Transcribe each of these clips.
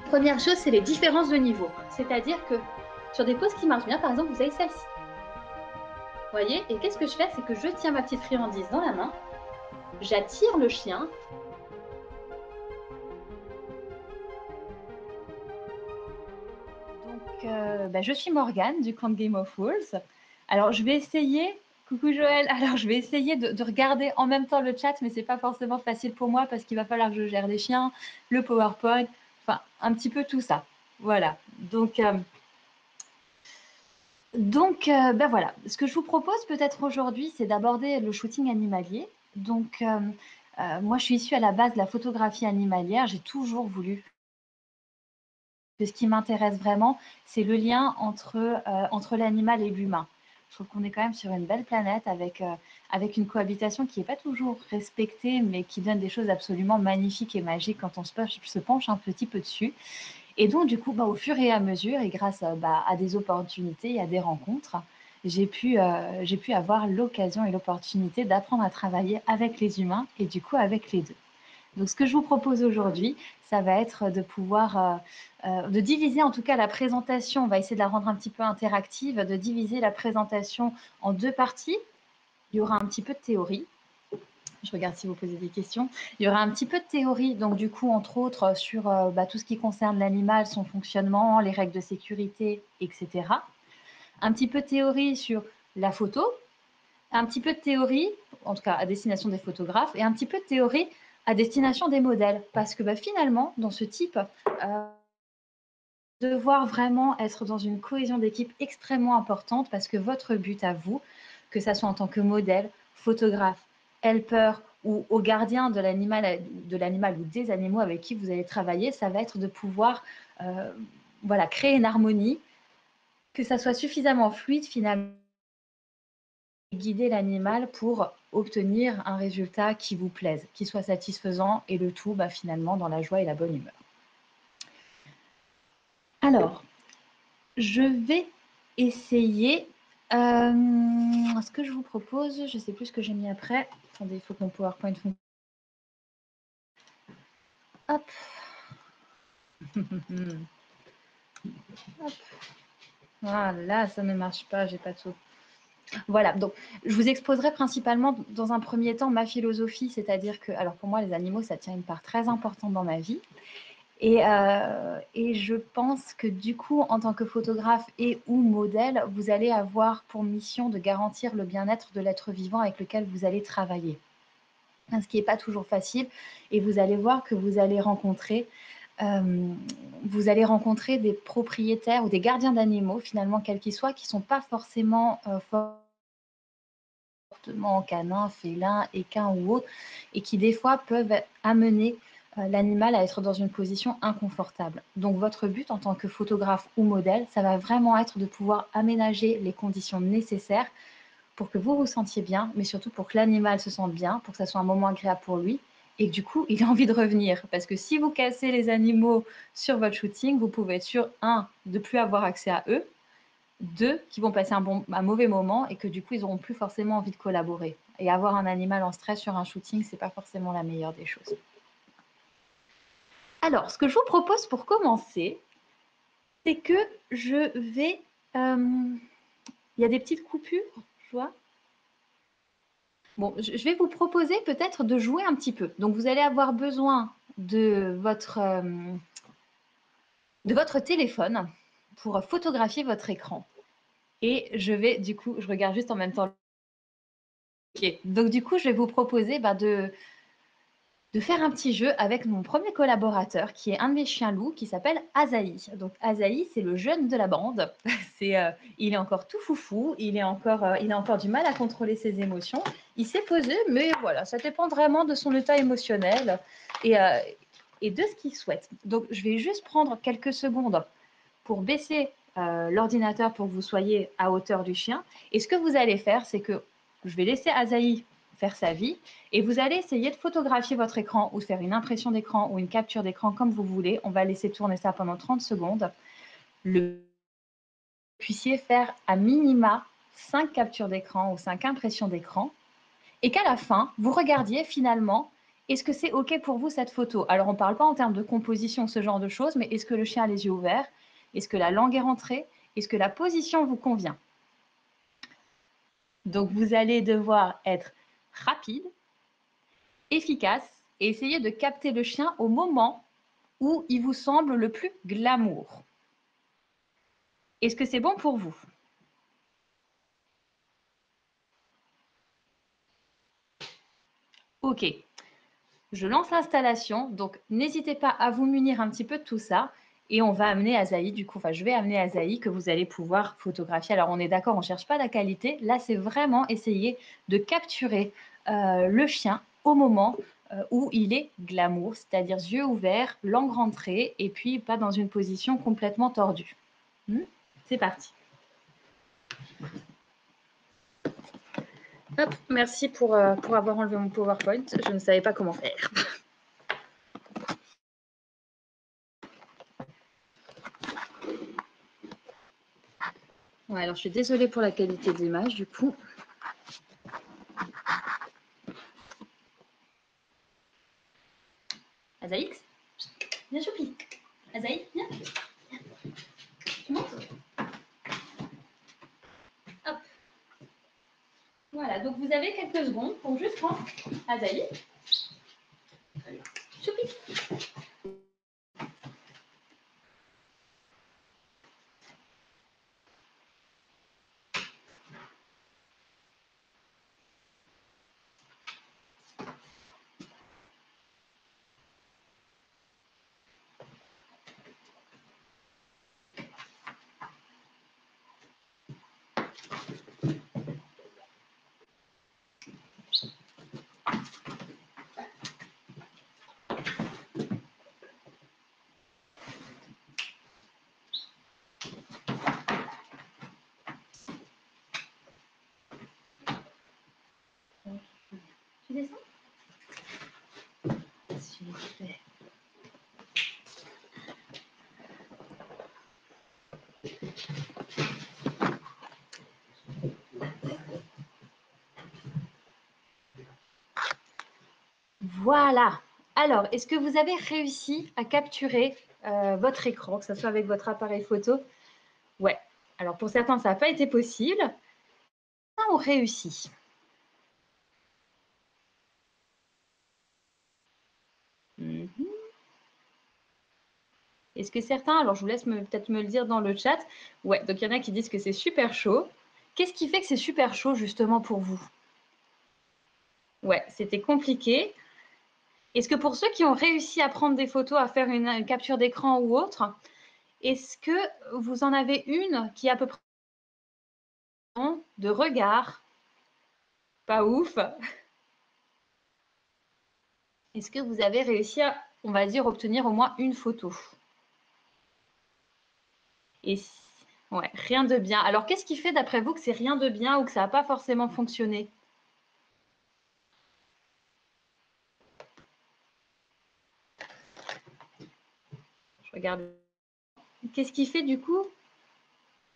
Première chose, c'est les différences de niveau. C'est-à-dire que sur des poses qui marchent bien, par exemple, vous avez celle-ci. Vous voyez? Et qu'est-ce que je fais? C'est que je tiens ma petite friandise dans la main, j'attire le chien. Donc, je suis Morgane du compte Game of Wolves. Alors, je vais essayer. Coucou Joël. Alors, je vais essayer de regarder en même temps le chat, mais c'est pas forcément facile pour moi parce qu'il va falloir que je gère les chiens, le PowerPoint, enfin, un petit peu tout ça. Voilà. Donc, voilà. Ce que je vous propose peut-être aujourd'hui, c'est d'aborder le shooting animalier. Moi, je suis issue à la base de la photographie animalière. J'ai toujours voulu que ce qui m'intéresse vraiment, c'est le lien entre l'animal et l'humain. Je trouve qu'on est quand même sur une belle planète avec une cohabitation qui n'est pas toujours respectée, mais qui donne des choses absolument magnifiques et magiques quand on se penche un petit peu dessus. Et donc, du coup, au fur et à mesure, et grâce à des opportunités et à des rencontres, j'ai pu avoir l'occasion et l'opportunité d'apprendre à travailler avec les humains et du coup avec les deux. Donc, ce que je vous propose aujourd'hui, ça va être de pouvoir, de diviser en tout cas la présentation. On va essayer de la rendre un petit peu interactive, de diviser la présentation en deux parties. Il y aura un petit peu de théorie. Je regarde si vous posez des questions. Il y aura un petit peu de théorie, donc du coup, entre autres, sur tout ce qui concerne l'animal, son fonctionnement, les règles de sécurité, etc. Un petit peu de théorie sur la photo, un petit peu de théorie, en tout cas à destination des photographes, et un petit peu de théorie à destination des modèles. Parce que finalement, dans ce type, devoir vraiment être dans une cohésion d'équipe extrêmement importante parce que votre but à vous, que ça soit en tant que modèle, photographe, helper ou au gardien de l'animal ou des animaux avec qui vous allez travailler, ça va être de pouvoir créer une harmonie, que ça soit suffisamment fluide finalement, guider l'animal pour obtenir un résultat qui vous plaise, qui soit satisfaisant et le tout finalement dans la joie et la bonne humeur. Alors, je vais essayer. Ce que je vous propose, je ne sais plus ce que j'ai mis après. Attendez, il faut que mon PowerPoint fonctionne. Hop. Hop. Voilà, ça ne marche pas, j'ai pas tout. Voilà, donc je vous exposerai principalement dans un premier temps ma philosophie, c'est-à-dire que, alors pour moi, les animaux, ça tient une part très importante dans ma vie. Et je pense que du coup, en tant que photographe et ou modèle, vous allez avoir pour mission de garantir le bien-être de l'être vivant avec lequel vous allez travailler. Ce qui n'est pas toujours facile. Et vous allez voir que vous allez rencontrer des propriétaires ou des gardiens d'animaux, finalement, quels qu'ils soient, qui ne sont pas forcément fortement canins, félins, équins ou autres, et qui des fois peuvent amener l'animal à être dans une position inconfortable. Donc votre but en tant que photographe ou modèle, ça va vraiment être de pouvoir aménager les conditions nécessaires pour que vous vous sentiez bien, mais surtout pour que l'animal se sente bien, pour que ça soit un moment agréable pour lui, et que du coup, il a envie de revenir. Parce que si vous cassez les animaux sur votre shooting, vous pouvez être sûr, de ne plus avoir accès à eux, 2, qui vont passer un mauvais moment et que du coup, ils n'auront plus forcément envie de collaborer. Et avoir un animal en stress sur un shooting, ce n'est pas forcément la meilleure des choses. Alors, ce que je vous propose pour commencer, c'est que je vais... il y a des petites coupures, je vois. Bon, je vais vous proposer peut-être de jouer un petit peu. Donc, vous allez avoir besoin de votre téléphone pour photographier votre écran. Et je vais, du coup, je regarde juste en même temps. Ok, donc du coup, je vais vous proposer de faire un petit jeu avec mon premier collaborateur, qui est un de mes chiens loups, qui s'appelle Azaï. Donc Azaï, c'est le jeune de la bande. Il est encore tout foufou, il a encore du mal à contrôler ses émotions. Il s'est posé, mais voilà, ça dépend vraiment de son état émotionnel et de ce qu'il souhaite. Donc je vais juste prendre quelques secondes pour baisser l'ordinateur pour que vous soyez à hauteur du chien. Et ce que vous allez faire, c'est que je vais laisser Azaï faire sa vie et vous allez essayer de photographier votre écran ou de faire une impression d'écran ou une capture d'écran comme vous voulez. On va laisser tourner ça pendant 30 secondes. Vous puissiez faire à minima 5 captures d'écran ou 5 impressions d'écran et qu'à la fin, vous regardiez finalement Est-ce que c'est OK pour vous cette photo? Alors, on ne parle pas en termes de composition, ce genre de choses, mais est-ce que le chien a les yeux ouverts? Est-ce que la langue est rentrée? Est-ce que la position vous convient? Donc, vous allez devoir être rapide, efficace et essayer de capter le chien au moment où il vous semble le plus glamour. Est-ce que c'est bon pour vous? OK. Je lance l'installation, donc n'hésitez pas à vous munir un petit peu de tout ça et on va amener Azaï, du coup, enfin je vais amener Azaï que vous allez pouvoir photographier. Alors on est d'accord, on ne cherche pas la qualité, là c'est vraiment essayer de capturer le chien au moment où il est glamour, c'est-à-dire yeux ouverts, langue rentrée et puis pas dans une position complètement tordue. C'est parti. Hop, merci pour avoir enlevé mon PowerPoint, je ne savais pas comment faire. Ouais, alors je suis désolée pour la qualité de l'image, du coup. Azaïx, viens choupi. Azaïx, viens. Tu montes. Hop. Voilà, donc vous avez quelques secondes pour juste prendre Azaïx. Choupi. Tu descends? Super. Voilà. Alors, est-ce que vous avez réussi à capturer votre écran, que ce soit avec votre appareil photo? Ouais. Alors, pour certains, ça n'a pas été possible. Certains ont réussi. Est-ce que certains, alors je vous laisse peut-être me le dire dans le chat. Ouais, donc il y en a qui disent que c'est super chaud. Qu'est-ce qui fait que c'est super chaud justement pour vous? Ouais, c'était compliqué. Est-ce que pour ceux qui ont réussi à prendre des photos, à faire une capture d'écran ou autre, est-ce que vous en avez une qui est à peu près de regard? Pas ouf. Est-ce que vous avez réussi à, on va dire, obtenir au moins une photo? Et ouais, rien de bien. Alors, qu'est-ce qui fait d'après vous que c'est rien de bien ou que ça n'a pas forcément fonctionné? Je regarde. Qu'est-ce qui fait du coup?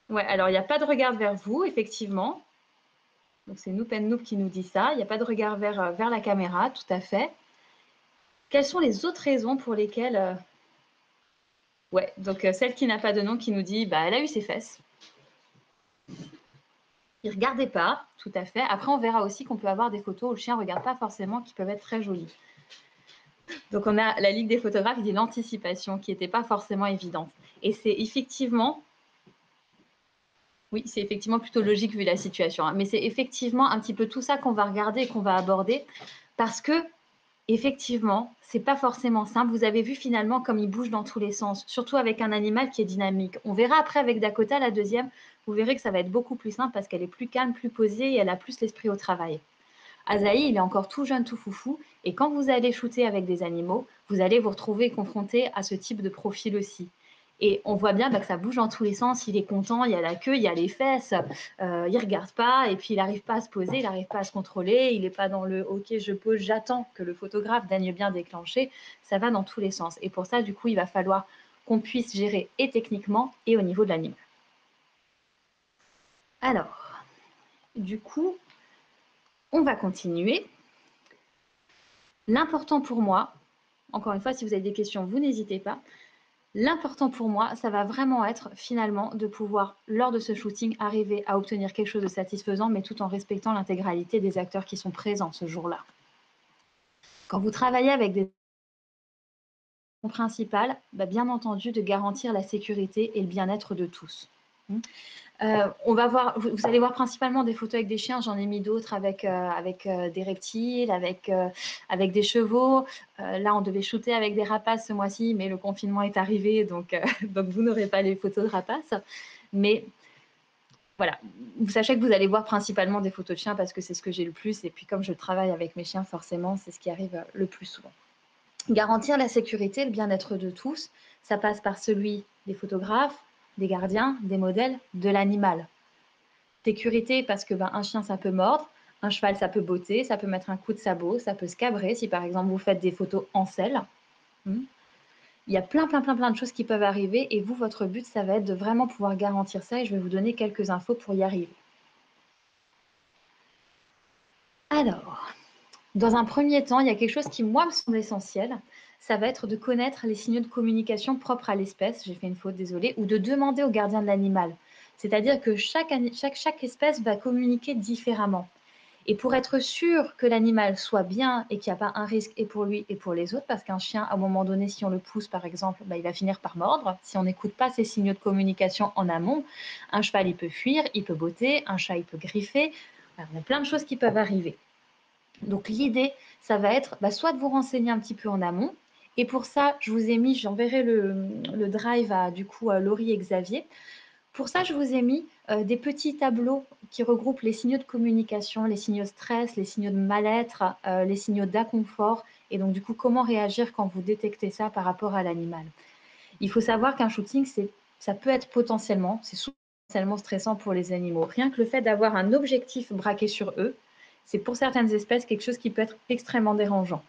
Ouais, alors il n'y a pas de regard vers vous, effectivement. Donc c'est Noop Noop qui nous dit ça. Il n'y a pas de regard vers la caméra, tout à fait. Quelles sont les autres raisons pour lesquelles... Ouais, donc celle qui n'a pas de nom qui nous dit, bah, elle a eu ses fesses. Il ne regardait pas, tout à fait. Après, on verra aussi qu'on peut avoir des photos où le chien ne regarde pas forcément, qui peuvent être très jolies. Donc on a la Ligue des photographes qui dit l'anticipation, qui n'était pas forcément évidente. Et c'est effectivement... Oui, c'est effectivement plutôt logique vu la situation. Mais c'est effectivement un petit peu tout ça qu'on va regarder et qu'on va aborder parce que, effectivement, c'est pas forcément simple. Vous avez vu finalement comme il bouge dans tous les sens, surtout avec un animal qui est dynamique. On verra après avec Dakota, la deuxième, vous verrez que ça va être beaucoup plus simple parce qu'elle est plus calme, plus posée et elle a plus l'esprit au travail. Azaï, il est encore tout jeune, tout foufou. Et quand vous allez shooter avec des animaux, vous allez vous retrouver confronté à ce type de profil aussi. Et on voit bien que ça bouge dans tous les sens. Il est content, il y a la queue, il y a les fesses. Il ne regarde pas et puis il n'arrive pas à se poser, il n'arrive pas à se contrôler. Il n'est pas dans le « ok, je pose, j'attends » que le photographe daigne bien déclencher. Ça va dans tous les sens. Et pour ça, du coup, il va falloir qu'on puisse gérer et techniquement et au niveau de l'animal. Alors, du coup, on va continuer. L'important pour moi, encore une fois, si vous avez des questions, vous n'hésitez pas. L'important pour moi, ça va vraiment être finalement de pouvoir, lors de ce shooting, arriver à obtenir quelque chose de satisfaisant, mais tout en respectant l'intégralité des acteurs qui sont présents ce jour-là. Quand vous travaillez avec des principales, bien entendu, de garantir la sécurité et le bien-être de tous. On va voir, vous allez voir principalement des photos avec des chiens, j'en ai mis d'autres avec, des reptiles, avec des chevaux. Là, on devait shooter avec des rapaces ce mois-ci, mais le confinement est arrivé, donc, donc vous n'aurez pas les photos de rapaces. Mais voilà, vous sachez que vous allez voir principalement des photos de chiens parce que c'est ce que j'ai le plus. Et puis comme je travaille avec mes chiens, forcément, c'est ce qui arrive le plus souvent. Garantir la sécurité, le bien-être de tous, ça passe par celui des photographes, des gardiens, des modèles, de l'animal. Sécurité parce que un chien, ça peut mordre, un cheval, ça peut botter, ça peut mettre un coup de sabot, ça peut se cabrer si par exemple vous faites des photos en selle. Il y a plein de choses qui peuvent arriver et vous, votre but, ça va être de vraiment pouvoir garantir ça et je vais vous donner quelques infos pour y arriver. Alors, dans un premier temps, il y a quelque chose qui, moi, me semble essentiel. Ça va être de connaître les signaux de communication propres à l'espèce, j'ai fait une faute, désolée, ou de demander au gardien de l'animal. C'est-à-dire que chaque espèce va communiquer différemment. Et pour être sûr que l'animal soit bien et qu'il n'y a pas un risque et pour lui et pour les autres, parce qu'un chien, à un moment donné, si on le pousse, par exemple, il va finir par mordre. Si on n'écoute pas ces signaux de communication en amont, un cheval, il peut fuir, il peut botter, un chat, il peut griffer. Alors, il y a plein de choses qui peuvent arriver. Donc l'idée, ça va être soit de vous renseigner un petit peu en amont. Et pour ça, je vous ai mis, j'enverrai le drive à du coup à Laurie et Xavier. Pour ça, je vous ai mis des petits tableaux qui regroupent les signaux de communication, les signaux de stress, les signaux de mal-être, les signaux d'inconfort. Et donc du coup, comment réagir quand vous détectez ça par rapport à l'animal. Il faut savoir qu'un shooting, ça peut être potentiellement, c'est souvent potentiellement stressant pour les animaux. Rien que le fait d'avoir un objectif braqué sur eux, c'est pour certaines espèces quelque chose qui peut être extrêmement dérangeant.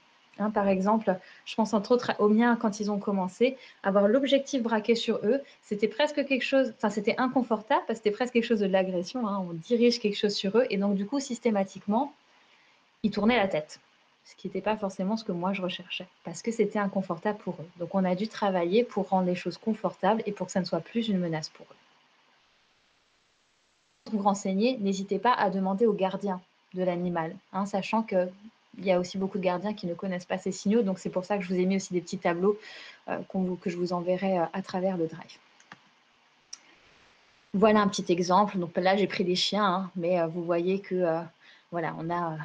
Par exemple, je pense entre autres aux miens quand ils ont commencé, avoir l'objectif braqué sur eux, c'était presque quelque chose, enfin c'était inconfortable parce que c'était presque quelque chose de l'agression, on dirige quelque chose sur eux et donc du coup systématiquement, ils tournaient la tête. Ce qui n'était pas forcément ce que moi je recherchais, parce que c'était inconfortable pour eux. Donc on a dû travailler pour rendre les choses confortables et pour que ça ne soit plus une menace pour eux. Pour vous renseigner, n'hésitez pas à demander au gardien de l'animal, sachant qu'il y a aussi beaucoup de gardiens qui ne connaissent pas ces signaux, donc c'est pour ça que je vous ai mis aussi des petits tableaux que je vous enverrai à travers le drive. Voilà un petit exemple. Donc là, j'ai pris des chiens, mais vous voyez que voilà, on a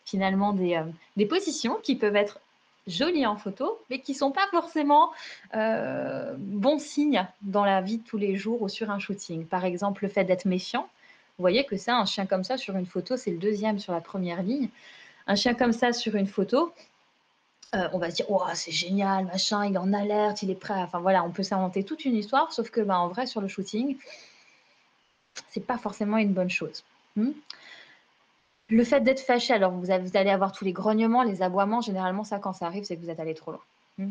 finalement des positions qui peuvent être jolies en photo, mais qui ne sont pas forcément bons signes dans la vie de tous les jours ou sur un shooting. Par exemple, le fait d'être méfiant. Vous voyez que ça, un chien comme ça sur une photo, c'est le deuxième sur la première ligne. Un chien comme ça sur une photo, on va se dire oh, c'est génial, machin, il est en alerte, il est prêt. Enfin voilà, on peut s'inventer toute une histoire, sauf que en vrai, sur le shooting, c'est pas forcément une bonne chose. Le fait d'être fâché, alors vous allez avoir tous les grognements, les aboiements. Généralement, ça, quand ça arrive, c'est que vous êtes allé trop loin.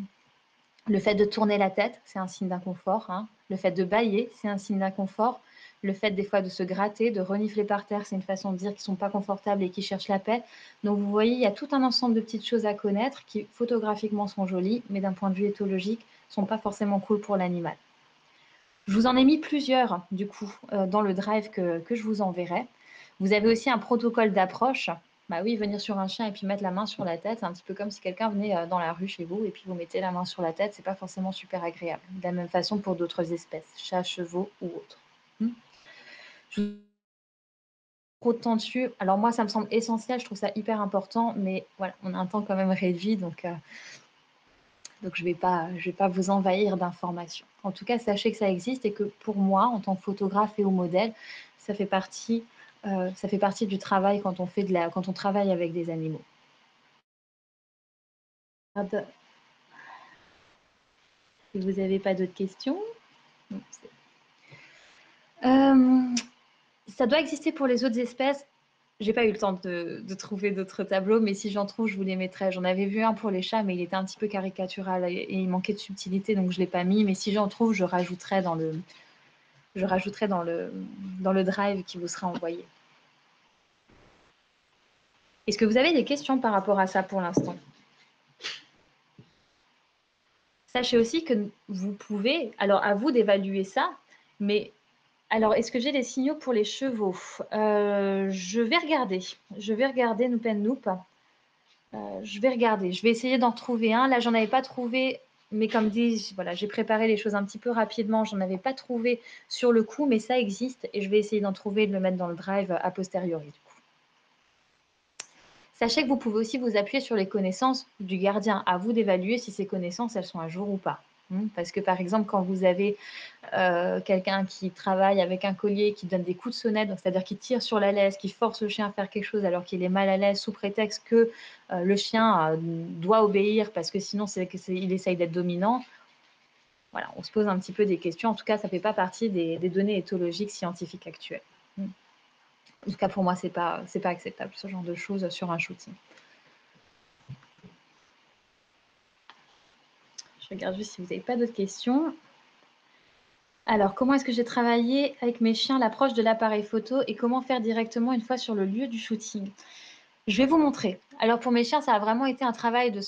Le fait de tourner la tête, c'est un signe d'inconfort. Le fait de bâiller, c'est un signe d'inconfort. Le fait des fois de se gratter, de renifler par terre, c'est une façon de dire qu'ils ne sont pas confortables et qu'ils cherchent la paix. Donc vous voyez, il y a tout un ensemble de petites choses à connaître qui photographiquement sont jolies, mais d'un point de vue éthologique, ne sont pas forcément cool pour l'animal. Je vous en ai mis plusieurs, du coup, dans le drive que je vous enverrai. Vous avez aussi un protocole d'approche. Oui, venir sur un chien et puis mettre la main sur la tête, c'est un petit peu comme si quelqu'un venait dans la rue chez vous et puis vous mettez la main sur la tête, c'est pas forcément super agréable. De la même façon pour d'autres espèces, chats, chevaux ou autres. Je vous trop de temps dessus. Alors moi, ça me semble essentiel, je trouve ça hyper important, mais voilà, on a un temps quand même réduit, donc je vais pas vous envahir d'informations. En tout cas, sachez que ça existe et que pour moi, en tant que photographe et au modèle, ça fait partie du travail quand on travaille avec des animaux. Si vous n'avez pas d'autres questions. Ça doit exister pour les autres espèces. J'ai pas eu le temps de trouver d'autres tableaux, mais si j'en trouve, je vous les mettrai. J'en avais vu un pour les chats, mais il était un petit peu caricatural et il manquait de subtilité, donc je ne l'ai pas mis. Mais si j'en trouve, je rajouterai dans le drive qui vous sera envoyé. Est-ce que vous avez des questions par rapport à ça pour l'instant? Sachez aussi que vous pouvez, alors à vous d'évaluer ça, mais alors est-ce que j'ai des signaux pour les chevaux? Je vais regarder Noop and Noop. Je vais regarder, je vais essayer d'en retrouver un. Là, j'en avais pas trouvé, mais comme dit, voilà, j'ai préparé les choses un petit peu rapidement. J'en avais pas trouvé sur le coup, mais ça existe et je vais essayer d'en trouver et de le mettre dans le drive a posteriori. Du coup. Sachez que vous pouvez aussi vous appuyer sur les connaissances du gardien. À vous d'évaluer si ces connaissances, elles sont à jour ou pas. Parce que par exemple, quand vous avez quelqu'un qui travaille avec un collier, qui donne des coups de sonnette, c'est-à-dire qui tire sur la laisse, qui force le chien à faire quelque chose alors qu'il est mal à l'aise sous prétexte que le chien doit obéir parce que sinon il essaye d'être dominant. Voilà, on se pose un petit peu des questions. En tout cas, ça ne fait pas partie des données éthologiques scientifiques actuelles. En tout cas, pour moi, c'est pas acceptable, ce genre de choses sur un shooting. Je regarde juste si vous n'avez pas d'autres questions. Alors, comment est-ce que j'ai travaillé avec mes chiens l'approche de l'appareil photo et comment faire directement une fois sur le lieu du shooting? Je vais vous montrer. Alors, pour mes chiens, ça a vraiment été un travail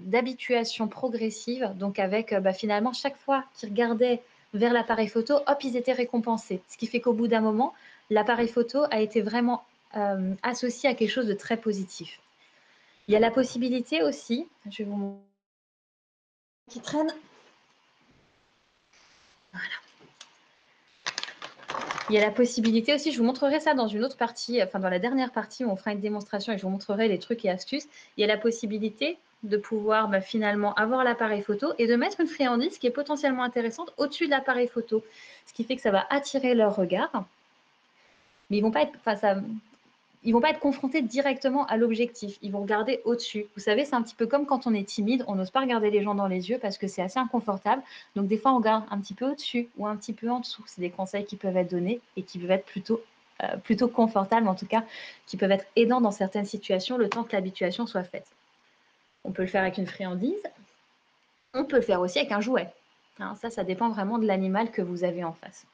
d'habituation progressive. Donc, avec finalement, chaque fois qu'ils regardaient vers l'appareil photo, hop, ils étaient récompensés. Ce qui fait qu'au bout d'un moment, l'appareil photo a été vraiment associé à quelque chose de très positif. Il y a la possibilité aussi, je vais vous montrer, qui traîne. Voilà. Il y a la possibilité aussi, je vous montrerai ça dans une autre partie, enfin dans la dernière partie où on fera une démonstration et je vous montrerai les trucs et astuces. Il y a la possibilité de pouvoir finalement avoir l'appareil photo et de mettre une friandise qui est potentiellement intéressante au-dessus de l'appareil photo. Ce qui fait que ça va attirer leur regard. Mais ils vont pas être, ils vont pas être confrontés directement à l'objectif. Ils vont regarder au-dessus. Vous savez, c'est un petit peu comme quand on est timide, on n'ose pas regarder les gens dans les yeux parce que c'est assez inconfortable. Donc des fois, on regarde un petit peu au-dessus ou un petit peu en dessous. C'est des conseils qui peuvent être donnés et qui peuvent être plutôt confortables, en tout cas, qui peuvent être aidants dans certaines situations le temps que l'habituation soit faite. On peut le faire avec une friandise. On peut le faire aussi avec un jouet. Hein, ça dépend vraiment de l'animal que vous avez en face.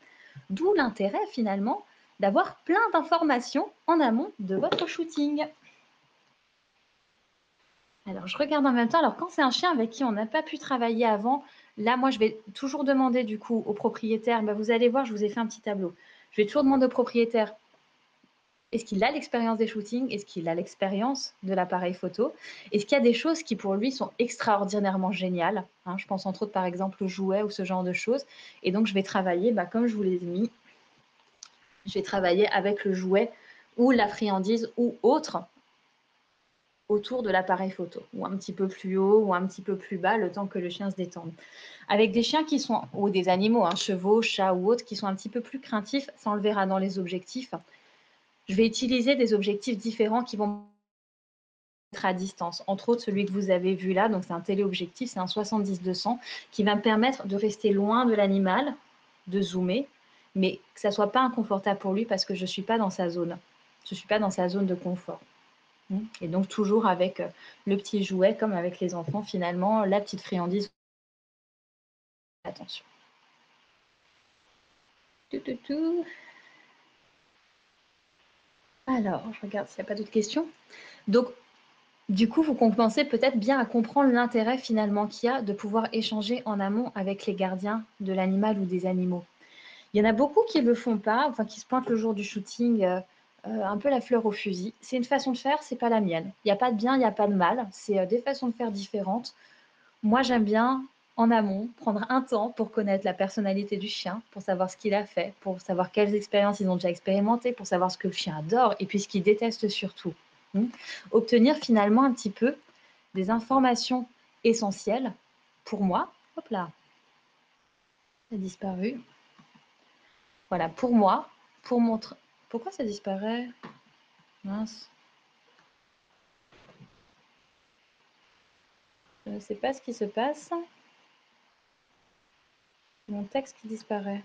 D'où l'intérêt finalement d'avoir plein d'informations en amont de votre shooting. Alors, je regarde en même temps. Alors, quand c'est un chien avec qui on n'a pas pu travailler avant, là, moi, je vais toujours demander du coup au propriétaire. Vous allez voir, je vous ai fait un petit tableau. Je vais toujours demander au propriétaire, est-ce qu'il a l'expérience des shootings? Est-ce qu'il a l'expérience de l'appareil photo? Est-ce qu'il y a des choses qui pour lui sont extraordinairement géniales? Je pense entre autres par exemple au jouet ou ce genre de choses. Et donc, je vais travailler, comme je vous l'ai mis, je vais travailler avec le jouet ou la friandise ou autre autour de l'appareil photo, ou un petit peu plus haut ou un petit peu plus bas, le temps que le chien se détende. Avec des chiens qui sont, ou des animaux, chevaux, chats ou autres, qui sont un petit peu plus craintifs, ça on le verra dans les objectifs, je vais utiliser des objectifs différents qui vont être à distance. Entre autres, celui que vous avez vu là, donc c'est un téléobjectif, c'est un 70-200, qui va me permettre de rester loin de l'animal, de zoomer, mais que ça ne soit pas inconfortable pour lui parce que je ne suis pas dans sa zone. Je ne suis pas dans sa zone de confort. Et donc toujours avec le petit jouet, comme avec les enfants, finalement, la petite friandise. Attention. Alors, je regarde s'il n'y a pas d'autres questions. Donc, du coup, vous commencez peut-être bien à comprendre l'intérêt finalement qu'il y a de pouvoir échanger en amont avec les gardiens de l'animal ou des animaux. Il y en a beaucoup qui ne le font pas, enfin qui se pointent le jour du shooting un peu la fleur au fusil. C'est une façon de faire, c'est pas la mienne. Il n'y a pas de bien, il n'y a pas de mal. C'est des façons de faire différentes. Moi, j'aime bien, en amont, prendre un temps pour connaître la personnalité du chien, pour savoir ce qu'il a fait, pour savoir quelles expériences ils ont déjà expérimentées, pour savoir ce que le chien adore et puis ce qu'il déteste surtout. Obtenir finalement un petit peu des informations essentielles pour moi. Hop là, ça a disparu. Voilà, pour moi, pour montrer. Pourquoi ça disparaît? Mince. Je ne sais pas ce qui se passe. Mon texte qui disparaît.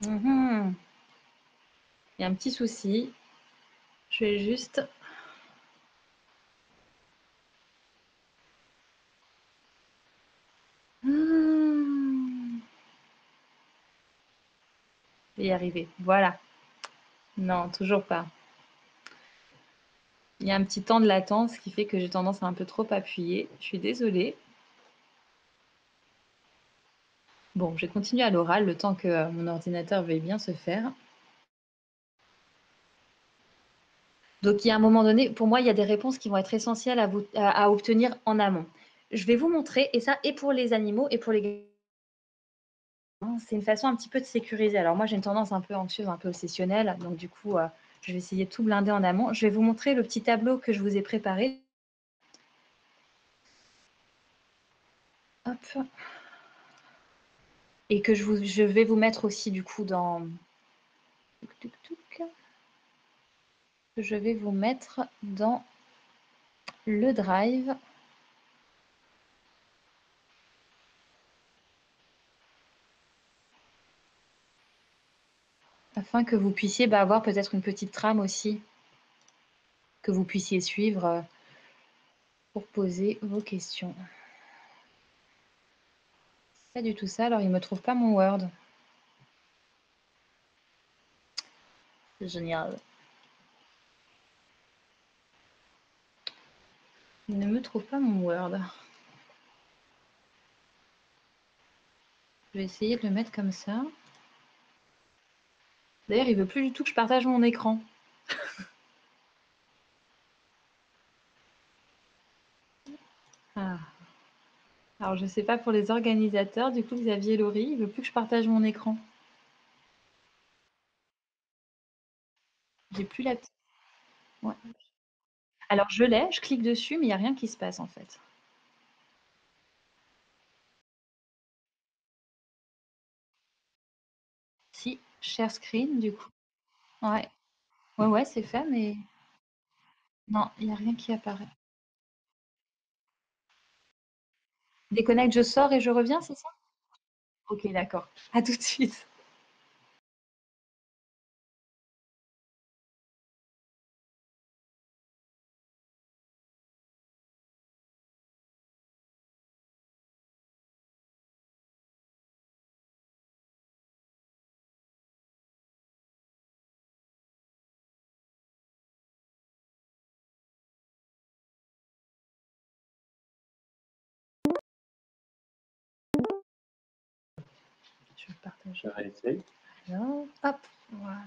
Il y a un petit souci. Je vais juste... Je vais y arriver. Voilà. Non, toujours pas. Il y a un petit temps de latence qui fait que j'ai tendance à un peu trop appuyer. Je suis désolée. Bon, je vais continuer à l'oral le temps que mon ordinateur veuille bien se faire. Donc, il y a un moment donné, pour moi, il y a des réponses qui vont être essentielles à obtenir en amont. Je vais vous montrer, et ça, et pour les animaux, et pour les... C'est une façon un petit peu de sécuriser. Alors moi, j'ai une tendance un peu anxieuse, un peu obsessionnelle. Donc du coup, je vais essayer de tout blinder en amont. Je vais vous montrer le petit tableau que je vous ai préparé. Hop. Et que je vais vous mettre aussi du coup dans... Je vais vous mettre dans le Drive. Afin que vous puissiez avoir peut-être une petite trame aussi, que vous puissiez suivre pour poser vos questions. Pas du tout ça, alors il ne me trouve pas mon Word. C'est génial. Il ne me trouve pas mon Word. Je vais essayer de le mettre comme ça. D'ailleurs, il veut plus du tout que je partage mon écran. Ah. Alors, je ne sais pas pour les organisateurs, du coup, Xavier Laurie, il veut plus que je partage mon écran. J'ai plus la petite... Ouais. Alors, je l'ai, je clique dessus, mais il n'y a rien qui se passe, en fait. Si, share screen, du coup. Ouais, ouais, c'est fait, mais non, il n'y a rien qui apparaît. Déconnecte, je sors et je reviens, c'est ça? Ok, d'accord. À tout de suite. Je vais partager. Alors, hop, voilà.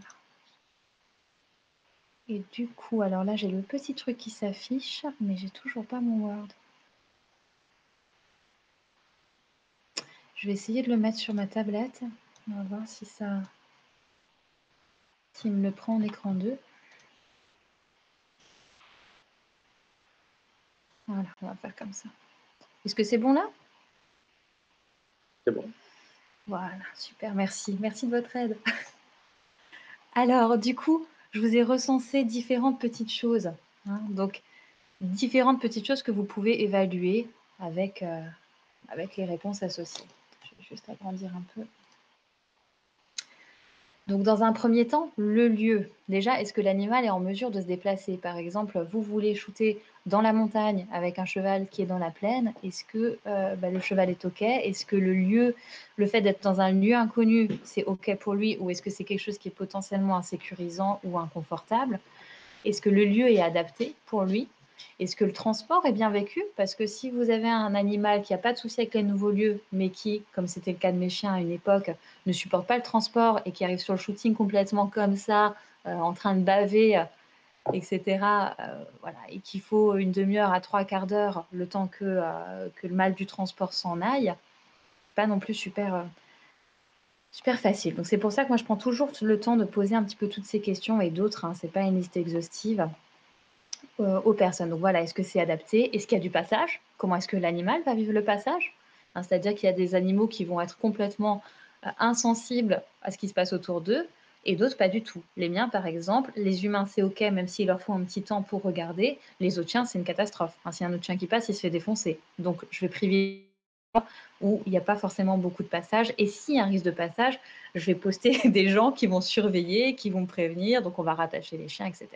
Et du coup, alors là, j'ai le petit truc qui s'affiche, mais j'ai toujours pas mon Word. Je vais essayer de le mettre sur ma tablette. On va voir si ça... S'il me le prend en écran 2. Voilà, on va faire comme ça. Est-ce que c'est bon là? C'est bon. Voilà, super, merci. Merci de votre aide. Alors, du coup, je vous ai recensé différentes petites choses. Hein, donc, différentes petites choses que vous pouvez évaluer avec les réponses associées. Je vais juste agrandir un peu. Donc, dans un premier temps, le lieu. Déjà, est-ce que l'animal est en mesure de se déplacer? Par exemple, vous voulez shooter dans la montagne avec un cheval qui est dans la plaine. Est-ce que le cheval est OK? Est-ce que le fait d'être dans un lieu inconnu, c'est OK pour lui? Ou est-ce que c'est quelque chose qui est potentiellement insécurisant ou inconfortable? Est-ce que le lieu est adapté pour lui? Est-ce que le transport est bien vécu? Parce que si vous avez un animal qui n'a pas de souci avec les nouveaux lieux, mais qui, comme c'était le cas de mes chiens à une époque, ne supporte pas le transport et qui arrive sur le shooting complètement comme ça, en train de baver, etc., voilà, et qu'il faut une demi-heure à 3/4 d'heure le temps que le mal du transport s'en aille, pas non plus super facile. Donc c'est pour ça que moi je prends toujours le temps de poser un petit peu toutes ces questions et d'autres, hein, c'est pas une liste exhaustive. Aux personnes. Donc voilà, est-ce que c'est adapté? Est-ce qu'il y a du passage? Comment est-ce que l'animal va vivre le passage? Hein, c'est-à-dire qu'il y a des animaux qui vont être complètement insensibles à ce qui se passe autour d'eux et d'autres pas du tout. Les miens, par exemple, les humains, c'est OK, même s'il leur faut un petit temps pour regarder. Les autres chiens, c'est une catastrophe. Hein, s'il y a un autre chien qui passe, il se fait défoncer. Donc, je vais privilégier où il n'y a pas forcément beaucoup de passage. Et s'il y a un risque de passage, je vais poster des gens qui vont surveiller, qui vont prévenir. Donc, on va rattacher les chiens, etc.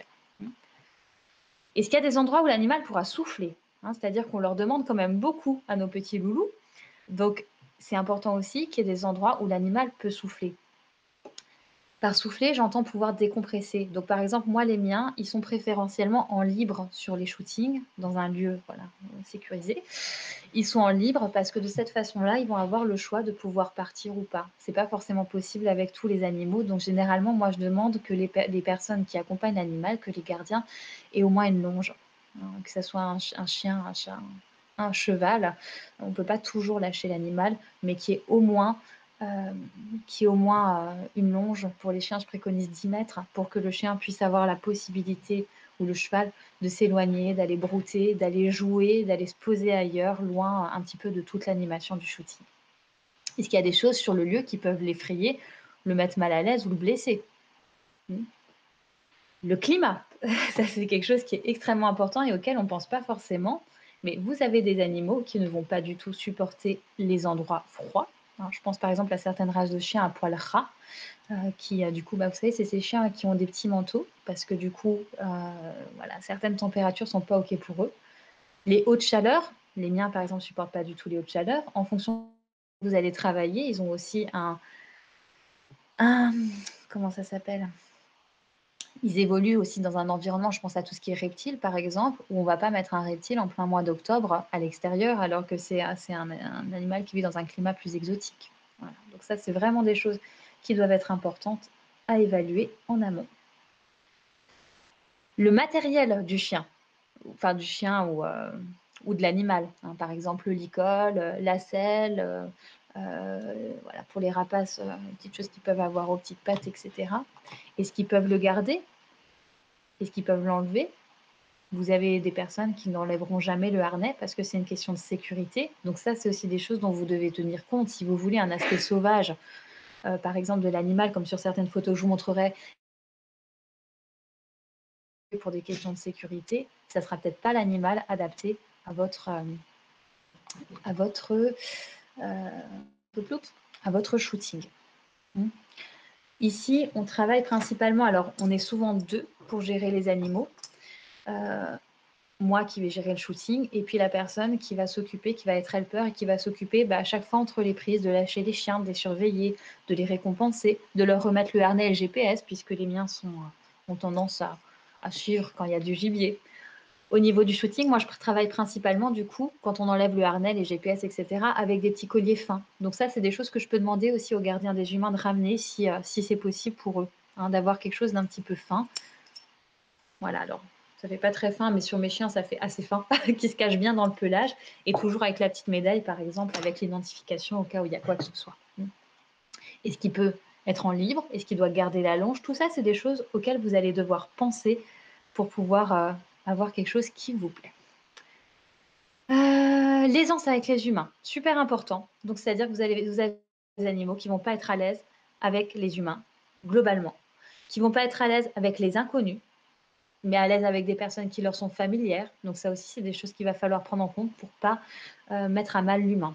Est-ce qu'il y a des endroits où l'animal pourra souffler? Hein, c'est-à-dire qu'on leur demande quand même beaucoup à nos petits loulous. Donc, c'est important aussi qu'il y ait des endroits où l'animal peut souffler. Par souffler, j'entends pouvoir décompresser. Donc, par exemple, moi, les miens, ils sont préférentiellement en libre sur les shootings, dans un lieu voilà, sécurisé. Ils sont en libre parce que de cette façon-là, ils vont avoir le choix de pouvoir partir ou pas. C'est pas forcément possible avec tous les animaux. Donc, généralement, moi, je demande que les personnes qui accompagnent l'animal, que les gardiens, aient au moins une longe. Hein, que ce soit un chien, un chat, un cheval. On ne peut pas toujours lâcher l'animal, mais euh, qui est au moins une longe. Pour les chiens, je préconise 10 mètres pour que le chien puisse avoir la possibilité, ou le cheval, de s'éloigner, d'aller brouter, d'aller jouer, d'aller se poser ailleurs, loin un petit peu de toute l'animation du shooting. Est-ce qu'il y a des choses sur le lieu qui peuvent l'effrayer, le mettre mal à l'aise ou le blesser? Le climat, ça c'est quelque chose qui est extrêmement important et auquel on ne pense pas forcément. Mais vous avez des animaux qui ne vont pas du tout supporter les endroits froids. Alors, je pense par exemple à certaines races de chiens à poil ras, qui du coup, vous savez, c'est ces chiens qui ont des petits manteaux parce que du coup, voilà, certaines températures ne sont pas OK pour eux. Les hautes chaleurs, les miens par exemple ne supportent pas du tout les hautes chaleurs. En fonction où vous allez travailler, ils ont aussi un comment ça s'appelle? Ils évoluent aussi dans un environnement, je pense à tout ce qui est reptile par exemple, où on ne va pas mettre un reptile en plein mois d'octobre à l'extérieur alors que c'est un animal qui vit dans un climat plus exotique. Voilà. Donc ça, c'est vraiment des choses qui doivent être importantes à évaluer en amont. Le matériel du chien, enfin du chien ou de l'animal, hein, par exemple le licol, la selle, voilà, pour les rapaces, les petites choses qu'ils peuvent avoir aux petites pattes, etc. Est-ce qu'ils peuvent le garder? Est-ce qu'ils peuvent l'enlever? Vous avez des personnes qui n'enlèveront jamais le harnais parce que c'est une question de sécurité. Donc ça, c'est aussi des choses dont vous devez tenir compte. Si vous voulez un aspect sauvage, par exemple de l'animal, comme sur certaines photos que je vous montrerai, pour des questions de sécurité, ça ne sera peut-être pas l'animal adapté à votre, à votre, à votre shooting. Ici, on travaille principalement, alors on est souvent deux pour gérer les animaux. Moi qui vais gérer le shooting, et puis la personne qui va s'occuper, qui va être helper et qui va s'occuper à chaque fois entre les prises de lâcher les chiens, de les surveiller, de les récompenser, de leur remettre le harnais et le GPS, puisque les miens ont tendance à suivre quand il y a du gibier. Au niveau du shooting, moi je travaille principalement du coup, quand on enlève le harnais, les GPS, etc., avec des petits colliers fins. Donc ça, c'est des choses que je peux demander aussi aux gardiens des humains de ramener si c'est possible pour eux, hein, d'avoir quelque chose d'un petit peu fin. Voilà, alors ça fait pas très fin, mais sur mes chiens, ça fait assez fin, qui se cache bien dans le pelage, et toujours avec la petite médaille, par exemple, avec l'identification au cas où il y a quoi que ce soit. Est-ce qu'il peut être en libre? Est-ce qu'il doit garder la longe? Tout ça, c'est des choses auxquelles vous allez devoir penser pour pouvoir avoir quelque chose qui vous plaît. L'aisance avec les humains, super important. Donc, c'est-à-dire que vous avez des animaux qui ne vont pas être à l'aise avec les humains, globalement, qui ne vont pas être à l'aise avec les inconnus, mais à l'aise avec des personnes qui leur sont familières. Donc ça aussi, c'est des choses qu'il va falloir prendre en compte pour ne pas mettre à mal l'humain.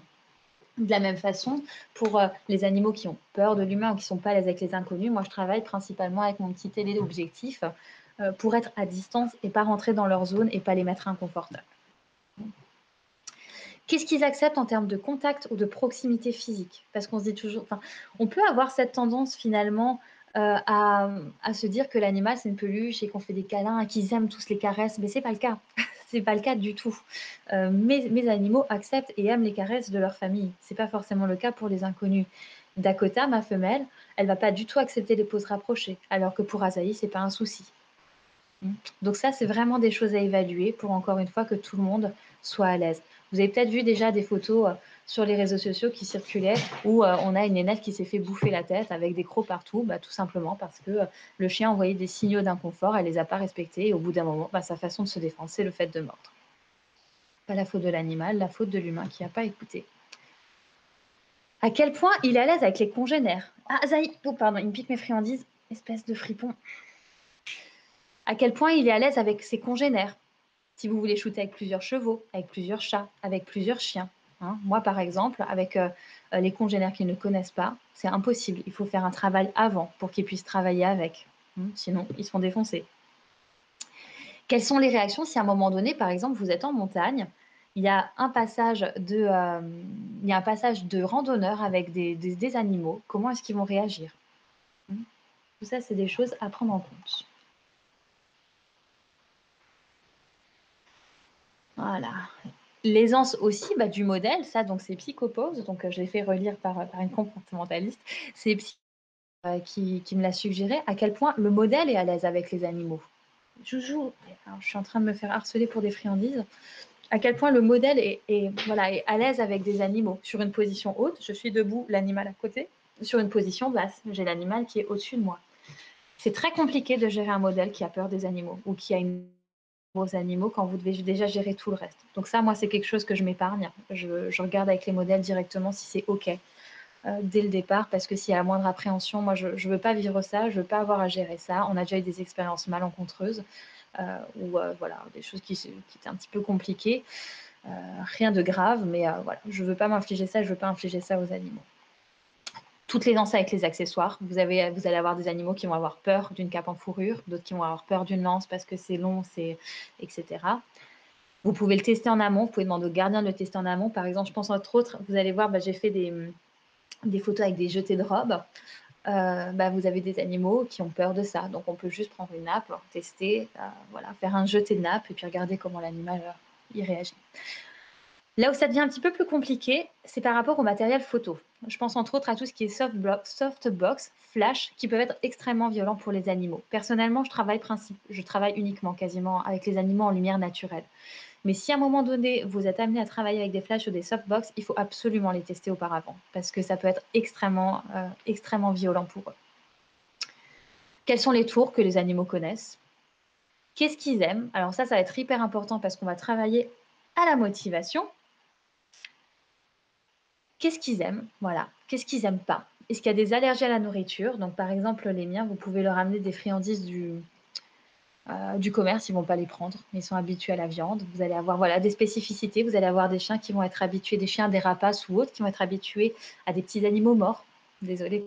De la même façon, pour les animaux qui ont peur de l'humain ou qui ne sont pas à l'aise avec les inconnus, moi je travaille principalement avec mon petit téléobjectif pour être à distance et pas rentrer dans leur zone et pas les mettre inconfortables. Qu'est-ce qu'ils acceptent en termes de contact ou de proximité physique? Parce qu'on se dit toujours, enfin, on peut avoir cette tendance finalement à se dire que l'animal c'est une peluche et qu'on fait des câlins et qu'ils aiment tous les caresses, mais c'est pas le cas. C'est pas le cas du tout. Mes animaux acceptent et aiment les caresses de leur famille. C'est pas forcément le cas pour les inconnus. Dakota, ma femelle, elle va pas du tout accepter les poses rapprochées, alors que pour Azaï, c'est pas un souci. Donc ça, c'est vraiment des choses à évaluer pour encore une fois que tout le monde soit à l'aise. Vous avez peut-être vu déjà des photos sur les réseaux sociaux qui circulaient où on a une nénette qui s'est fait bouffer la tête avec des crocs partout, tout simplement parce que le chien envoyait des signaux d'inconfort, elle les a pas respectés et au bout d'un moment, sa façon de se défendre, c'est le fait de mordre. Pas la faute de l'animal, la faute de l'humain qui n'a pas écouté. À quel point il est à l'aise avec les congénères? Ah, Zaï, oh pardon, il me pique mes friandises, espèce de fripon. À quel point il est à l'aise avec ses congénères? Si vous voulez shooter avec plusieurs chevaux, avec plusieurs chats, avec plusieurs chiens. Hein. Moi, par exemple, avec les congénères qu'ils ne connaissent pas, c'est impossible. Il faut faire un travail avant pour qu'ils puissent travailler avec. Sinon, ils se font défoncer. Quelles sont les réactions si à un moment donné, par exemple, vous êtes en montagne, il y a un passage de randonneurs avec des animaux? Comment est-ce qu'ils vont réagir? Tout ça, c'est des choses à prendre en compte. Voilà. L'aisance aussi du modèle, ça, donc c'est Psychopose, donc je l'ai fait relire par une comportementaliste. C'est Psy qui me l'a suggéré, à quel point le modèle est à l'aise avec les animaux. Joujou, alors, je suis en train de me faire harceler pour des friandises. À quel point le modèle est à l'aise avec des animaux. Sur une position haute, je suis debout, l'animal à côté. Sur une position basse, j'ai l'animal qui est au-dessus de moi. C'est très compliqué de gérer un modèle qui a peur des animaux ou qui a une aux animaux quand vous devez déjà gérer tout le reste. Donc ça, moi, c'est quelque chose que je m'épargne. Je regarde avec les modèles directement si c'est OK dès le départ, parce que s'il y a la moindre appréhension, moi, je ne veux pas vivre ça, je ne veux pas avoir à gérer ça. On a déjà eu des expériences malencontreuses ou voilà, des choses qui étaient un petit peu compliquées. Rien de grave, mais voilà, je ne veux pas m'infliger ça, je ne veux pas infliger ça aux animaux. Toutes les lances avec les accessoires. Vous allez avoir des animaux qui vont avoir peur d'une cape en fourrure, d'autres qui vont avoir peur d'une lance parce que c'est long, etc. Vous pouvez le tester en amont. Vous pouvez demander au gardien de le tester en amont. Par exemple, je pense entre autres, vous allez voir, j'ai fait des photos avec des jetés de robes. Vous avez des animaux qui ont peur de ça. Donc, on peut juste prendre une nappe, tester, faire un jeté de nappe et puis regarder comment l'animal y réagit. Là où ça devient un petit peu plus compliqué, c'est par rapport au matériel photo. Je pense entre autres à tout ce qui est softbox, flash, qui peuvent être extrêmement violents pour les animaux. Personnellement, je travaille uniquement quasiment avec les animaux en lumière naturelle. Mais si à un moment donné, vous êtes amené à travailler avec des flashs ou des softbox, il faut absolument les tester auparavant, parce que ça peut être extrêmement violent pour eux. Quels sont les tours que les animaux connaissent? Qu'est-ce qu'ils aiment? Alors ça va être hyper important parce qu'on va travailler à la motivation. Qu'est-ce qu'ils aiment? Voilà. Qu'est-ce qu'ils n'aiment pas? Est-ce qu'il y a des allergies à la nourriture? Donc, par exemple, les miens, vous pouvez leur amener des friandises du commerce, ils ne vont pas les prendre. Ils sont habitués à la viande. Vous allez avoir des spécificités. Vous allez avoir des chiens qui vont être habitués, des chiens, des rapaces ou autres, qui vont être habitués à des petits animaux morts. Désolée.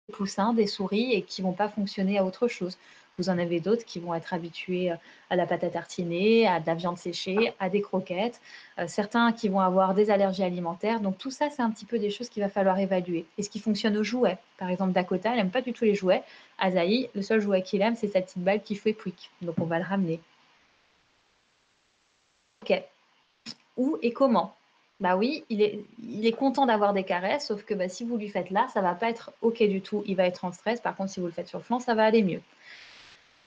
Des poussins, des souris et qui ne vont pas fonctionner à autre chose. Vous en avez d'autres qui vont être habitués à la pâte à tartiner, à de la viande séchée, à des croquettes. Certains qui vont avoir des allergies alimentaires. Donc tout ça, c'est un petit peu des choses qu'il va falloir évaluer. Et ce qui fonctionne aux jouets. Par exemple, Dakota, elle n'aime pas du tout les jouets. Azaï, le seul jouet qu'il aime, c'est sa petite balle qui fait pouic. Donc on va le ramener. Ok. Où et comment? Oui, il est content d'avoir des caresses, sauf que si vous lui faites là, ça ne va pas être OK du tout. Il va être en stress. Par contre, si vous le faites sur le flanc, ça va aller mieux.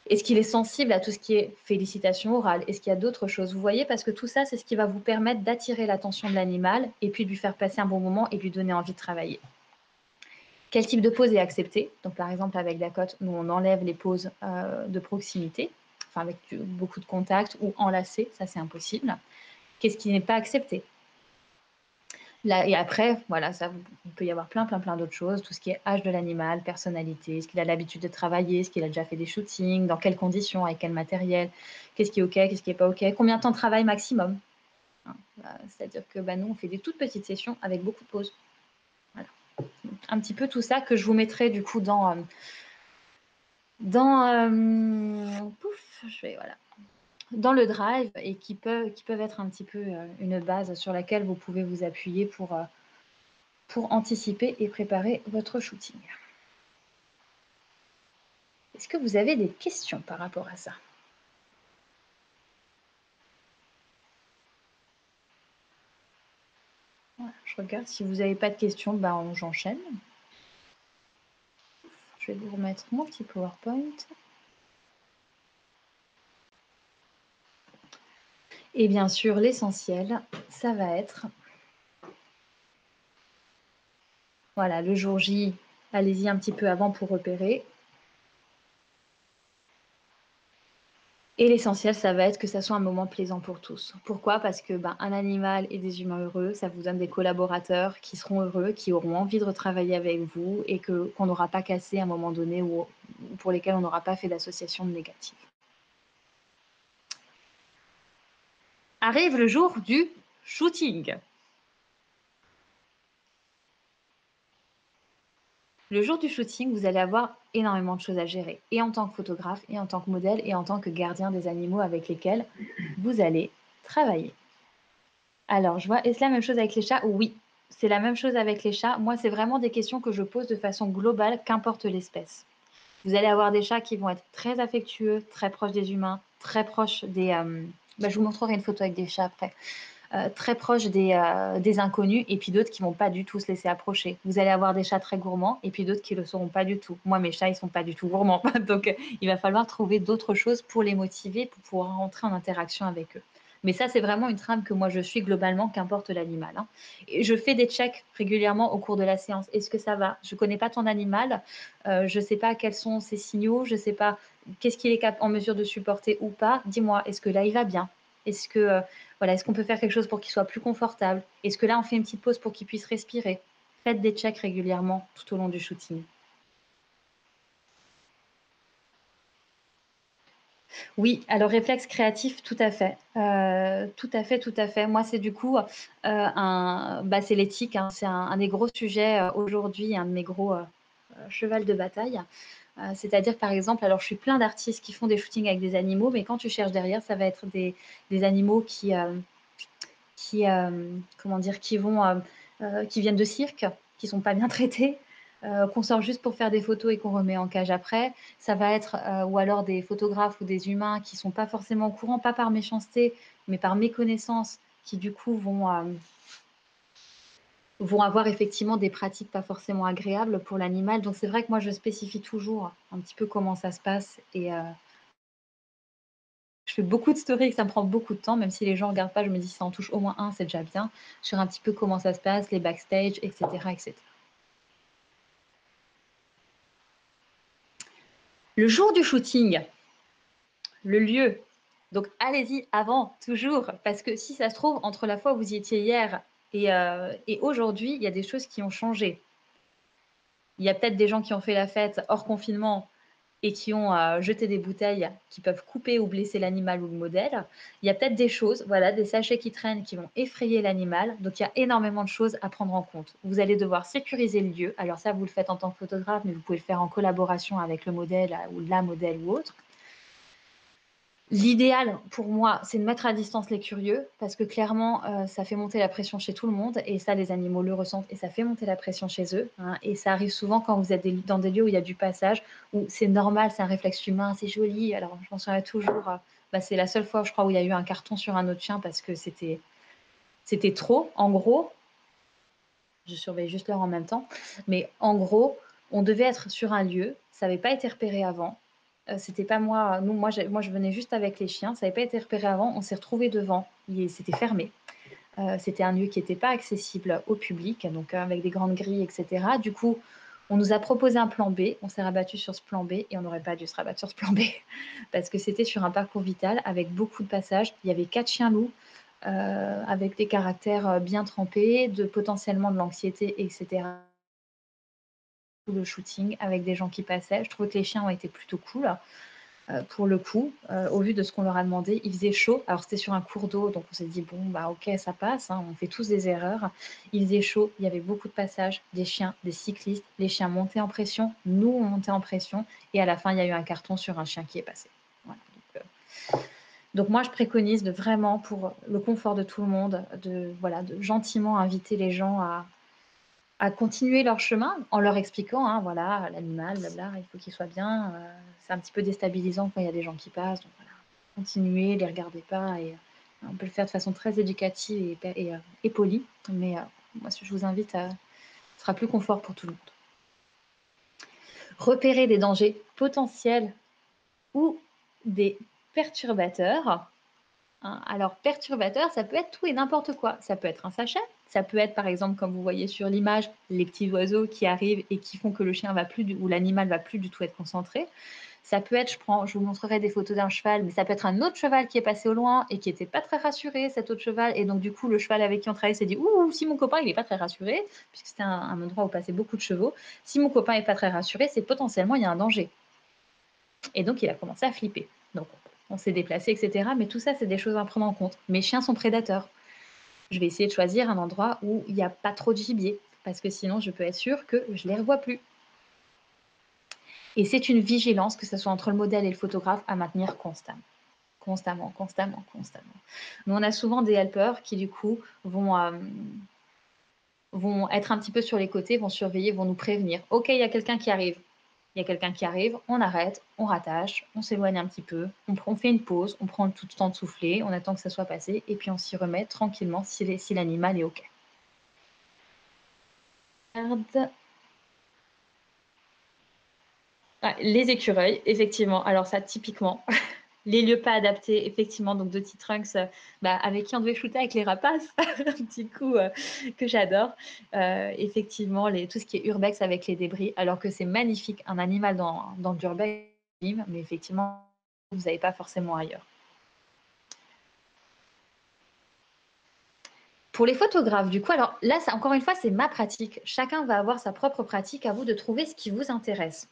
Est-ce qu'il est sensible à tout ce qui est félicitations orales? Est-ce qu'il y a d'autres choses? Vous voyez, parce que tout ça, c'est ce qui va vous permettre d'attirer l'attention de l'animal et puis de lui faire passer un bon moment et de lui donner envie de travailler. Quel type de pose est accepté? Donc, par exemple, avec Dakota, nous, on enlève les poses de proximité, enfin avec beaucoup de contact ou enlacé, ça c'est impossible. Qu'est-ce qui n'est pas accepté? Là, et après, voilà, il peut y avoir plein d'autres choses, tout ce qui est âge de l'animal, personnalité, est-ce qu'il a l'habitude de travailler, est-ce qu'il a déjà fait des shootings, dans quelles conditions, avec quel matériel, qu'est-ce qui est OK, qu'est-ce qui n'est pas OK, combien de temps de travail maximum. C'est-à-dire que nous, on fait des toutes petites sessions avec beaucoup de pauses. Voilà. Un petit peu tout ça que je vous mettrai du coup dans le drive et qui peuvent être un petit peu une base sur laquelle vous pouvez vous appuyer pour anticiper et préparer votre shooting. Est-ce que vous avez des questions par rapport à ça? Voilà, je regarde. Si vous n'avez pas de questions, j'enchaîne. Je vais vous remettre mon petit PowerPoint. Et bien sûr, l'essentiel, ça va être... Voilà, le jour J, allez-y un petit peu avant pour repérer. Et l'essentiel, ça va être que ça soit un moment plaisant pour tous. Pourquoi? Parce que un animal et des humains heureux, ça vous donne des collaborateurs qui seront heureux, qui auront envie de retravailler avec vous et qu'on n'aura pas cassé à un moment donné ou pour lesquels on n'aura pas fait d'association négative. Arrive le jour du shooting. Le jour du shooting, vous allez avoir énormément de choses à gérer, et en tant que photographe, et en tant que modèle, et en tant que gardien des animaux avec lesquels vous allez travailler. Alors, je vois, est-ce la même chose avec les chats? Oui. c'est la même chose avec les chats. Moi, c'est vraiment des questions que je pose de façon globale, qu'importe l'espèce. Vous allez avoir des chats qui vont être très affectueux, très proches des humains, très proches des... je vous montrerai une photo avec des chats après. Très proches des inconnus, et puis d'autres qui vont pas du tout se laisser approcher. Vous allez avoir des chats très gourmands, et puis d'autres qui le seront pas du tout. Moi, mes chats, ils sont pas du tout gourmands. Donc, il va falloir trouver d'autres choses pour les motiver, pour pouvoir rentrer en interaction avec eux. Mais ça, c'est vraiment une trame que moi, je suis globalement, qu'importe l'animal. Hein. Et je fais des checks régulièrement au cours de la séance. Est-ce que ça va? Je connais pas ton animal. Je sais pas quels sont ses signaux. Je sais pas qu'est-ce qu'il est en mesure de supporter ou pas. Dis-moi, est-ce que là, il va bien? Est-ce que voilà, est-ce qu'on peut faire quelque chose pour qu'il soit plus confortable? Est-ce que là, on fait une petite pause pour qu'il puisse respirer? Faites des checks régulièrement tout au long du shooting. Oui, alors réflexe créatif, tout à fait. Tout à fait, tout à fait. Moi, c'est du coup, c'est l'éthique. Hein, c'est un des gros sujets aujourd'hui, un de mes gros chevals de bataille. C'est-à-dire, par exemple, alors je suis plein d'artistes qui font des shootings avec des animaux, mais quand tu cherches derrière, ça va être des animaux qui comment dire, qui viennent de cirque, qui sont pas bien traités, qu'on sort juste pour faire des photos et qu'on remet en cage après. Ça va être, ou alors des photographes ou des humains qui sont pas forcément au courant, pas par méchanceté, mais par méconnaissance, qui du coup vont avoir effectivement des pratiques pas forcément agréables pour l'animal. Donc c'est vrai que moi je spécifie toujours un petit peu comment ça se passe, et je fais beaucoup de stories et que ça me prend beaucoup de temps, même si les gens ne regardent pas, je me dis si ça en touche au moins un, c'est déjà bien, sur un petit peu comment ça se passe, les backstage, etc., etc. Le jour du shooting, le lieu. Donc allez-y avant, toujours, parce que si ça se trouve, entre la fois où vous y étiez hier et aujourd'hui, il y a des choses qui ont changé. Il y a peut-être des gens qui ont fait la fête hors confinement et qui ont jeté des bouteilles qui peuvent couper ou blesser l'animal ou le modèle. Il y a peut-être des choses, voilà, des sachets qui traînent qui vont effrayer l'animal. Donc il y a énormément de choses à prendre en compte. Vous allez devoir sécuriser le lieu. Alors ça, vous le faites en tant que photographe, mais vous pouvez le faire en collaboration avec le modèle ou la modèle ou autre. L'idéal pour moi, c'est de mettre à distance les curieux, parce que clairement, ça fait monter la pression chez tout le monde, et ça, les animaux le ressentent, et ça fait monter la pression chez eux. Hein, et ça arrive souvent quand vous êtes dans des lieux où il y a du passage, où c'est normal, c'est un réflexe humain, c'est joli. Alors, je m'en souviens toujours, c'est la seule fois, je crois, où il y a eu un carton sur un autre chien, parce que c'était trop. En gros, je surveille juste l'heure en même temps, mais en gros, on devait être sur un lieu, ça n'avait pas été repéré avant. C'était pas moi. Moi, je venais juste avec les chiens. Ça n'avait pas été repéré avant. On s'est retrouvés devant. C'était fermé. C'était un lieu qui n'était pas accessible au public, donc avec des grandes grilles, etc. Du coup, on nous a proposé un plan B. On s'est rabattu sur ce plan B, et on n'aurait pas dû se rabattre sur ce plan B parce que c'était sur un parcours vital avec beaucoup de passages. Il y avait 4 chiens loups avec des caractères bien trempés, potentiellement de l'anxiété, etc. Le shooting avec des gens qui passaient. Je trouvais que les chiens ont été plutôt cool. Pour le coup, au vu de ce qu'on leur a demandé, il faisait chaud. Alors c'était sur un cours d'eau, donc on s'est dit bon bah ok, ça passe, hein, on fait tous des erreurs. Il faisait chaud, il y avait beaucoup de passages, des chiens, des cyclistes, les chiens montaient en pression, nous on montait en pression, et à la fin il y a eu un carton sur un chien qui est passé. Voilà, donc moi je préconise de vraiment, pour le confort de tout le monde, de gentiment inviter les gens à continuer leur chemin en leur expliquant, hein, voilà, l'animal, blabla, il faut qu'il soit bien. C'est un petit peu déstabilisant quand il y a des gens qui passent. Donc voilà, continuez, les regardez pas. Et on peut le faire de façon très éducative et polie. Mais moi, je vous invite ce sera plus confort pour tout le monde. Repérer des dangers potentiels ou des perturbateurs. Hein, alors, perturbateur, ça peut être tout et n'importe quoi. Ça peut être un sachet, ça peut être par exemple, comme vous voyez sur l'image, les petits oiseaux qui arrivent et qui font que le chien va plus ou l'animal va plus du tout être concentré. Ça peut être, je vous montrerai des photos d'un cheval, mais ça peut être un autre cheval qui est passé au loin et qui n'était pas très rassuré, cet autre cheval. Et donc, du coup, le cheval avec qui on travaille s'est dit, ouh, si mon copain, il n'est pas très rassuré, puisque c'était un endroit où passaient beaucoup de chevaux, si mon copain n'est pas très rassuré, c'est potentiellement, il y a un danger. Et donc, il a commencé à flipper. Donc, on s'est déplacé, etc. Mais tout ça, c'est des choses à prendre en compte. Mes chiens sont prédateurs. Je vais essayer de choisir un endroit où il n'y a pas trop de gibier, parce que sinon, je peux être sûre que je ne les revois plus. Et c'est une vigilance, que ce soit entre le modèle et le photographe, à maintenir constamment. Constamment. Nous, on a souvent des helpers qui, du coup, vont vont être un petit peu sur les côtés, vont surveiller, vont nous prévenir. OK, il y a quelqu'un qui arrive. Il y a quelqu'un qui arrive, on arrête, on rattache, on s'éloigne un petit peu, on fait une pause, on prend tout le temps de souffler, on attend que ça soit passé et puis on s'y remet tranquillement si l'animal est OK. Regarde. Ah, les écureuils, effectivement. Alors ça, typiquement, les lieux pas adaptés, effectivement, donc de T-Trunks, avec qui on devait shooter avec les rapaces, un petit coup que j'adore. Effectivement, tout ce qui est urbex avec les débris, alors que c'est magnifique, un animal dans l'urbex, mais effectivement, vous n'avez pas forcément ailleurs. Pour les photographes, du coup, alors là, encore une fois, c'est ma pratique. Chacun va avoir sa propre pratique, à vous de trouver ce qui vous intéresse.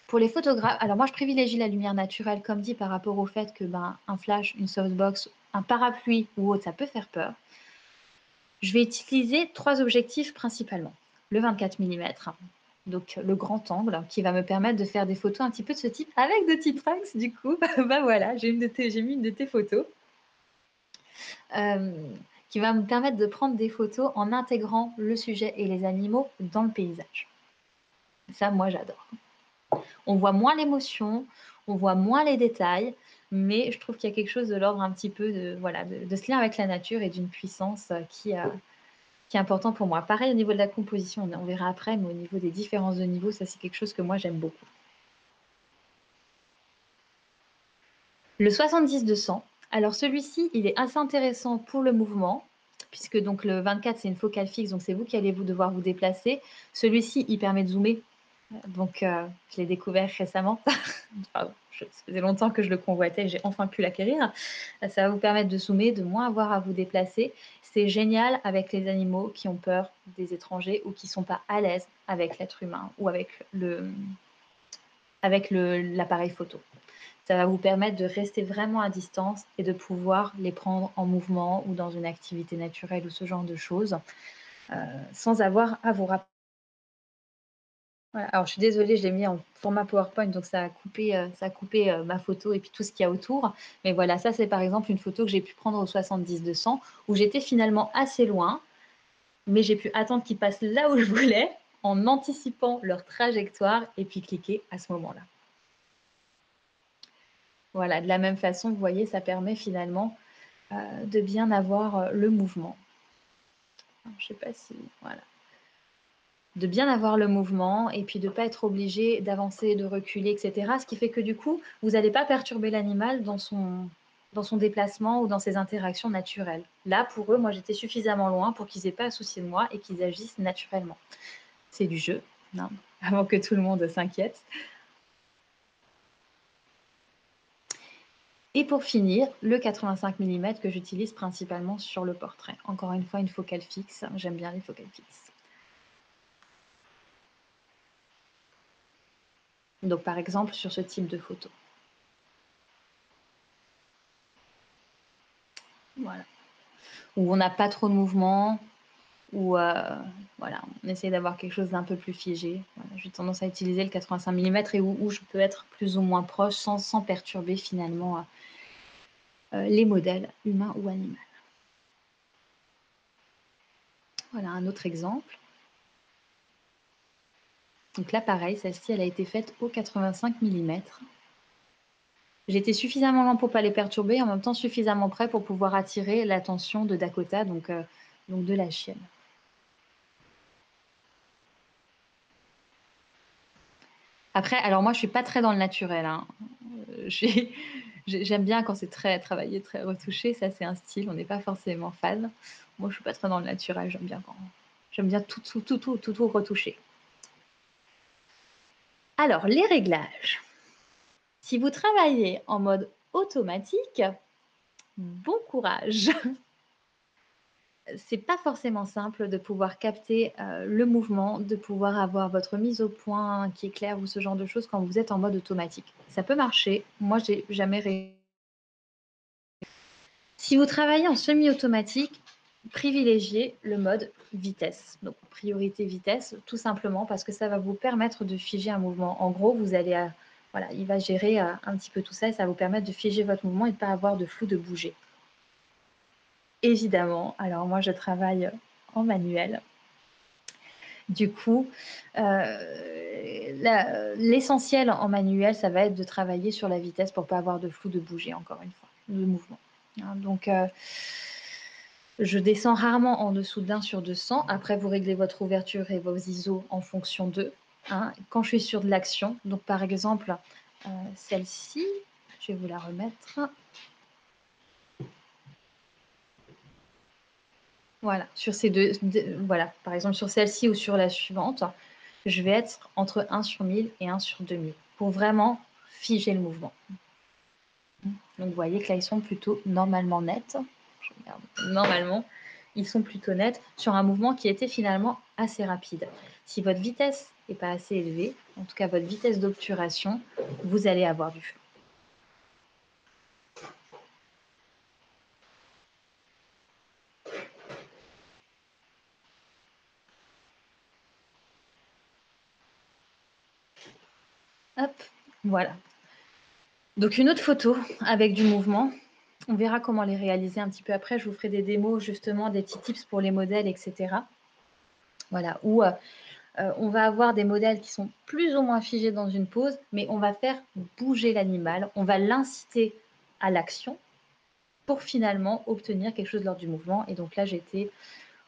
Pour les photographes, alors moi je privilégie la lumière naturelle, comme dit, par rapport au fait que un flash, une softbox, un parapluie ou autre, ça peut faire peur. Je vais utiliser 3 objectifs principalement. Le 24 mm, donc le grand angle, qui va me permettre de faire des photos un petit peu de ce type, avec de T-Trunks du coup. Voilà, j'ai mis une de tes photos. Qui va me permettre de prendre des photos en intégrant le sujet et les animaux dans le paysage. Ça, moi, j'adore. On voit moins l'émotion, on voit moins les détails, mais je trouve qu'il y a quelque chose de l'ordre un petit peu de ce lien avec la nature et d'une puissance qui est important pour moi. Pareil au niveau de la composition, on verra après, mais au niveau des différences de niveau, ça c'est quelque chose que moi j'aime beaucoup. Le 70-200, alors celui-ci, il est assez intéressant pour le mouvement, puisque donc le 24 c'est une focale fixe, donc c'est vous qui allez devoir vous déplacer. Celui-ci, il permet de zoomer, donc je l'ai découvert récemment. Pardon, ça faisait longtemps que je le convoitais, j'ai enfin pu l'acquérir. Ça va vous permettre de zoomer, de moins avoir à vous déplacer. C'est génial avec les animaux qui ont peur des étrangers ou qui ne sont pas à l'aise avec l'être humain ou avec l'appareil photo. Ça va vous permettre de rester vraiment à distance et de pouvoir les prendre en mouvement ou dans une activité naturelle ou ce genre de choses sans avoir à vous rappeler. Voilà. Alors, je suis désolée, je l'ai mis en format PowerPoint, donc ça a coupé ma photo et puis tout ce qu'il y a autour. Mais voilà, ça, c'est par exemple une photo que j'ai pu prendre au 70-200 où j'étais finalement assez loin, mais j'ai pu attendre qu'ils passent là où je voulais en anticipant leur trajectoire et puis cliquer à ce moment-là. Voilà, de la même façon, vous voyez, ça permet finalement de bien avoir le mouvement. Alors, je ne sais pas si... Voilà. De bien avoir le mouvement et puis de ne pas être obligé d'avancer, de reculer, etc. Ce qui fait que du coup, vous n'allez pas perturber l'animal dans son déplacement ou dans ses interactions naturelles. Là, pour eux, moi, j'étais suffisamment loin pour qu'ils n'aient pas à soucier de moi et qu'ils agissent naturellement. C'est du jeu, hein, avant que tout le monde s'inquiète. Et pour finir, le 85 mm que j'utilise principalement sur le portrait. Encore une fois, une focale fixe. J'aime bien les focales fixes. Donc, par exemple, sur ce type de photo. Voilà. Où on n'a pas trop de mouvement, où voilà, on essaie d'avoir quelque chose d'un peu plus figé. Voilà, j'ai tendance à utiliser le 85 mm et où je peux être plus ou moins proche sans perturber finalement les modèles humains ou animaux. Voilà un autre exemple. Donc là, pareil, celle-ci, elle a été faite au 85 mm. J'étais suffisamment loin pour ne pas les perturber, en même temps suffisamment près pour pouvoir attirer l'attention de Dakota, donc de la chienne. Après, alors moi, je ne suis pas très dans le naturel. Hein. J'aime bien quand c'est très travaillé, très retouché. Ça, c'est un style. On n'est pas forcément fan. Moi, je ne suis pas très dans le naturel. J'aime bien tout retoucher. Alors, les réglages. Si vous travaillez en mode automatique, bon courage. C'est pas forcément simple de pouvoir capter le mouvement, de pouvoir avoir votre mise au point qui est claire ou ce genre de choses quand vous êtes en mode automatique. Ça peut marcher. Moi, j'ai jamais réussi. Si vous travaillez en semi-automatique, privilégiez le mode vitesse. Donc, priorité vitesse, tout simplement parce que ça va vous permettre de figer un mouvement. En gros, vous allez, voilà, il va gérer un petit peu tout ça et ça va vous permettre de figer votre mouvement et de ne pas avoir de flou, de bouger. Évidemment, alors moi je travaille en manuel. Du coup, l'essentiel en manuel, ça va être de travailler sur la vitesse pour ne pas avoir de flou, de bouger, encore une fois, de mouvement. Hein, donc, je descends rarement en dessous d'1/200. Après, vous réglez votre ouverture et vos ISO en fonction d'eux. Hein. Quand je suis sur de l'action, donc par exemple, celle-ci, je vais vous la remettre. Voilà, sur ces deux, voilà, par exemple sur celle-ci ou sur la suivante, je vais être entre 1/1000 et 1/2000 pour vraiment figer le mouvement. Donc vous voyez que là, ils sont plutôt normalement nets. Je regarde. Normalement, ils sont plutôt nets sur un mouvement qui était finalement assez rapide. Si votre vitesse n'est pas assez élevée, en tout cas votre vitesse d'obturation, vous allez avoir du flou. Hop, voilà. Donc une autre photo avec du mouvement. On verra comment les réaliser un petit peu après. Je vous ferai des démos, justement, des petits tips pour les modèles, etc. Voilà, où on va avoir des modèles qui sont plus ou moins figés dans une pose, mais on va faire bouger l'animal, on va l'inciter à l'action pour finalement obtenir quelque chose lors du mouvement. Et donc là, j'étais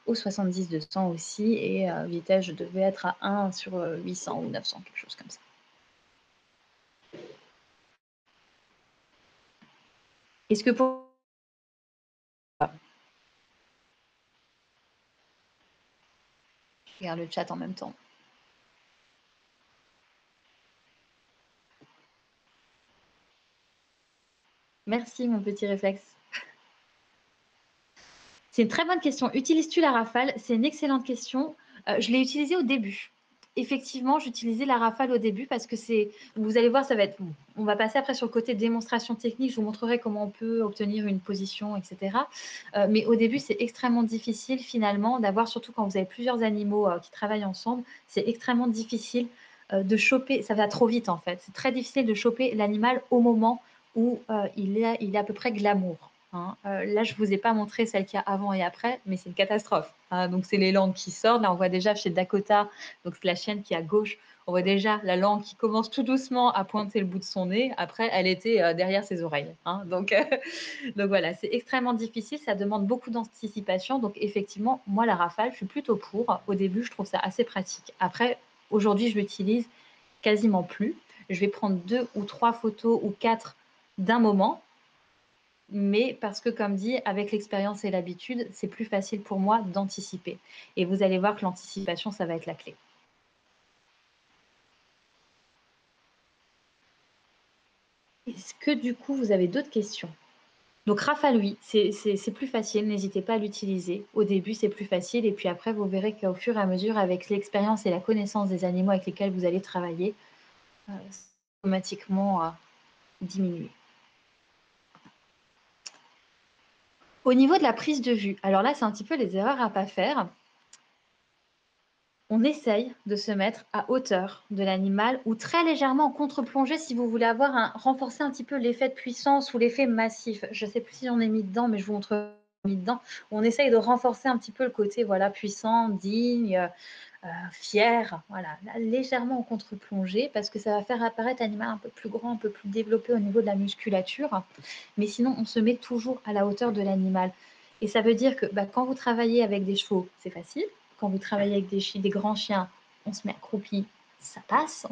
au 70-200 aussi, et vitesse, je devais être à 1/800 ou 900, quelque chose comme ça. Est-ce que pour... Je regarde le chat en même temps. Merci, mon petit réflexe. C'est une très bonne question. Utilises-tu la rafale? C'est une excellente question. Je l'ai utilisée au début. Effectivement, j'utilisais la rafale au début parce que c'est, vous allez voir, ça va être, on va passer après sur le côté démonstration technique, je vous montrerai comment on peut obtenir une position, etc. Mais au début, c'est extrêmement difficile finalement d'avoir, surtout quand vous avez plusieurs animaux qui travaillent ensemble, c'est extrêmement difficile de choper, ça va trop vite en fait, c'est très difficile de choper l'animal au moment où il est à peu près glamour. Hein. Là, je ne vous ai pas montré celle qu'il y a avant et après, mais c'est une catastrophe. Hein. Donc, c'est les langues qui sortent. Là, on voit déjà chez Dakota, donc c'est la chienne qui est à gauche, on voit déjà la langue qui commence tout doucement à pointer le bout de son nez. Après, elle était derrière ses oreilles. Hein. Donc voilà, c'est extrêmement difficile. Ça demande beaucoup d'anticipation. Donc, effectivement, moi, la rafale, je suis plutôt pour. Au début, je trouve ça assez pratique. Après, aujourd'hui, je l'utilise quasiment plus. Je vais prendre 2 ou 3 photos ou 4 d'un moment. Mais parce que, comme dit, avec l'expérience et l'habitude, c'est plus facile pour moi d'anticiper. Et vous allez voir que l'anticipation, ça va être la clé. Est-ce que du coup, vous avez d'autres questions? Donc, rafale, oui, c'est plus facile. N'hésitez pas à l'utiliser. Au début, c'est plus facile. Et puis après, vous verrez qu'au fur et à mesure, avec l'expérience et la connaissance des animaux avec lesquels vous allez travailler, ça va automatiquement diminuer. Au niveau de la prise de vue, alors là, c'est un petit peu les erreurs à ne pas faire. On essaye de se mettre à hauteur de l'animal ou très légèrement en contre-plongée si vous voulez renforcer un petit peu l'effet de puissance ou l'effet massif. Je ne sais plus si j'en ai mis dedans, mais je vous montre mis dedans. On essaye de renforcer un petit peu le côté voilà, puissant, digne, fier, voilà, là, légèrement en contre-plongée parce que ça va faire apparaître l'animal un peu plus grand, un peu plus développé au niveau de la musculature. Mais sinon, on se met toujours à la hauteur de l'animal. Et ça veut dire que quand vous travaillez avec des chevaux, c'est facile. Quand vous travaillez avec des grands chiens, on se met accroupi, ça passe.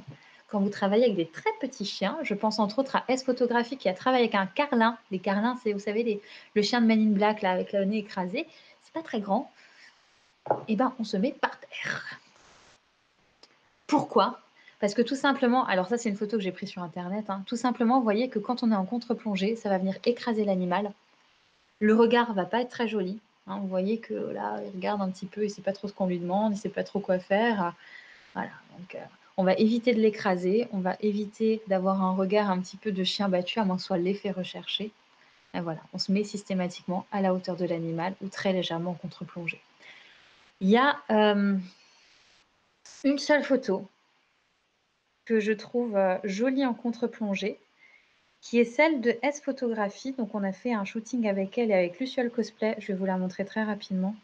Quand vous travaillez avec des très petits chiens, je pense entre autres à S Photographie qui a travaillé avec un carlin. Les carlins, c'est, vous savez, le chien de Man in Black là, avec le nez écrasé. C'est pas très grand. Et on se met par terre. Pourquoi? Parce que tout simplement, alors ça c'est une photo que j'ai prise sur internet, hein, tout simplement, vous voyez que quand on est en contre-plongée, ça va venir écraser l'animal. Le regard va pas être très joli. Hein, vous voyez que là, il regarde un petit peu, il ne sait pas trop ce qu'on lui demande, il ne sait pas trop quoi faire. Voilà, donc on va éviter de l'écraser, on va éviter d'avoir un regard un petit peu de chien battu, à moins que ce soit l'effet recherché. Et voilà, on se met systématiquement à la hauteur de l'animal ou très légèrement en contre-plongée. Il y a une seule photo que je trouve jolie en contre-plongée, qui est celle de S Photographie. Donc, on a fait un shooting avec elle et avec Luciole Cosplay. Je vais vous la montrer très rapidement.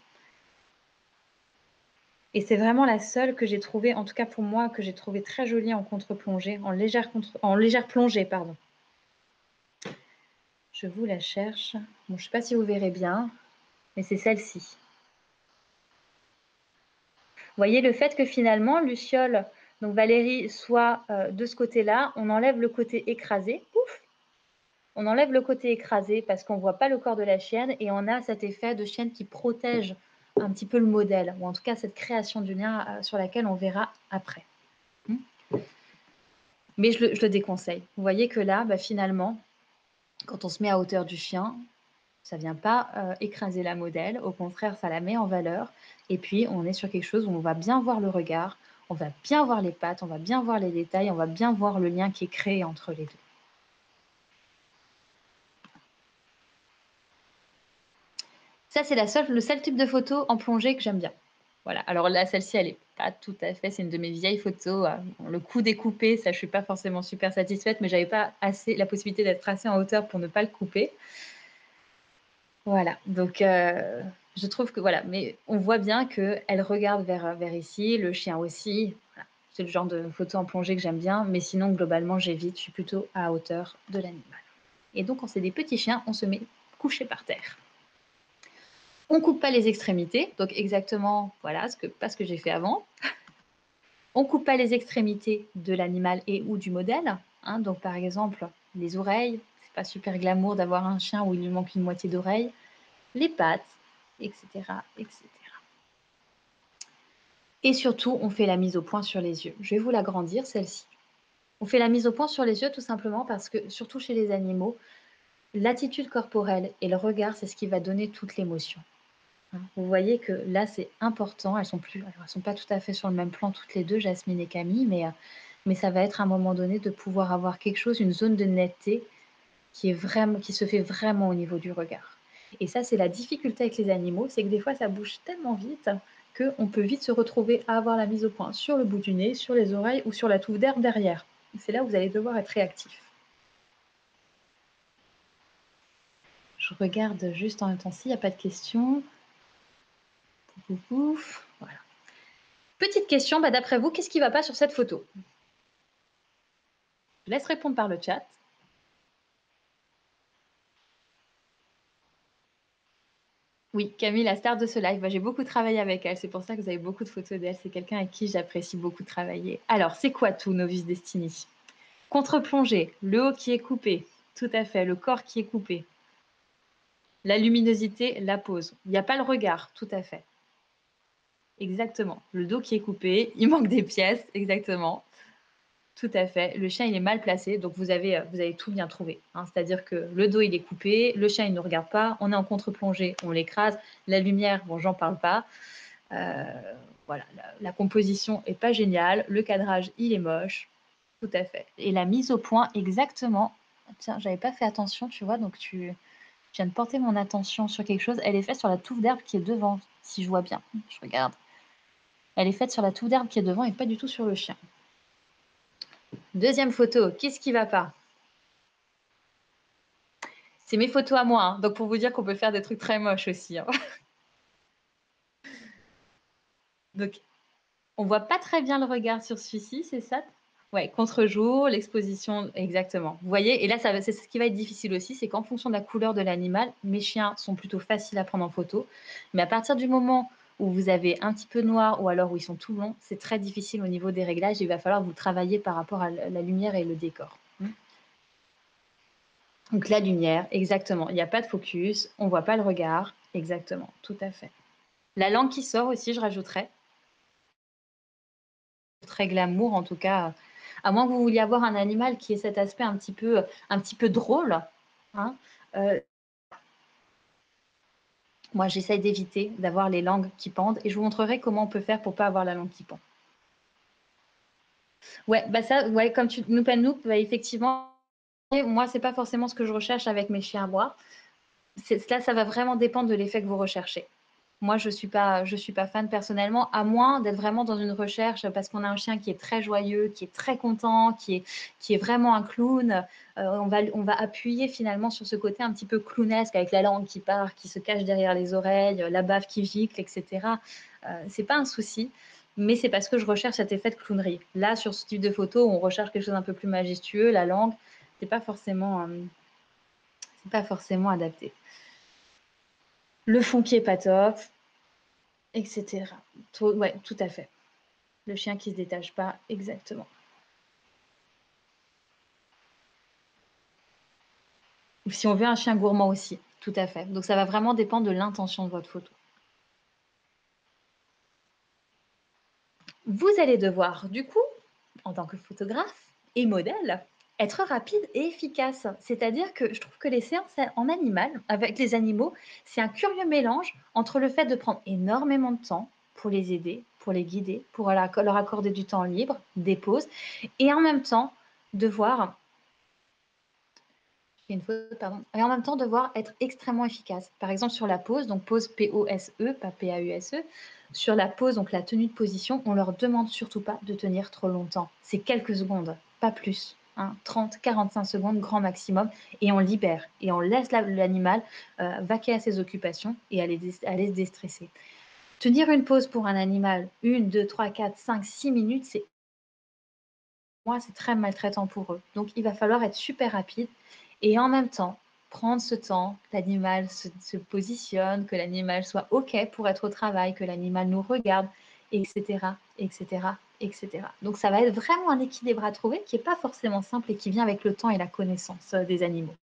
Et c'est vraiment la seule que j'ai trouvée, en tout cas pour moi, que j'ai trouvée très jolie en contre-plongée, en légère plongée, pardon. Je vous la cherche. Bon, je ne sais pas si vous verrez bien, mais c'est celle-ci. Vous voyez le fait que finalement, Luciole, donc Valérie, soit de ce côté-là, on enlève le côté écrasé. Ouf, on enlève le côté écrasé parce qu'on ne voit pas le corps de la chienne et on a cet effet de chienne qui protège un petit peu le modèle, ou en tout cas cette création du lien sur laquelle on verra après. Mais je le déconseille. Vous voyez que là, finalement, quand on se met à hauteur du chien, ça ne vient pas écraser la modèle, au contraire, ça la met en valeur. Et puis, on est sur quelque chose où on va bien voir le regard, on va bien voir les pattes, on va bien voir les détails, on va bien voir le lien qui est créé entre les deux. Ça, c'est le seul type de photo en plongée que j'aime bien. Voilà. Alors là, celle-ci, elle n'est pas tout à fait, c'est une de mes vieilles photos. Le coup découpé, ça, je ne suis pas forcément super satisfaite, mais je n'avais pas assez la possibilité d'être assez en hauteur pour ne pas le couper. Voilà, donc je trouve que voilà, mais on voit bien qu'elle regarde vers ici, le chien aussi. Voilà. C'est le genre de photo en plongée que j'aime bien, mais sinon, globalement, j'évite, je suis plutôt à hauteur de l'animal. Et donc, quand c'est des petits chiens, on se met couché par terre. On ne coupe pas les extrémités, donc exactement, voilà, pas ce que j'ai fait avant. On ne coupe pas les extrémités de l'animal et ou du modèle. Hein, donc, par exemple, les oreilles, c'est pas super glamour d'avoir un chien où il lui manque une moitié d'oreille. Les pattes, etc., etc. Et surtout, on fait la mise au point sur les yeux. Je vais vous l'agrandir, celle-ci. On fait la mise au point sur les yeux tout simplement parce que, surtout chez les animaux, l'attitude corporelle et le regard, c'est ce qui va donner toute l'émotion. Vous voyez que là, c'est important. Elles sont pas tout à fait sur le même plan toutes les deux, Jasmine et Camille, mais ça va être à un moment donné de pouvoir avoir quelque chose, une zone de netteté qui se fait vraiment au niveau du regard. Et ça, c'est la difficulté avec les animaux, c'est que des fois, ça bouge tellement vite qu'on peut vite se retrouver à avoir la mise au point sur le bout du nez, sur les oreilles ou sur la touffe d'herbe derrière. C'est là où vous allez devoir être réactif. Je regarde juste en même temps s'il n'y a pas de questions. Voilà. Petite question, d'après vous, qu'est-ce qui ne va pas sur cette photo? Je laisse répondre par le chat. Oui, Camille, la star de ce live, j'ai beaucoup travaillé avec elle, c'est pour ça que vous avez beaucoup de photos d'elle, c'est quelqu'un avec qui j'apprécie beaucoup travailler. Alors, c'est quoi tout, Novice Destiny? Contre-plongée, le haut qui est coupé, tout à fait, le corps qui est coupé, la luminosité, la pose. Il n'y a pas le regard, tout à fait. Exactement, le dos qui est coupé, il manque des pièces, exactement. Tout à fait. Le chien, il est mal placé, donc vous avez tout bien trouvé. Hein. C'est-à-dire que le dos, il est coupé, le chien, il ne nous regarde pas, on est en contre-plongée, on l'écrase. La lumière, bon, j'en parle pas. Voilà, la composition est pas géniale, le cadrage, il est moche. Tout à fait. Et la mise au point, exactement. Tiens, j'avais pas fait attention, tu vois, donc je viens de porter mon attention sur quelque chose. Elle est faite sur la touffe d'herbe qui est devant, si je vois bien. Je regarde. Elle est faite sur la touffe d'herbe qui est devant et pas du tout sur le chien. Deuxième photo, qu'est-ce qui ne va pas? C'est mes photos à moi, hein. Donc pour vous dire qu'on peut faire des trucs très moches aussi. Hein. Donc, on ne voit pas très bien le regard sur celui-ci, c'est ça? Ouais, contre-jour, l'exposition, exactement. Vous voyez, et là, c'est ce qui va être difficile aussi, c'est qu'en fonction de la couleur de l'animal, mes chiens sont plutôt faciles à prendre en photo. Mais à partir du moment où vous avez un petit peu noir ou alors où ils sont tout blonds, c'est très difficile au niveau des réglages. Il va falloir vous travailler par rapport à la lumière et le décor. Donc la lumière, exactement. Il n'y a pas de focus, on ne voit pas le regard. Exactement, tout à fait. La langue qui sort aussi, je rajouterais. Très glamour en tout cas. À moins que vous vouliez avoir un animal qui ait cet aspect un petit peu drôle. Hein. Moi, j'essaye d'éviter d'avoir les langues qui pendent et je vous montrerai comment on peut faire pour ne pas avoir la langue qui pend. Ouais, ça, ouais, comme tu nous peines effectivement, moi, c'est pas forcément ce que je recherche avec mes chiens à boire. Là, ça va vraiment dépendre de l'effet que vous recherchez. Moi, je suis pas fan personnellement, à moins d'être vraiment dans une recherche parce qu'on a un chien qui est très joyeux, qui est très content, qui est vraiment un clown. On va appuyer finalement sur ce côté un petit peu clownesque avec la langue qui part, qui se cache derrière les oreilles, la bave qui gicle, etc. C'est pas un souci, mais c'est parce que je recherche cet effet de clownerie. Là, sur ce type de photo, on recherche quelque chose d'un peu plus majestueux, la langue, c'est pas forcément adapté. Le fond qui est pas top, etc. Ouais, tout à fait. Le chien qui se détache pas, exactement. Ou si on veut un chien gourmand aussi, tout à fait. Donc ça va vraiment dépendre de l'intention de votre photo. Vous allez devoir, du coup, en tant que photographe et modèle, être rapide et efficace. C'est-à-dire que je trouve que les séances en animal, avec les animaux, c'est un curieux mélange entre le fait de prendre énormément de temps pour les aider, pour les guider, pour leur accorder du temps libre, des pauses, et en même temps devoir une faute, pardon, et en même temps devoir être extrêmement efficace. Par exemple, sur la pose, donc pose P-O-S-E, pas P-A-U-S-E, sur la pose, donc la tenue de position, on leur demande surtout pas de tenir trop longtemps. C'est quelques secondes, pas plus. 30, 45 secondes, grand maximum, et on libère, et on laisse l'animal vaquer à ses occupations et aller se déstresser. Tenir une pause pour un animal, 1, 2, 3, 4, 5, 6 minutes, c'est très maltraitant pour eux. Donc, il va falloir être super rapide et en même temps, prendre ce temps, que l'animal se positionne, que l'animal soit OK pour être au travail, que l'animal nous regarde, etc., etc., etc. Donc, ça va être vraiment un équilibre à trouver qui n'est pas forcément simple et qui vient avec le temps et la connaissance des animaux.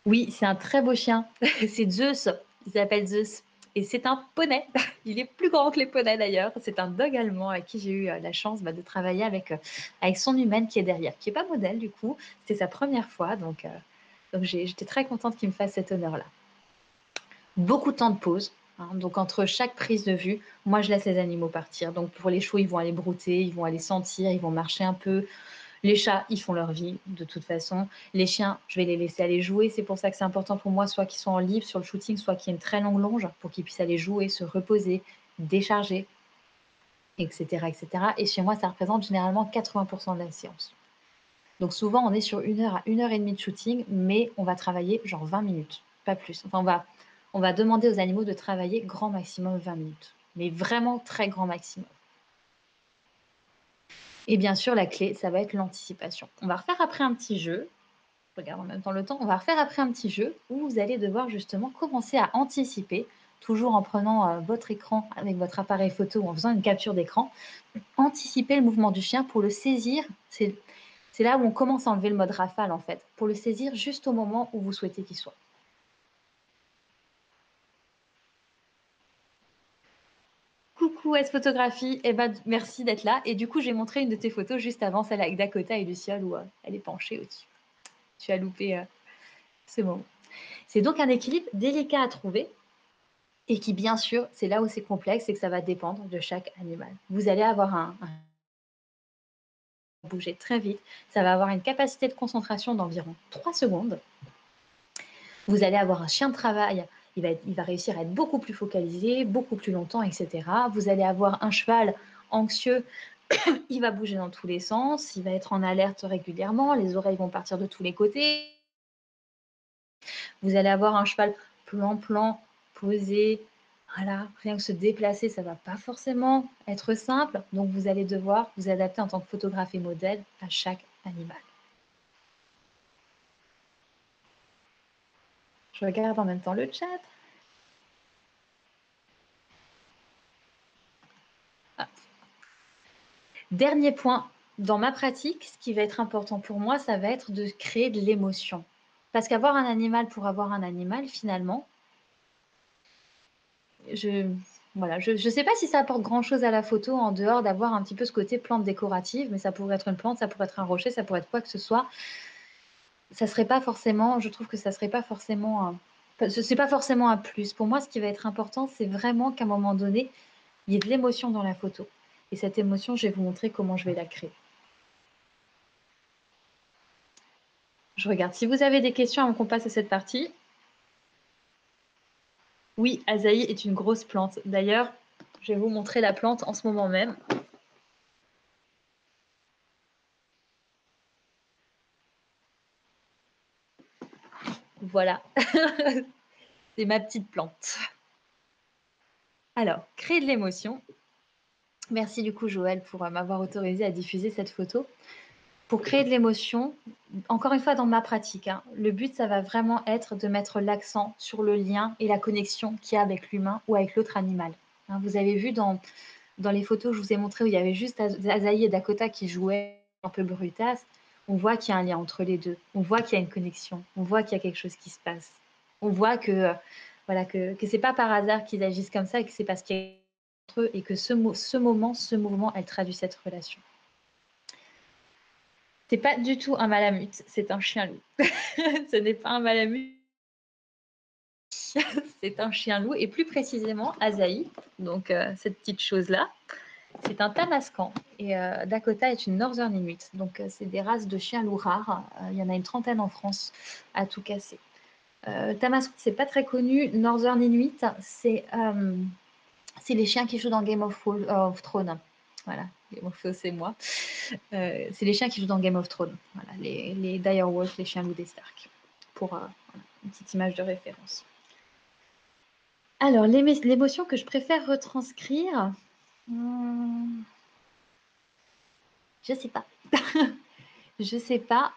Oui, c'est un très beau chien. C'est Zeus. Il s'appelle Zeus. Et c'est un poney. Il est plus grand que les poneys d'ailleurs. C'est un dog allemand avec qui j'ai eu la chance de travailler avec son humaine qui est derrière, qui n'est pas modèle du coup. C'était sa première fois. Donc j'étais très contente qu'il me fasse cet honneur-là. Beaucoup de temps de pause. Donc entre chaque prise de vue, moi je laisse les animaux partir. Donc pour les chevaux, ils vont aller brouter, ils vont aller sentir, ils vont marcher un peu. Les chats, ils font leur vie de toute façon. Les chiens, je vais les laisser aller jouer. C'est pour ça que c'est important pour moi, soit qu'ils soient en libre sur le shooting, soit qu'il y ait une très longue longe pour qu'ils puissent aller jouer, se reposer, décharger, etc., etc. Et chez moi, ça représente généralement 80% de la séance. Donc souvent, on est sur 1 heure à 1 heure et demie de shooting, mais on va travailler genre 20 minutes, pas plus. Enfin, on va demander aux animaux de travailler grand maximum 20 minutes, mais vraiment très grand maximum. Et bien sûr, la clé, ça va être l'anticipation. On va refaire après un petit jeu. Je regarde en même temps le temps. On va refaire après un petit jeu où vous allez devoir justement commencer à anticiper, toujours en prenant votre écran avec votre appareil photo ou en faisant une capture d'écran, anticiper le mouvement du chien pour le saisir. C'est là où on commence à enlever le mode rafale en fait, pour le saisir juste au moment où vous souhaitez qu'il soit. Coucou S Photographie, eh ben, merci d'être là. Et du coup, j'ai montré une de tes photos juste avant, celle avec Dakota et Luciole où elle est penchée au-dessus. Tu as loupé ce moment. C'est donc un équilibre délicat à trouver et qui, bien sûr, c'est là où c'est complexe et que ça va dépendre de chaque animal. Vous allez avoir un bouger très vite, ça va avoir une capacité de concentration d'environ 3 secondes. Vous allez avoir un chien de travail, il va réussir à être beaucoup plus focalisé, beaucoup plus longtemps, etc. Vous allez avoir un cheval anxieux, il va bouger dans tous les sens, il va être en alerte régulièrement, les oreilles vont partir de tous les côtés. Vous allez avoir un cheval plan, posé, voilà, rien que se déplacer, ça ne va pas forcément être simple. Donc, vous allez devoir vous adapter en tant que photographe et modèle à chaque animal. Je regarde en même temps le chat. Ah. Dernier point, dans ma pratique, ce qui va être important pour moi, ça va être de créer de l'émotion. Parce qu'avoir un animal pour avoir un animal, finalement, je ne sais pas si ça apporte grand-chose à la photo en dehors d'avoir un petit peu ce côté plante décorative, mais ça pourrait être une plante, ça pourrait être un rocher, ça pourrait être quoi que ce soit. Ça serait pas forcément, je trouve que ça serait pas forcément c'est pas forcément un plus. Pour moi, ce qui va être important, c'est vraiment qu'à un moment donné, il y ait de l'émotion dans la photo. Et cette émotion, je vais vous montrer comment je vais la créer. Je regarde. Si vous avez des questions avant qu'on passe à cette partie. Oui, Azaï est une grosse plante. D'ailleurs, je vais vous montrer la plante en ce moment même. Voilà, c'est ma petite plante. Alors, créer de l'émotion. Merci du coup Joël pour m'avoir autorisé à diffuser cette photo. Pour créer de l'émotion, encore une fois dans ma pratique, hein, le but ça va vraiment être de mettre l'accent sur le lien et la connexion qu'il y a avec l'humain ou avec l'autre animal. Hein, vous avez vu dans les photos que je vous ai montrées où il y avait juste Azaï et Dakota qui jouaient un peu brutasse, on voit qu'il y a un lien entre les deux, on voit qu'il y a une connexion, on voit qu'il y a quelque chose qui se passe. On voit que voilà que c'est pas par hasard qu'ils agissent comme ça et que c'est parce qu'il y a entre eux et que ce mouvement, elle traduit cette relation. C'est pas du tout un malamute, c'est un chien-loup. Ce n'est pas un malamute, c'est un chien-loup et plus précisément Azaï, donc cette petite chose-là. C'est un Tamascan et Dakota est une Northern Inuit. Donc, c'est des races de chiens loups rares. Il y en a une trentaine en France à tout casser. Tamascan, c'est pas très connu. Northern Inuit, c'est les chiens qui jouent dans Game of Thrones. Voilà, Game of Thrones, c'est moi. C'est les chiens qui jouent dans Game of Thrones. Voilà, les Direwolf, les chiens loups des Stark. Pour voilà, une petite image de référence. Alors, l'émotion que je préfère retranscrire, je sais pas. Je sais pas.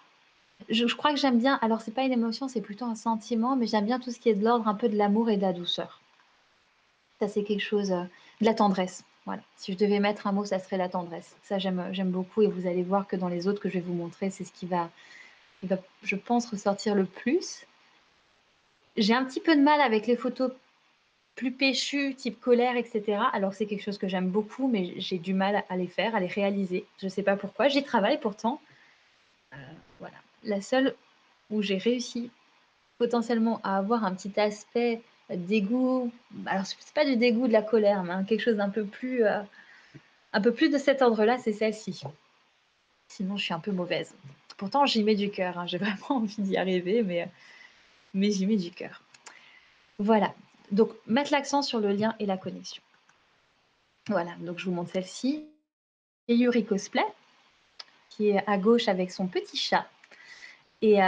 Je crois que j'aime bien, alors c'est pas une émotion, c'est plutôt un sentiment, mais j'aime bien tout ce qui est de l'ordre un peu de l'amour et de la douceur. Ça, c'est quelque chose, de la tendresse. Voilà. Si je devais mettre un mot, ça serait la tendresse. Ça, j'aime beaucoup et vous allez voir que dans les autres que je vais vous montrer, c'est ce qui va, je pense, ressortir le plus. J'ai un petit peu de mal avec les photos plus péchues, type colère, etc. Alors c'est quelque chose que j'aime beaucoup, mais j'ai du mal à les faire, à les réaliser. Je ne sais pas pourquoi. J'y travaille pourtant. Voilà. La seule où j'ai réussi potentiellement à avoir un petit aspect dégoût, alors c'est pas du dégoût, de la colère, mais quelque chose d'un peu plus, un peu plus de cet ordre-là, c'est celle-ci. Sinon, je suis un peu mauvaise. Pourtant, j'y mets du cœur, hein. J'ai vraiment envie d'y arriver, mais j'y mets du cœur. Voilà, donc mettre l'accent sur le lien et la connexion. Voilà, donc je vous montre celle-ci. Et Yuri Cosplay, qui est à gauche avec son petit chat. Et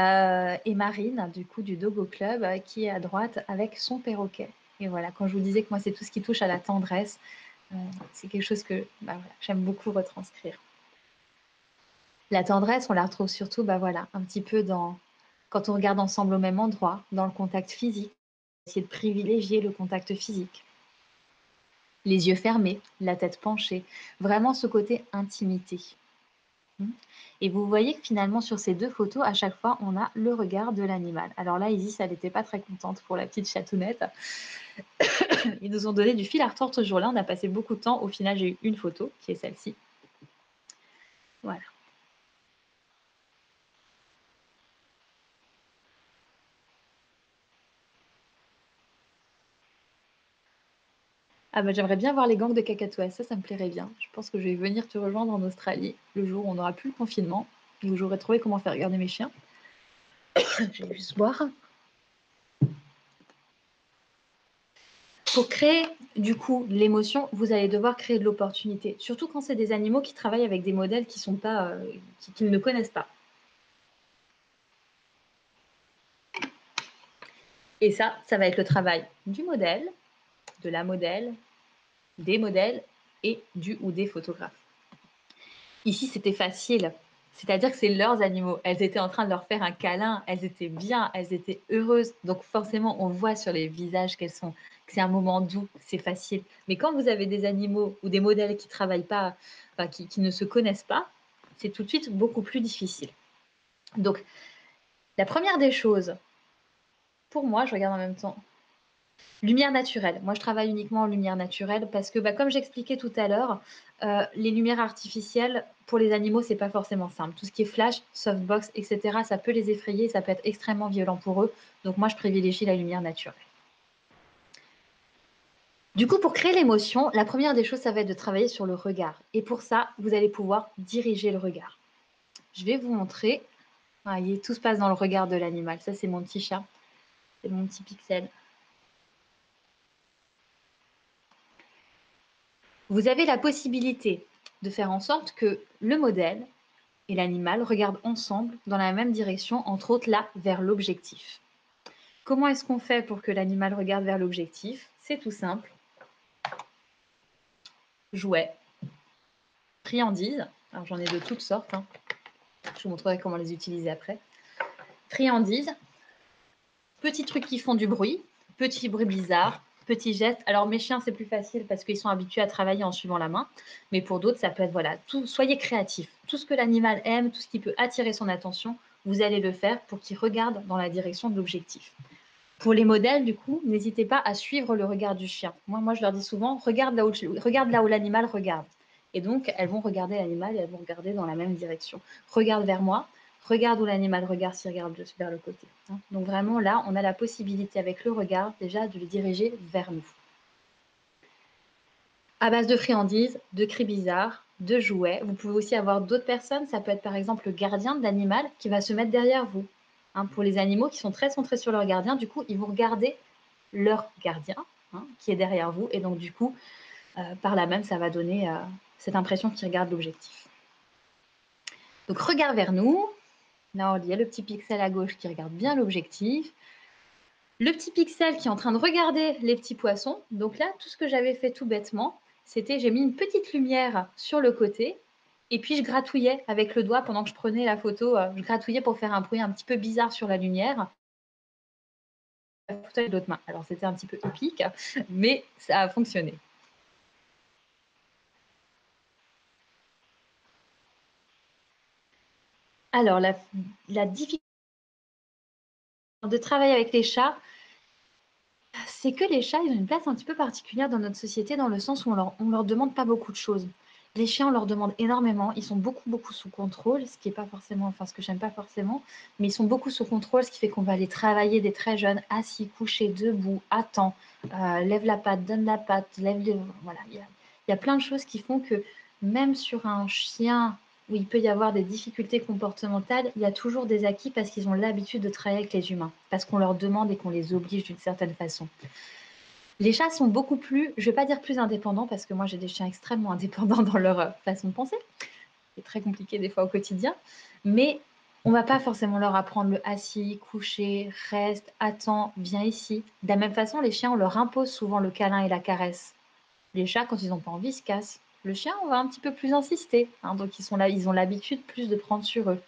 Marine, du coup, du Dogo Club, qui est à droite avec son perroquet. Et voilà, quand je vous disais que moi, c'est tout ce qui touche à la tendresse, c'est quelque chose que voilà, j'aime beaucoup retranscrire. La tendresse, on la retrouve surtout voilà, un petit peu quand on regarde ensemble au même endroit, dans le contact physique, essayer de privilégier le contact physique. Les yeux fermés, la tête penchée, vraiment ce côté intimité. Et vous voyez que finalement, sur ces deux photos, à chaque fois, on a le regard de l'animal. Alors là, Isis, elle n'était pas très contente pour la petite chatounette. Ils nous ont donné du fil à retordre ce jour-là. On a passé beaucoup de temps. Au final, j'ai eu une photo, qui est celle-ci. Voilà. Ah bah, j'aimerais bien voir les gangs de Kakatoa. Ça me plairait bien. Je pense que je vais venir te rejoindre en Australie, le jour où on n'aura plus le confinement, où j'aurai trouvé comment faire regarder mes chiens. Je vais juste boire. Pour créer du coup l'émotion, vous allez devoir créer de l'opportunité, surtout quand c'est des animaux qui travaillent avec des modèles qui sont pas, qu'ils ne connaissent pas. Et ça va être le travail du modèle, de la modèle, des modèles et du ou des photographes. Ici, c'était facile. C'est-à-dire que c'est leurs animaux. Elles étaient en train de leur faire un câlin. Elles étaient bien, elles étaient heureuses. Donc forcément, on voit sur les visages que c'est un moment doux, c'est facile. Mais quand vous avez des animaux ou des modèles qui travaillent pas, enfin, qui ne se connaissent pas, c'est tout de suite beaucoup plus difficile. Donc, la première des choses, pour moi, je regarde en même temps, lumière naturelle. Moi, je travaille uniquement en lumière naturelle parce que, comme j'expliquais tout à l'heure, les lumières artificielles, pour les animaux, c'est pas forcément simple. Tout ce qui est flash, softbox, etc., ça peut les effrayer, ça peut être extrêmement violent pour eux. Donc, moi, je privilégie la lumière naturelle. Du coup, pour créer l'émotion, la première des choses, ça va être de travailler sur le regard. Et pour ça, vous allez pouvoir diriger le regard. Je vais vous montrer. Vous voyez, tout se passe dans le regard de l'animal. Ça, c'est mon petit chat. C'est mon petit pixel. Vous avez la possibilité de faire en sorte que le modèle et l'animal regardent ensemble dans la même direction, entre autres là, vers l'objectif. Comment est-ce qu'on fait pour que l'animal regarde vers l'objectif? C'est tout simple. Jouets, friandises, alors j'en ai de toutes sortes, hein. Je vous montrerai comment les utiliser après. Friandises, petits trucs qui font du bruit, petits bruits bizarres, petits gestes. Alors mes chiens, c'est plus facile parce qu'ils sont habitués à travailler en suivant la main, mais pour d'autres, ça peut être, voilà, tout, soyez créatifs. Tout ce que l'animal aime, tout ce qui peut attirer son attention, vous allez le faire pour qu'il regarde dans la direction de l'objectif. Pour les modèles, du coup, n'hésitez pas à suivre le regard du chien. Moi, je leur dis souvent, regarde là où l'animal regarde. Et donc, elles vont regarder l'animal et elles vont regarder dans la même direction. Regarde vers moi, regarde où l'animal regarde s'il regarde vers le côté. Donc vraiment, là, on a la possibilité avec le regard, déjà, de le diriger vers nous. À base de friandises, de cris bizarres, de jouets. Vous pouvez aussi avoir d'autres personnes. Ça peut être par exemple le gardien de l'animal qui va se mettre derrière vous. Pour les animaux qui sont très centrés sur leur gardien, du coup, ils vont regarder leur gardien qui est derrière vous. Et donc, du coup, par là même, ça va donner cette impression qu'ils regardent l'objectif. Donc, regard vers nous. Là, il y a le petit pixel à gauche qui regarde bien l'objectif. Le petit pixel qui est en train de regarder les petits poissons. Donc là, tout ce que j'avais fait tout bêtement, c'était j'ai mis une petite lumière sur le côté et puis je gratouillais avec le doigt pendant que je prenais la photo. Je gratouillais pour faire un bruit un petit peu bizarre sur la lumière. De l'autre main. Alors c'était un petit peu épique, mais ça a fonctionné. Alors la difficulté de travailler avec les chats, c'est que les chats, ils ont une place un petit peu particulière dans notre société, dans le sens où on leur demande pas beaucoup de choses. Les chiens, on leur demande énormément. Ils sont beaucoup sous contrôle, ce qui est pas forcément, enfin ce que j'aime pas forcément, mais ils sont beaucoup sous contrôle, ce qui fait qu'on va les travailler dès très jeunes, assis, couchés, debout, attends, lève la patte, donne la patte, lève les... Voilà, il y a plein de choses qui font que même sur un chien où il peut y avoir des difficultés comportementales, il y a toujours des acquis parce qu'ils ont l'habitude de travailler avec les humains, parce qu'on leur demande et qu'on les oblige d'une certaine façon. Les chats sont beaucoup plus, je ne vais pas dire plus indépendants, parce que moi j'ai des chiens extrêmement indépendants dans leur façon de penser. C'est très compliqué des fois au quotidien, mais on ne va pas forcément leur apprendre le assis, couché, reste, attends, viens ici. De la même façon, les chiens, on leur impose souvent le câlin et la caresse. Les chats, quand ils n'ont pas envie, ils se cassent. Le chien, on va un petit peu plus insister, donc ils sont là, ils ont l'habitude plus de prendre sur eux.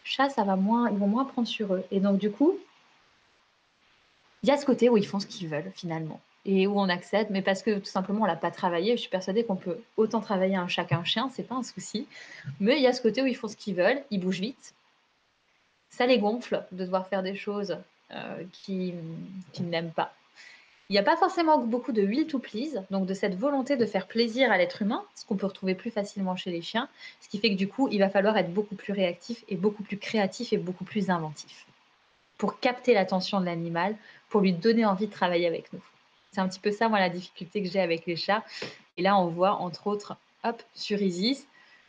Chat, ça va moins, ils vont moins prendre sur eux. Et donc du coup, il y a ce côté où ils font ce qu'ils veulent finalement et où on accepte, mais parce que tout simplement on l'a pas travaillé. Je suis persuadée qu'on peut autant travailler un chat qu'un chien, c'est pas un souci. Mais il y a ce côté où ils font ce qu'ils veulent, ils bougent vite. Ça les gonfle de devoir faire des choses qu'ils n'aiment pas. Il n'y a pas forcément beaucoup de will to please, donc de cette volonté de faire plaisir à l'être humain, ce qu'on peut retrouver plus facilement chez les chiens, ce qui fait que du coup, il va falloir être beaucoup plus réactif et beaucoup plus créatif et beaucoup plus inventif pour capter l'attention de l'animal, pour lui donner envie de travailler avec nous. C'est un petit peu ça, moi, la difficulté que j'ai avec les chats. Et là, on voit, entre autres, hop, sur Isis,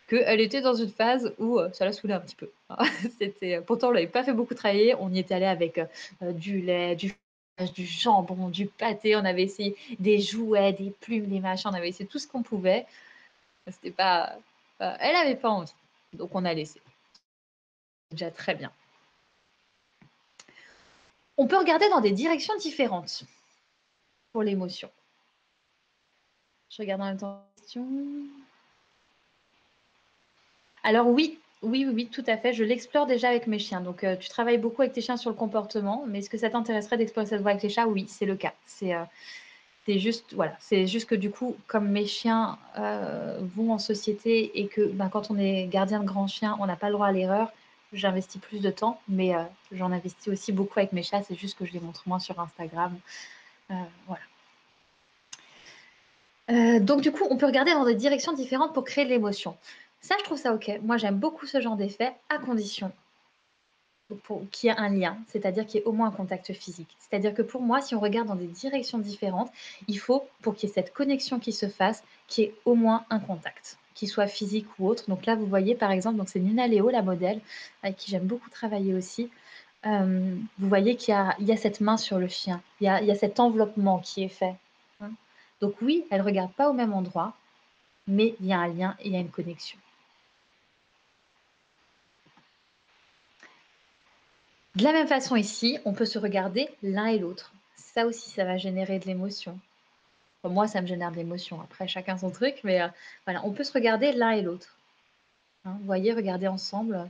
qu'elle était dans une phase où ça la saoulait un petit peu. Pourtant, on ne l'avait pas fait beaucoup travailler. On y est allé avec du lait, du fromage, du jambon, du pâté. On avait essayé des jouets, des plumes, des machins. On avait essayé tout ce qu'on pouvait. C'était pas... elle n'avait pas envie. Donc, on a laissé. Déjà très bien. On peut regarder dans des directions différentes pour l'émotion. Je regarde en même temps la question. Alors oui, tout à fait. Je l'explore déjà avec mes chiens. Donc, tu travailles beaucoup avec tes chiens sur le comportement, mais est-ce que ça t'intéresserait d'explorer cette voie avec les chats? Oui, c'est le cas. C'est juste, voilà, c'est juste que du coup, comme mes chiens vont en société et que quand on est gardien de grands chiens, on n'a pas le droit à l'erreur, j'investis plus de temps, mais j'en investis aussi beaucoup avec mes chats. C'est juste que je les montre moins sur Instagram. Voilà. Donc du coup, on peut regarder dans des directions différentes pour créer de l'émotion. Ça, je trouve ça OK. Moi, j'aime beaucoup ce genre d'effet, à condition qu'il y ait un lien, c'est-à-dire qu'il y ait au moins un contact physique. C'est-à-dire que pour moi, si on regarde dans des directions différentes, il faut, pour qu'il y ait cette connexion qui se fasse, qu'il y ait au moins un contact, qu'il soit physique ou autre. Donc là, vous voyez par exemple, donc c'est Nina Léo, la modèle, avec qui j'aime beaucoup travailler aussi. Vous voyez qu'il y a cette main sur le chien, il y a cet enveloppement qui est fait. Donc oui, elle ne regarde pas au même endroit, mais il y a un lien et il y a une connexion. De la même façon ici, on peut se regarder l'un et l'autre. Ça aussi, ça va générer de l'émotion. Enfin, moi, ça me génère de l'émotion. Après, chacun son truc, mais voilà, on peut se regarder l'un et l'autre. Hein, vous voyez, regarder ensemble,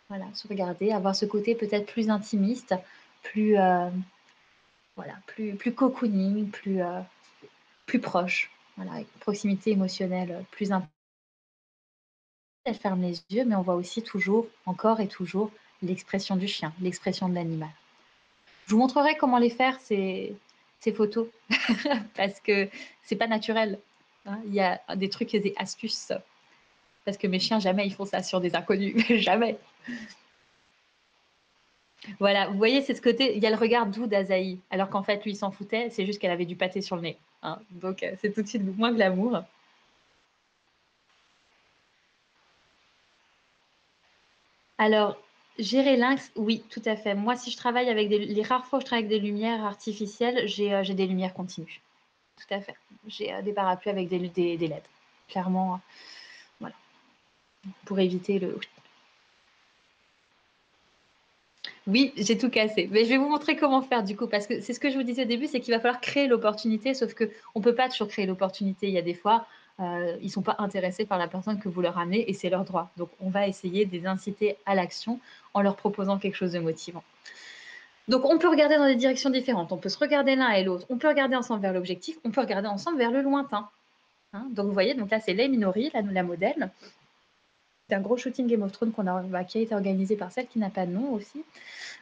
voilà, se regarder, avoir ce côté peut-être plus intimiste, plus, voilà, plus cocooning, plus proche. Voilà, une proximité émotionnelle plus importante. Elle ferme les yeux, mais on voit aussi toujours, encore et toujours, l'expression du chien, l'expression de l'animal. Je vous montrerai comment les faire, ces photos, parce que c'est pas naturel. Hein. Il y a des trucs et des astuces, parce que mes chiens, jamais ils font ça sur des inconnus, jamais. Voilà, vous voyez, c'est ce côté, il y a le regard doux d'Azaï, alors qu'en fait, lui, il s'en foutait, c'est juste qu'elle avait du pâté sur le nez. Hein. Donc, c'est tout de suite moins glamour. Alors, gérer lynx, oui, tout à fait. Moi, si je travaille avec les rares fois où je travaille avec des lumières artificielles, j'ai des lumières continues. Tout à fait. J'ai des parapluies avec des LED. Clairement, voilà, pour éviter le... Oui, j'ai tout cassé. Mais je vais vous montrer comment faire du coup, parce que c'est ce que je vous disais au début, c'est qu'il va falloir créer l'opportunité, sauf qu'on ne peut pas toujours créer l'opportunité. Il y a des fois, ils ne sont pas intéressés par la personne que vous leur amenez et c'est leur droit. Donc, on va essayer de les inciter à l'action en leur proposant quelque chose de motivant. Donc, on peut regarder dans des directions différentes. On peut se regarder l'un et l'autre. On peut regarder ensemble vers l'objectif. On peut regarder ensemble vers le lointain. Hein. Donc, vous voyez, donc là, c'est Lei Minori, la modèle. C'est un gros shooting Game of Thrones qui a été organisé par celle qui n'a pas de nom aussi.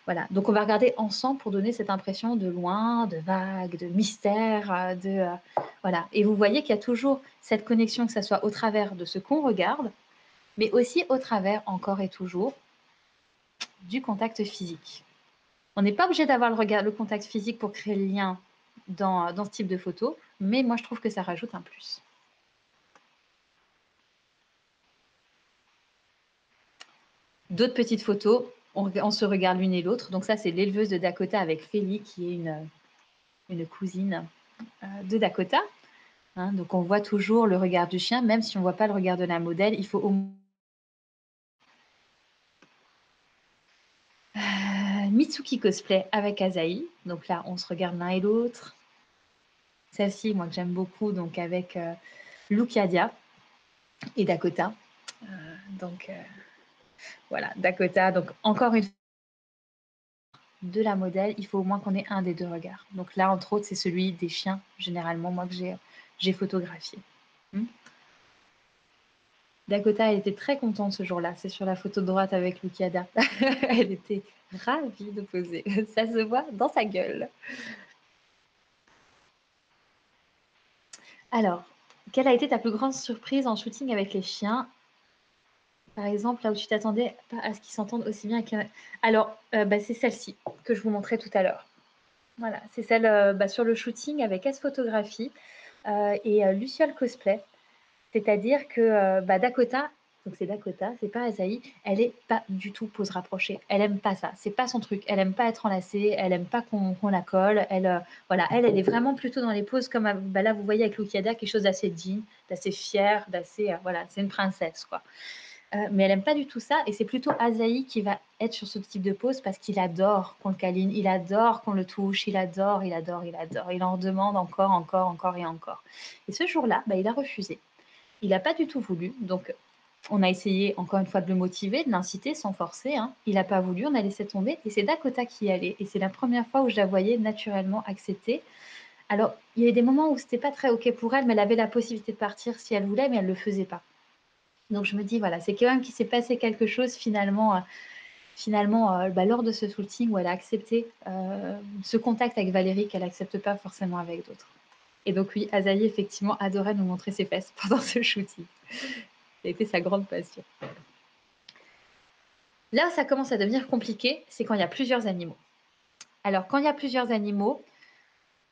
Voilà, donc on va regarder ensemble pour donner cette impression de loin, de vague, de mystère, voilà. Et vous voyez qu'il y a toujours cette connexion, que ce soit au travers de ce qu'on regarde, mais aussi au travers, encore et toujours, du contact physique. On n'est pas obligé d'avoir le contact physique pour créer le lien dans ce type de photo, mais moi je trouve que ça rajoute un plus. D'autres petites photos, on se regarde l'une et l'autre. Donc ça, c'est l'éleveuse de Dakota avec Feli, qui est une cousine de Dakota. Hein, donc on voit toujours le regard du chien, même si on ne voit pas le regard de la modèle, il faut au moins... Mitsuki cosplay avec Azaï. Donc là, on se regarde l'un et l'autre. Celle-ci, moi que j'aime beaucoup, donc avec Lucadia et Dakota. Voilà, Dakota. Donc encore une fois, de la modèle, il faut au moins qu'on ait un des deux regards. Donc là, entre autres, c'est celui des chiens, généralement, moi que j'ai photographié. Dakota, elle était très contente ce jour-là. C'est sur la photo de droite avec Luciada. Elle était ravie de poser. Ça se voit dans sa gueule. Alors, quelle a été ta plus grande surprise en shooting avec les chiens? Par exemple, là où tu t'attendais pas à ce qu'ils s'entendent aussi bien qu'un... Alors, c'est celle-ci que je vous montrais tout à l'heure. Voilà, c'est celle sur le shooting avec S-Photographie et Luciole Cosplay. C'est-à-dire que Dakota, donc c'est Dakota, c'est pas Azaï, elle est pas du tout pose rapprochée. Elle aime pas ça. C'est pas son truc. Elle aime pas être enlacée. Elle aime pas qu'on la colle. Voilà, elle est vraiment plutôt dans les poses comme là vous voyez avec Lukiada, quelque chose d'assez digne, d'assez fier, d'assez voilà, c'est une princesse quoi. Mais elle aime pas du tout ça et c'est plutôt Azaï qui va être sur ce type de pose parce qu'il adore qu'on le câline, il adore qu'on le touche, il adore, il adore, il adore. Il en demande encore, encore, encore et encore. Et ce jour-là, il a refusé. Il n'a pas du tout voulu. Donc, on a essayé encore une fois de le motiver, de l'inciter sans forcer. Hein. Il n'a pas voulu, on a laissé tomber. Et c'est Dakota qui y allait. Et c'est la première fois où je la voyais naturellement accepter. Alors, il y avait des moments où c'était pas très OK pour elle, mais elle avait la possibilité de partir si elle voulait, mais elle ne le faisait pas. Donc, je me dis, voilà, c'est quand même qu'il s'est passé quelque chose finalement lors de ce shooting où elle a accepté ce contact avec Valérie qu'elle n'accepte pas forcément avec d'autres. Et donc oui, Azaï, effectivement, adorait nous montrer ses fesses pendant ce shooting. Ça a été sa grande passion. Là où ça commence à devenir compliqué, c'est quand il y a plusieurs animaux. Alors, quand il y a plusieurs animaux,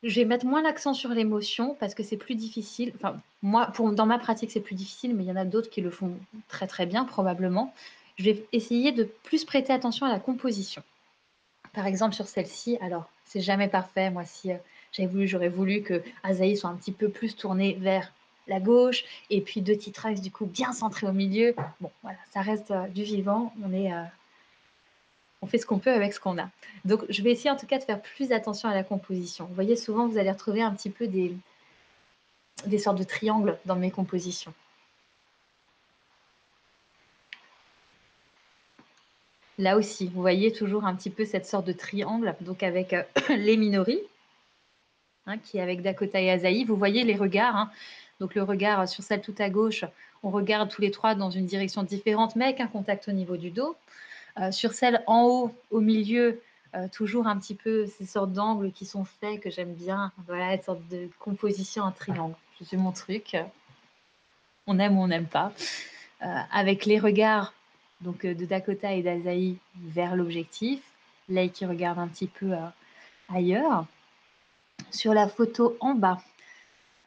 je vais mettre moins l'accent sur l'émotion parce que c'est plus difficile. Enfin, moi, dans ma pratique, c'est plus difficile, mais il y en a d'autres qui le font très très bien, probablement. Je vais essayer de plus prêter attention à la composition. Par exemple, sur celle-ci, alors, c'est jamais parfait. Moi, si j'aurais voulu que Azaï soit un petit peu plus tourné vers la gauche, et puis 2 titres axes du coup bien centrés au milieu. Bon, voilà, ça reste du vivant. On fait ce qu'on peut avec ce qu'on a. Donc, je vais essayer en tout cas de faire plus attention à la composition. Vous voyez, souvent, vous allez retrouver un petit peu des sortes de triangles dans mes compositions. Là aussi, vous voyez toujours un petit peu cette sorte de triangle, donc avec les Minori, qui est avec Dakota et Asahi. Vous voyez les regards, donc le regard sur celle tout à gauche, on regarde tous les trois dans une direction différente, mais avec un contact au niveau du dos. Sur celle en haut, au milieu, toujours un petit peu ces sortes d'angles qui sont faits, que j'aime bien. Voilà, une sorte de composition en triangle. C'est mon truc. On aime ou on n'aime pas. Avec les regards donc, de Dakota et d'Asahi vers l'objectif. Lei qui regarde un petit peu ailleurs. Sur la photo en bas,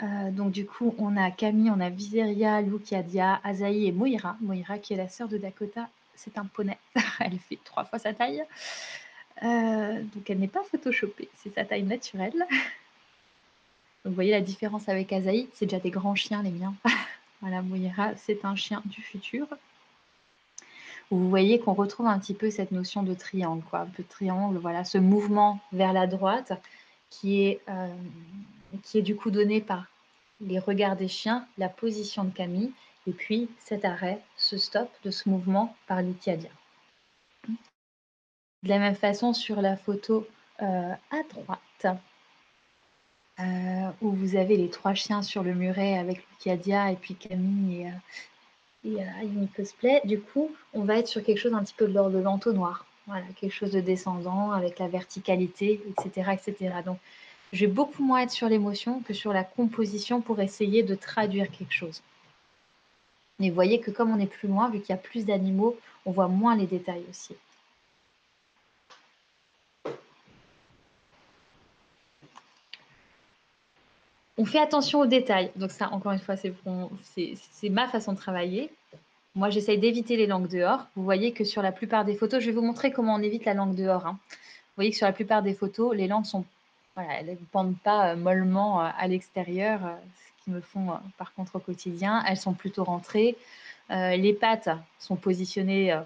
donc du coup, on a Camille, on a Viseria, Lucadia, Asahi et Moira. Moira qui est la sœur de Dakota, c'est un poney. Elle fait 3 fois sa taille. Donc elle n'est pas photoshopée, c'est sa taille naturelle. Donc vous voyez la différence avec Asahi, c'est déjà des grands chiens les miens. Voilà, Moira, c'est un chien du futur. Vous voyez qu'on retrouve un petit peu cette notion de triangle, quoi. Un peu de triangle, voilà, ce mouvement vers la droite qui est du coup donné par les regards des chiens, la position de Camille, et puis cet arrêt, ce stop de ce mouvement par Lucadia. De la même façon, sur la photo à droite, où vous avez les 3 chiens sur le muret avec Lucadia et puis Camille et Ayumi Cosplay, du coup, on va être sur quelque chose un petit peu de l'ordre de l'entonnoir. Voilà, quelque chose de descendant avec la verticalité, etc., etc. Donc, je vais beaucoup moins être sur l'émotion que sur la composition pour essayer de traduire quelque chose. Mais vous voyez que comme on est plus loin, vu qu'il y a plus d'animaux, on voit moins les détails aussi. On fait attention aux détails. Donc ça, encore une fois, c'est ma façon de travailler. Moi, j'essaye d'éviter les langues dehors. Vous voyez que sur la plupart des photos, je vais vous montrer comment on évite la langue dehors. Vous voyez que sur la plupart des photos, les langues sont, voilà, elles ne pendent pas mollement à l'extérieur, ce qui me font par contre au quotidien. Elles sont plutôt rentrées. Les pattes sont positionnées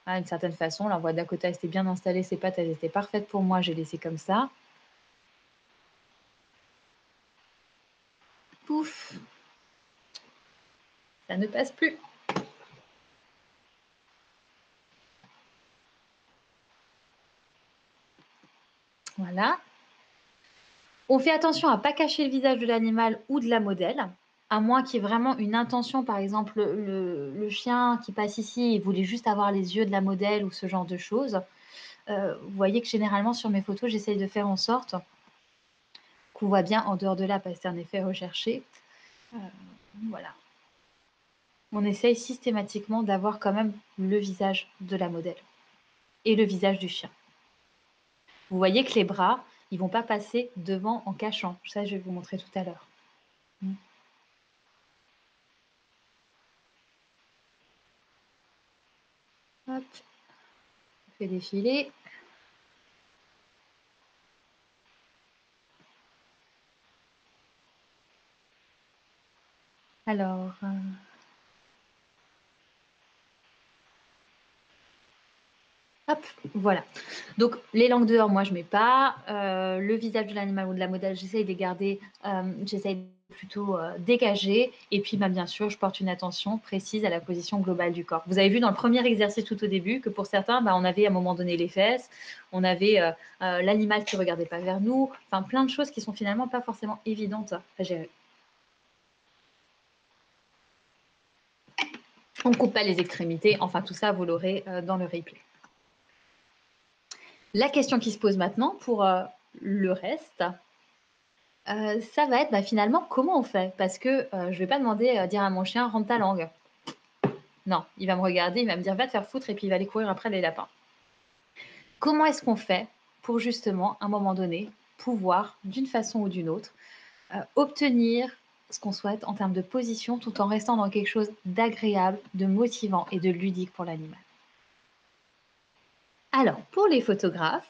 d'une certaine façon. Là, on voit Dakota, elle était bien installée. Ses pattes, elles étaient parfaites pour moi. J'ai laissé comme ça. Pouf, ça ne passe plus. Voilà. On fait attention à ne pas cacher le visage de l'animal ou de la modèle, à moins qu'il y ait vraiment une intention. Par exemple, le chien qui passe ici, il voulait juste avoir les yeux de la modèle ou ce genre de choses. Vous voyez que généralement sur mes photos, j'essaye de faire en sorte qu'on voit bien en dehors de là, parce que c'est un effet recherché. Voilà. On essaye systématiquement d'avoir quand même le visage de la modèle et le visage du chien. Vous voyez que les bras, ils ne vont pas passer devant en cachant. Ça, je vais vous montrer tout à l'heure. Hop, on fait défiler. Alors, hop, voilà. Donc, les langues dehors, moi, je ne mets pas. Le visage de l'animal ou de la modèle, j'essaye de les garder, j'essaye plutôt dégager. Et puis, bien sûr, je porte une attention précise à la position globale du corps. Vous avez vu dans le premier exercice tout au début que pour certains, on avait à un moment donné les fesses, on avait l'animal qui ne regardait pas vers nous, enfin, plein de choses qui sont finalement pas forcément évidentes à gérer. On ne coupe pas les extrémités. Enfin, tout ça, vous l'aurez dans le replay. La question qui se pose maintenant pour le reste, ça va être finalement comment on fait. Parce que je ne vais pas demander dire à mon chien rentre ta langue. Non, il va me regarder, il va me dire va te faire foutre et puis il va aller courir après les lapins. Comment est-ce qu'on fait pour justement, à un moment donné, pouvoir, d'une façon ou d'une autre, obtenir ce qu'on souhaite en termes de position tout en restant dans quelque chose d'agréable, de motivant et de ludique pour l'animal. Alors, pour les photographes,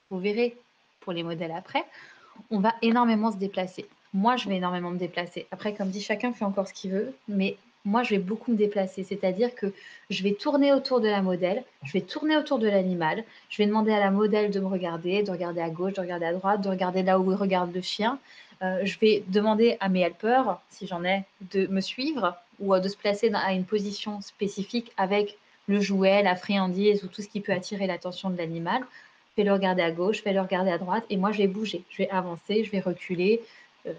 vous verrez pour les modèles après, on va énormément se déplacer. moi, je vais énormément me déplacer. Après, comme dit, chacun fait encore ce qu'il veut, mais moi, je vais beaucoup me déplacer. C'est-à-dire que je vais tourner autour de la modèle, je vais tourner autour de l'animal, je vais demander à la modèle de me regarder, de regarder à gauche, de regarder à droite, de regarder là où regarde le chien. Je vais demander à mes helpers, si j'en ai, de me suivre ou de se placer à une position spécifique avec le jouet, la friandise ou tout ce qui peut attirer l'attention de l'animal. Je vais le regarder à gauche, je vais le regarder à droite et moi, je vais bouger, je vais avancer, je vais reculer,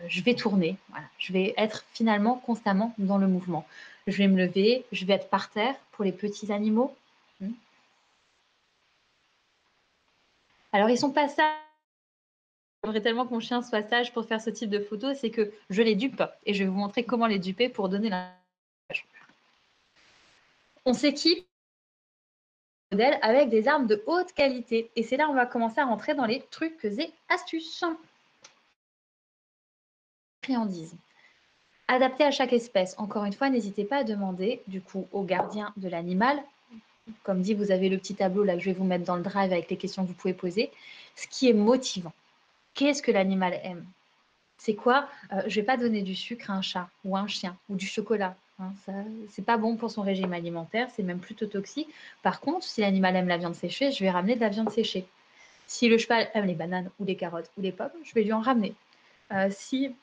je vais tourner. Voilà. Je vais être finalement constamment dans le mouvement. Je vais me lever, je vais être par terre pour les petits animaux. Alors, ils sont pas sages. J'aimerais tellement que mon chien soit sage pour faire ce type de photo, c'est que je les dupe et je vais vous montrer comment les duper pour donner la. On s'équipe modèle avec des armes de haute qualité. Et c'est là où on va commencer à rentrer dans les trucs et astuces. Friandises. Adapté à chaque espèce. Encore une fois, n'hésitez pas à demander du coup au gardien de l'animal. Comme dit, vous avez le petit tableau là que je vais vous mettre dans le drive avec les questions que vous pouvez poser. Ce qui est motivant. Qu'est-ce que l'animal aime? C'est quoi? Je ne vais pas donner du sucre à un chat ou à un chien ou du chocolat. Hein, c'est pas bon pour son régime alimentaire, c'est même plutôt toxique. Par contre, si l'animal aime la viande séchée, je vais ramener de la viande séchée. Si le cheval aime les bananes ou les carottes ou les pommes, je vais lui en ramener. Si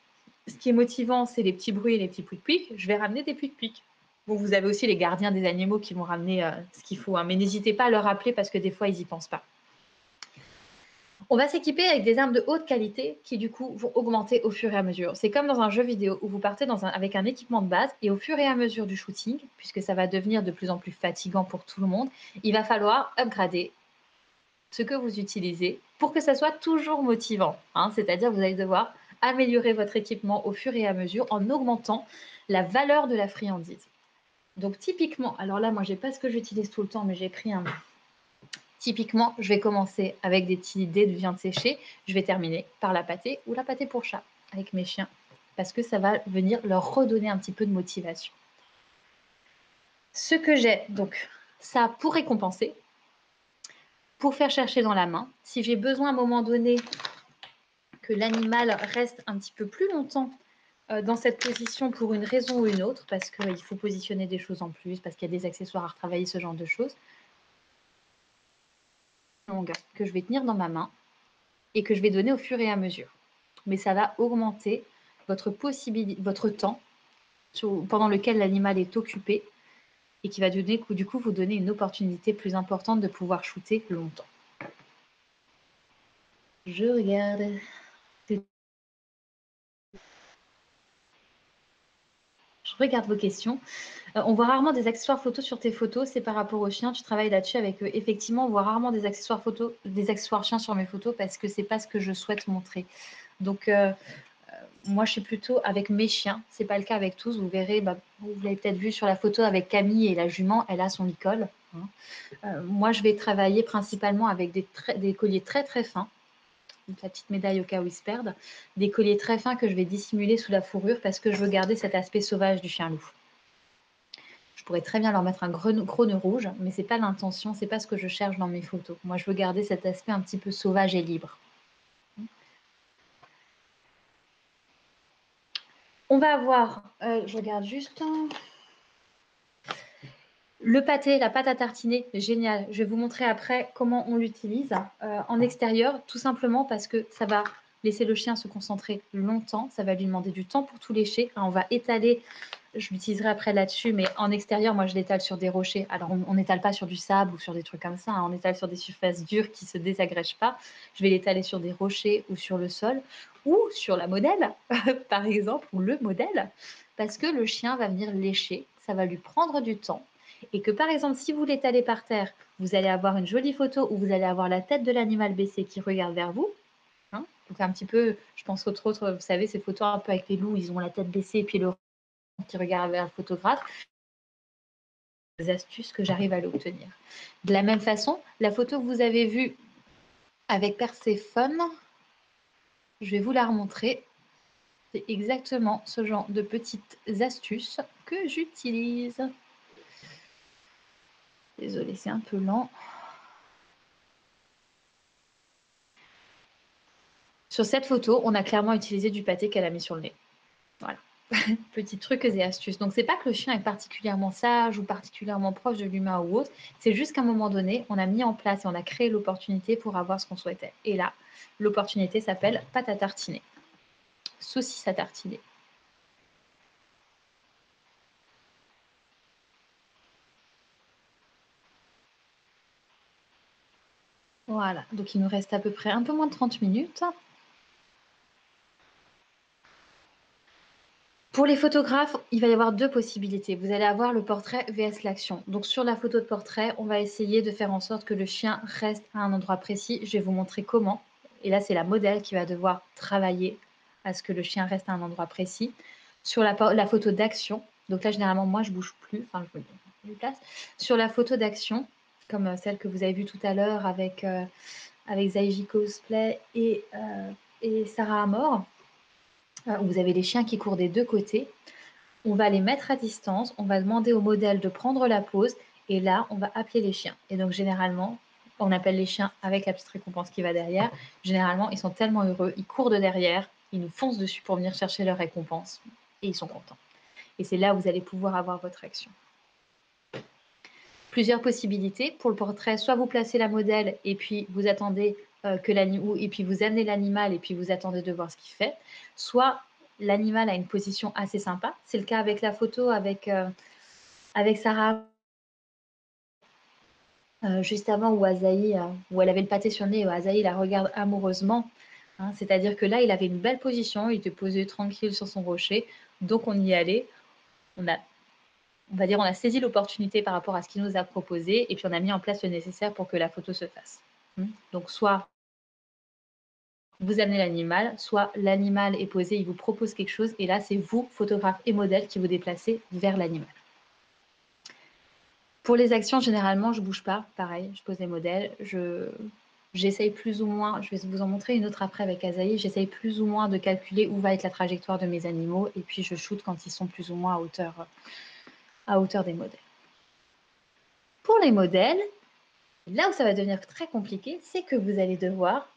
ce qui est motivant, c'est les petits bruits et les petits pouic-pouic, je vais ramener des pouic-pouic. Bon, vous avez aussi les gardiens des animaux qui vont ramener ce qu'il faut, hein, mais n'hésitez pas à leur rappeler parce que des fois, ils n'y pensent pas. On va s'équiper avec des armes de haute qualité qui, du coup, vont augmenter au fur et à mesure. C'est comme dans un jeu vidéo où vous partez avec un équipement de base et au fur et à mesure du shooting, puisque ça va devenir de plus en plus fatigant pour tout le monde, il va falloir upgrader ce que vous utilisez pour que ça soit toujours motivant. Hein, c'est-à-dire que vous allez devoir améliorer votre équipement au fur et à mesure en augmentant la valeur de la friandise. Donc typiquement, alors là, moi, je n'ai pas ce que j'utilise tout le temps, mais j'ai pris un. Typiquement, je vais commencer avec des petits dés de viande séchée. Je vais terminer par la pâtée ou la pâtée pour chat avec mes chiens parce que ça va venir leur redonner un petit peu de motivation. Ce que j'ai, donc, ça pour récompenser, pour faire chercher dans la main. Si j'ai besoin à un moment donné que l'animal reste un petit peu plus longtemps dans cette position pour une raison ou une autre, parce qu'il faut positionner des choses en plus, parce qu'il y a des accessoires à retravailler, ce genre de choses, que je vais tenir dans ma main et que je vais donner au fur et à mesure. Mais ça va augmenter votre temps pendant lequel l'animal est occupé et qui va donner, du coup, vous donner une opportunité plus importante de pouvoir shooter longtemps. Je regarde. Je regarde vos questions. On voit rarement des accessoires photos sur tes photos. C'est par rapport aux chiens. Tu travailles là-dessus avec eux. Effectivement, on voit rarement des accessoires photos, des accessoires chiens sur mes photos parce que c'est pas ce que je souhaite montrer. Donc, moi, je suis plutôt avec mes chiens. C'est pas le cas avec tous. Vous verrez, vous l'avez peut-être vu sur la photo avec Camille et la jument. Elle a son licol. Hein. Moi, je vais travailler principalement avec des colliers très très fins. Donc, la petite médaille au cas où ils se perdent. Des colliers très fins que je vais dissimuler sous la fourrure parce que je veux garder cet aspect sauvage du chien loup. Je pourrais très bien leur mettre un gros nœud rouge, mais c'est pas l'intention, c'est pas ce que je cherche dans mes photos. Moi, je veux garder cet aspect un petit peu sauvage et libre. On va avoir, je regarde juste, le pâté, la pâte à tartiner, génial. Je vais vous montrer après comment on l'utilise en extérieur, tout simplement parce que ça va laisser le chien se concentrer longtemps, ça va lui demander du temps pour tout lécher. On va étaler, je l'utiliserai après là-dessus, mais en extérieur, moi je l'étale sur des rochers. Alors on n'étale pas sur du sable ou sur des trucs comme ça, hein. On étale sur des surfaces dures qui ne se désagrègent pas. Je vais l'étaler sur des rochers ou sur le sol ou sur la modèle, par exemple, ou le modèle, parce que le chien va venir lécher, ça va lui prendre du temps. Et que par exemple, si vous l'étalez par terre, vous allez avoir une jolie photo où vous allez avoir la tête de l'animal baissée qui regarde vers vous. Hein, donc un petit peu, je pense autre, vous savez, ces photos un peu avec les loups, ils ont la tête baissée et puis le qui regarde vers le photographe. Des astuces que j'arrive à l'obtenir. De la même façon, la photo que vous avez vue avec Perséphone, je vais vous la remontrer. C'est exactement ce genre de petites astuces que j'utilise. Désolée, c'est un peu lent. Sur cette photo, on a clairement utilisé du pâté qu'elle a mis sur le nez. Voilà. Petits trucs et astuces. Donc, c'est pas que le chien est particulièrement sage ou particulièrement proche de l'humain ou autre. C'est juste qu'à un moment donné, on a mis en place et on a créé l'opportunité pour avoir ce qu'on souhaitait. Et là, l'opportunité s'appelle pâte à tartiner. Saucisse à tartiner. Voilà. Donc, il nous reste à peu près un peu moins de 30 minutes. Pour les photographes, il va y avoir deux possibilités. Vous allez avoir le portrait vs l'action. Donc sur la photo de portrait, on va essayer de faire en sorte que le chien reste à un endroit précis. Je vais vous montrer comment. Et là, c'est la modèle qui va devoir travailler à ce que le chien reste à un endroit précis. Sur la photo d'action, donc là, généralement, moi, je bouge plus. Enfin, je me déplace. Sur la photo d'action, comme celle que vous avez vue tout à l'heure avec Zaiji Cosplay et Sarah Amor, où vous avez les chiens qui courent des deux côtés. On va les mettre à distance, on va demander au modèle de prendre la pose et là, on va appeler les chiens. Et donc, généralement, on appelle les chiens avec la petite récompense qui va derrière. Généralement, ils sont tellement heureux, ils courent de derrière, ils nous foncent dessus pour venir chercher leur récompense et ils sont contents. Et c'est là où vous allez pouvoir avoir votre action. Plusieurs possibilités. Pour le portrait, soit vous placez la modèle et puis vous attendez et puis vous amenez l'animal et puis vous attendez de voir ce qu'il fait. Soit l'animal a une position assez sympa. C'est le cas avec la photo avec Sarah juste avant où Azaï, où elle avait le pâté sur le nez, où Azaï la regarde amoureusement. Hein, c'est-à-dire que là, il avait une belle position, il était posé tranquille sur son rocher, donc on y allait. On a saisi l'opportunité par rapport à ce qu'il nous a proposé et puis on a mis en place le nécessaire pour que la photo se fasse. Donc soit vous amenez l'animal, soit l'animal est posé, il vous propose quelque chose et là c'est vous, photographe et modèle, qui vous déplacez vers l'animal. Pour les actions, généralement, je ne bouge pas, pareil, je pose les modèles, j'essaye plus ou moins, je vais vous en montrer une autre après avec Azaï, j'essaye plus ou moins de calculer où va être la trajectoire de mes animaux et puis je shoot quand ils sont plus ou moins à hauteur des modèles. Pour les modèles, là où ça va devenir très compliqué, c'est que vous allez devoir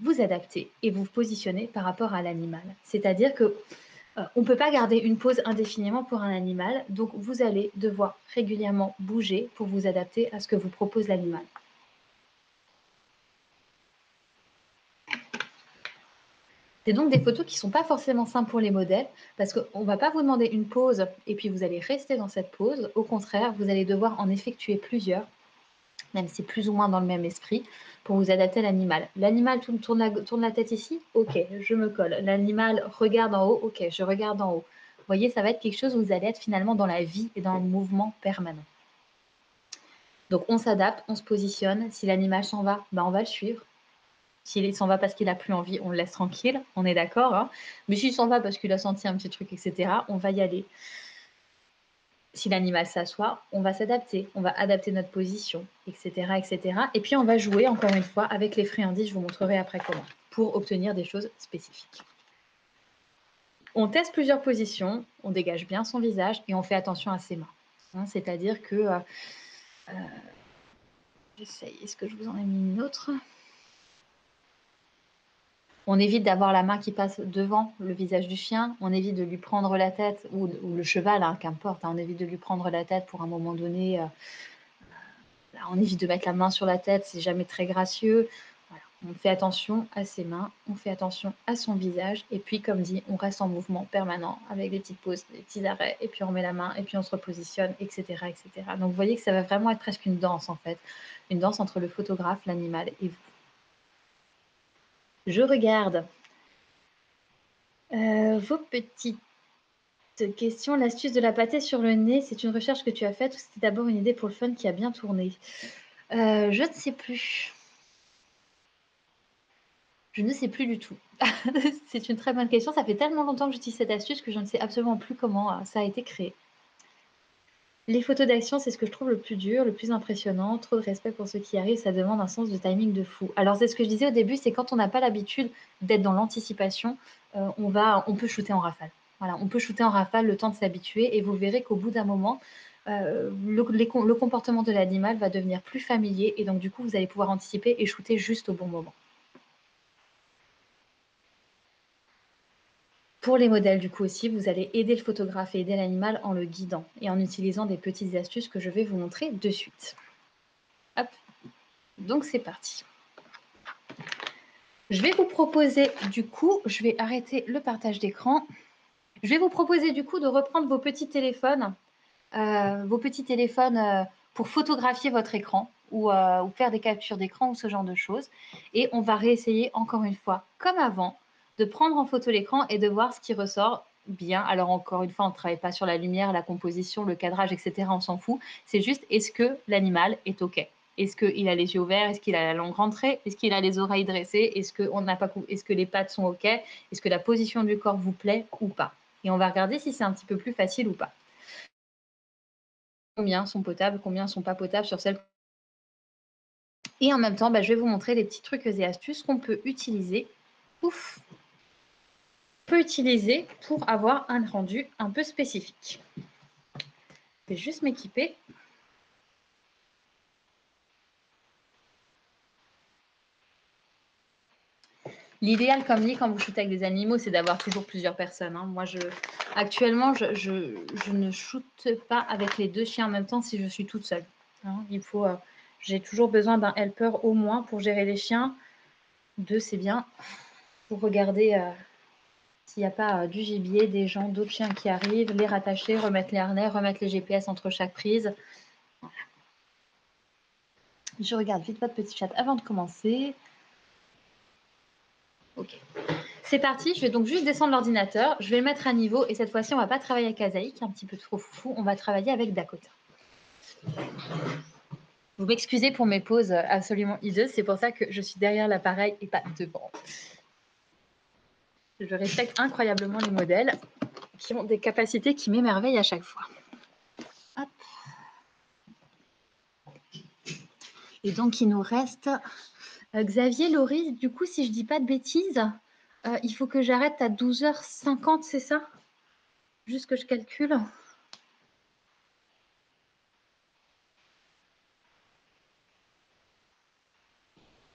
vous adapter et vous positionner par rapport à l'animal. C'est-à-dire que on ne peut pas garder une pose indéfiniment pour un animal, donc vous allez devoir régulièrement bouger pour vous adapter à ce que vous propose l'animal. C'est donc des photos qui ne sont pas forcément simples pour les modèles, parce qu'on ne va pas vous demander une pose et puis vous allez rester dans cette pose. Au contraire, vous allez devoir en effectuer plusieurs, même si c'est plus ou moins dans le même esprit, pour vous adapter à l'animal. L'animal tourne la tête ici, ok, je me colle. L'animal regarde en haut, ok, je regarde en haut. Vous voyez, ça va être quelque chose où vous allez être finalement dans la vie et dans le mouvement permanent. Donc on s'adapte, on se positionne. Si l'animal s'en va, ben on va le suivre. S'il s'en va parce qu'il n'a plus envie, on le laisse tranquille, on est d'accord. Hein, mais s'il s'en va parce qu'il a senti un petit truc, etc., on va y aller. Si l'animal s'assoit, on va s'adapter, on va adapter notre position, etc., etc. Et puis on va jouer, encore une fois, avec les friandises, je vous montrerai après comment, pour obtenir des choses spécifiques. On teste plusieurs positions, on dégage bien son visage et on fait attention à ses mains. Hein, c'est-à-dire que... j'essaye, est-ce que je vous en ai mis une autre ? On évite d'avoir la main qui passe devant le visage du chien, on évite de lui prendre la tête, ou le cheval, hein, qu'importe, hein, on évite de lui prendre la tête pour un moment donné. On évite de mettre la main sur la tête, c'est jamais très gracieux. Voilà. On fait attention à ses mains, on fait attention à son visage, et puis comme dit, on reste en mouvement permanent avec des petites pauses, des petits arrêts, et puis on met la main, et puis on se repositionne, etc., etc. Donc vous voyez que ça va vraiment être presque une danse en fait, une danse entre le photographe, l'animal et vous. Je regarde vos petites questions. L'astuce de la pâtée sur le nez, c'est une recherche que tu as faite ou c'était d'abord une idée pour le fun qui a bien tourné? Je ne sais plus. Je ne sais plus du tout. C'est une très bonne question. Ça fait tellement longtemps que j'utilise cette astuce que je ne sais absolument plus comment ça a été créé. Les photos d'action, c'est ce que je trouve le plus dur, le plus impressionnant. Trop de respect pour ceux qui arrivent, ça demande un sens de timing de fou. Alors, c'est ce que je disais au début, c'est quand on n'a pas l'habitude d'être dans l'anticipation, on peut shooter en rafale. Voilà, on peut shooter en rafale le temps de s'habituer et vous verrez qu'au bout d'un moment, le comportement de l'animal va devenir plus familier et donc du coup, vous allez pouvoir anticiper et shooter juste au bon moment. pour les modèles, du coup, aussi, vous allez aider le photographe et aider l'animal en le guidant et en utilisant des petites astuces que je vais vous montrer de suite. Hop, donc c'est parti. Je vais vous proposer, du coup, je vais arrêter le partage d'écran. Je vais vous proposer, du coup, de reprendre vos petits téléphones pour photographier votre écran ou faire des captures d'écran ou ce genre de choses. Et on va réessayer encore une fois, comme avant, de prendre en photo l'écran et de voir ce qui ressort bien. Alors encore une fois, on ne travaille pas sur la lumière, la composition, le cadrage, etc. On s'en fout. C'est juste, est-ce que l'animal est OK? Est-ce qu'il a les yeux ouverts? Est-ce qu'il a la langue rentrée? Est-ce qu'il a les oreilles dressées? Est-ce que les pattes sont OK? Est-ce que la position du corps vous plaît ou pas? Et on va regarder si c'est un petit peu plus facile ou pas. Combien sont potables, combien sont pas potables sur celles. Et en même temps, je vais vous montrer les petits trucs et astuces qu'on peut utiliser. Pour avoir un rendu un peu spécifique. Je vais juste m'équiper. L'idéal, comme dit, quand vous shootez avec des animaux, c'est d'avoir toujours plusieurs personnes. Moi, actuellement, je ne shoote pas avec les 2 chiens en même temps si je suis toute seule. J'ai toujours besoin d'un helper au moins pour gérer les chiens. 2, c'est bien. Pour regarder s'il n'y a pas du gibier, des gens, d'autres chiens qui arrivent, les rattacher, remettre les harnais, remettre les GPS entre chaque prise. Voilà. Je regarde vite votre petit chat avant de commencer. Ok. C'est parti, je vais donc juste descendre l'ordinateur, je vais le mettre à niveau et cette fois-ci, on ne va pas travailler avec Azaï, qui est un petit peu trop foufou, on va travailler avec Dakota. Vous m'excusez pour mes pauses absolument hideuses, c'est pour ça que je suis derrière l'appareil et pas devant. Je respecte incroyablement les modèles qui ont des capacités qui m'émerveillent à chaque fois. Hop. Et donc, il nous reste Xavier, Laurie, du coup, si je ne dis pas de bêtises, il faut que j'arrête à 12h50, c'est ça? Juste que je calcule.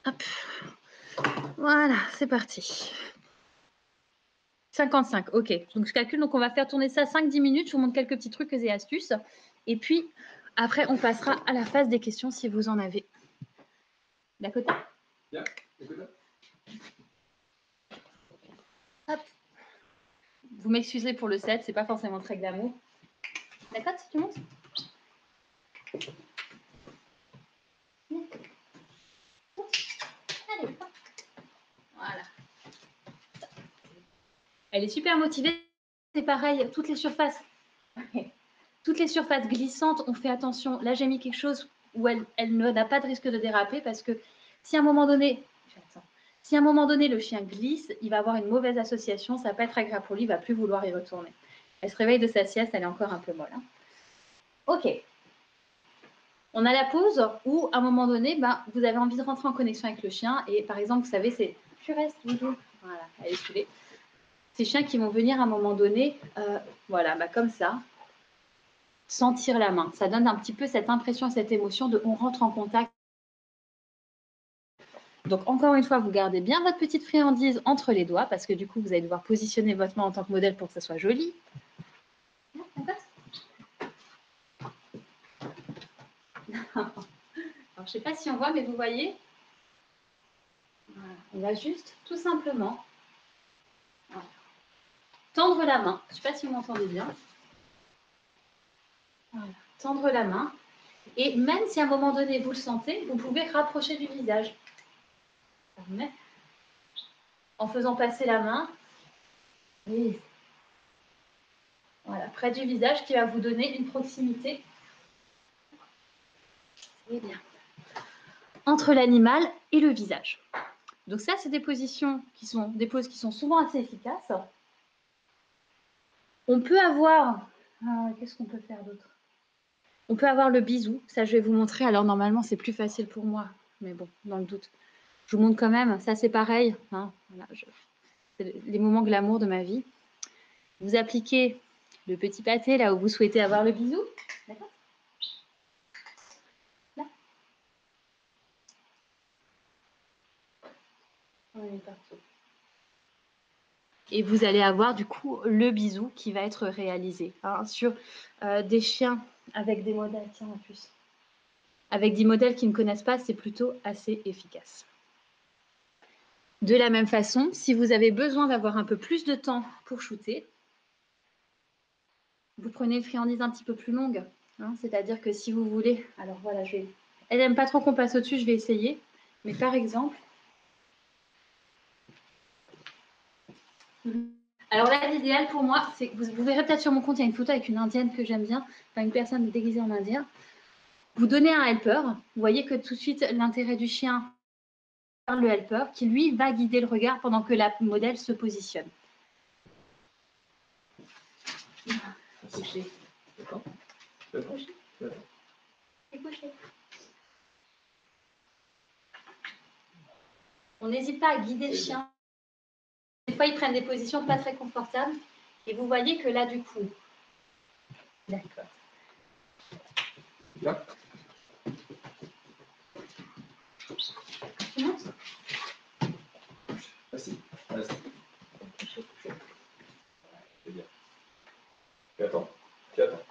Hop. Voilà, c'est parti. 55, ok. Donc, je calcule, donc on va faire tourner ça 5-10 minutes. Je vous montre quelques petits trucs et astuces. Et puis, après, on passera à la phase des questions si vous en avez. Dakota? Yeah, Dakota. Hop. Vous m'excuserez pour le set, c'est pas forcément très glamour. Dakota, tu montes? Allez. Voilà. Elle est super motivée. C'est pareil, toutes les surfaces glissantes, on fait attention. Là, j'ai mis quelque chose où elle n'a pas de risque de déraper parce que si à un moment donné, le chien glisse, il va avoir une mauvaise association, ça ne va pas être agréable pour lui, il ne va plus vouloir y retourner. Elle se réveille de sa sieste, elle est encore un peu molle. Ok. On a la pause où, à un moment donné, vous avez envie de rentrer en connexion avec le chien et, par exemple, vous savez, c'est « tu restes, doudou ». Voilà, elle est saoulée. Ces chiens qui vont venir à un moment donné, comme ça, sentir la main. Ça donne un petit peu cette impression, cette émotion de on rentre en contact. Donc, encore une fois, vous gardez bien votre petite friandise entre les doigts parce que du coup, vous allez devoir positionner votre main en tant que modèle pour que ça soit joli. Alors, je ne sais pas si on voit, mais vous voyez, voilà. On va juste, tout simplement, tendre la main. Je ne sais pas si vous m'entendez bien. Voilà. Tendre la main. Et même si à un moment donné, vous le sentez, vous pouvez rapprocher du visage. En faisant passer la main. Et voilà, près du visage qui va vous donner une proximité. Et bien. Entre l'animal et le visage. Donc ça, c'est des poses qui sont souvent assez efficaces. On peut avoir... qu'est-ce qu'on peut faire d'autre? On peut avoir le bisou. Ça, je vais vous montrer. Alors, normalement, c'est plus facile pour moi. Mais bon, dans le doute. Je vous montre quand même. Ça, c'est pareil. Voilà, c'est les moments glamour de ma vie. Vous appliquez le petit pâté là où vous souhaitez avoir le bisou. D'accord? Là. On est partout. Et vous allez avoir du coup le bisou qui va être réalisé hein, sur des chiens avec des modèles. Tiens, en plus. Avec des modèles qui ne connaissent pas, c'est plutôt assez efficace. De la même façon, si vous avez besoin d'avoir un peu plus de temps pour shooter, vous prenez une friandise un petit peu plus longue. Hein, c'est-à-dire que si vous voulez... Alors voilà, elle n'aime pas trop qu'on passe au-dessus, je vais essayer. Mais par exemple... Alors là, l'idéal pour moi, c'est que vous verrez peut-être sur mon compte, il y a une photo avec une indienne que j'aime bien, enfin une personne déguisée en indien. Vous donnez un helper, vous voyez que tout de suite, l'intérêt du chien par le helper, qui lui va guider le regard pendant que la modèle se positionne. Couché. D'accord. Couché. On n'hésite pas à guider le chien. Des fois, ils prennent des positions pas très confortables. Et vous voyez que là, du coup... D'accord. Là. Tu montes ? Assis. Assis. C'est bien. Tu attends. Tu attends.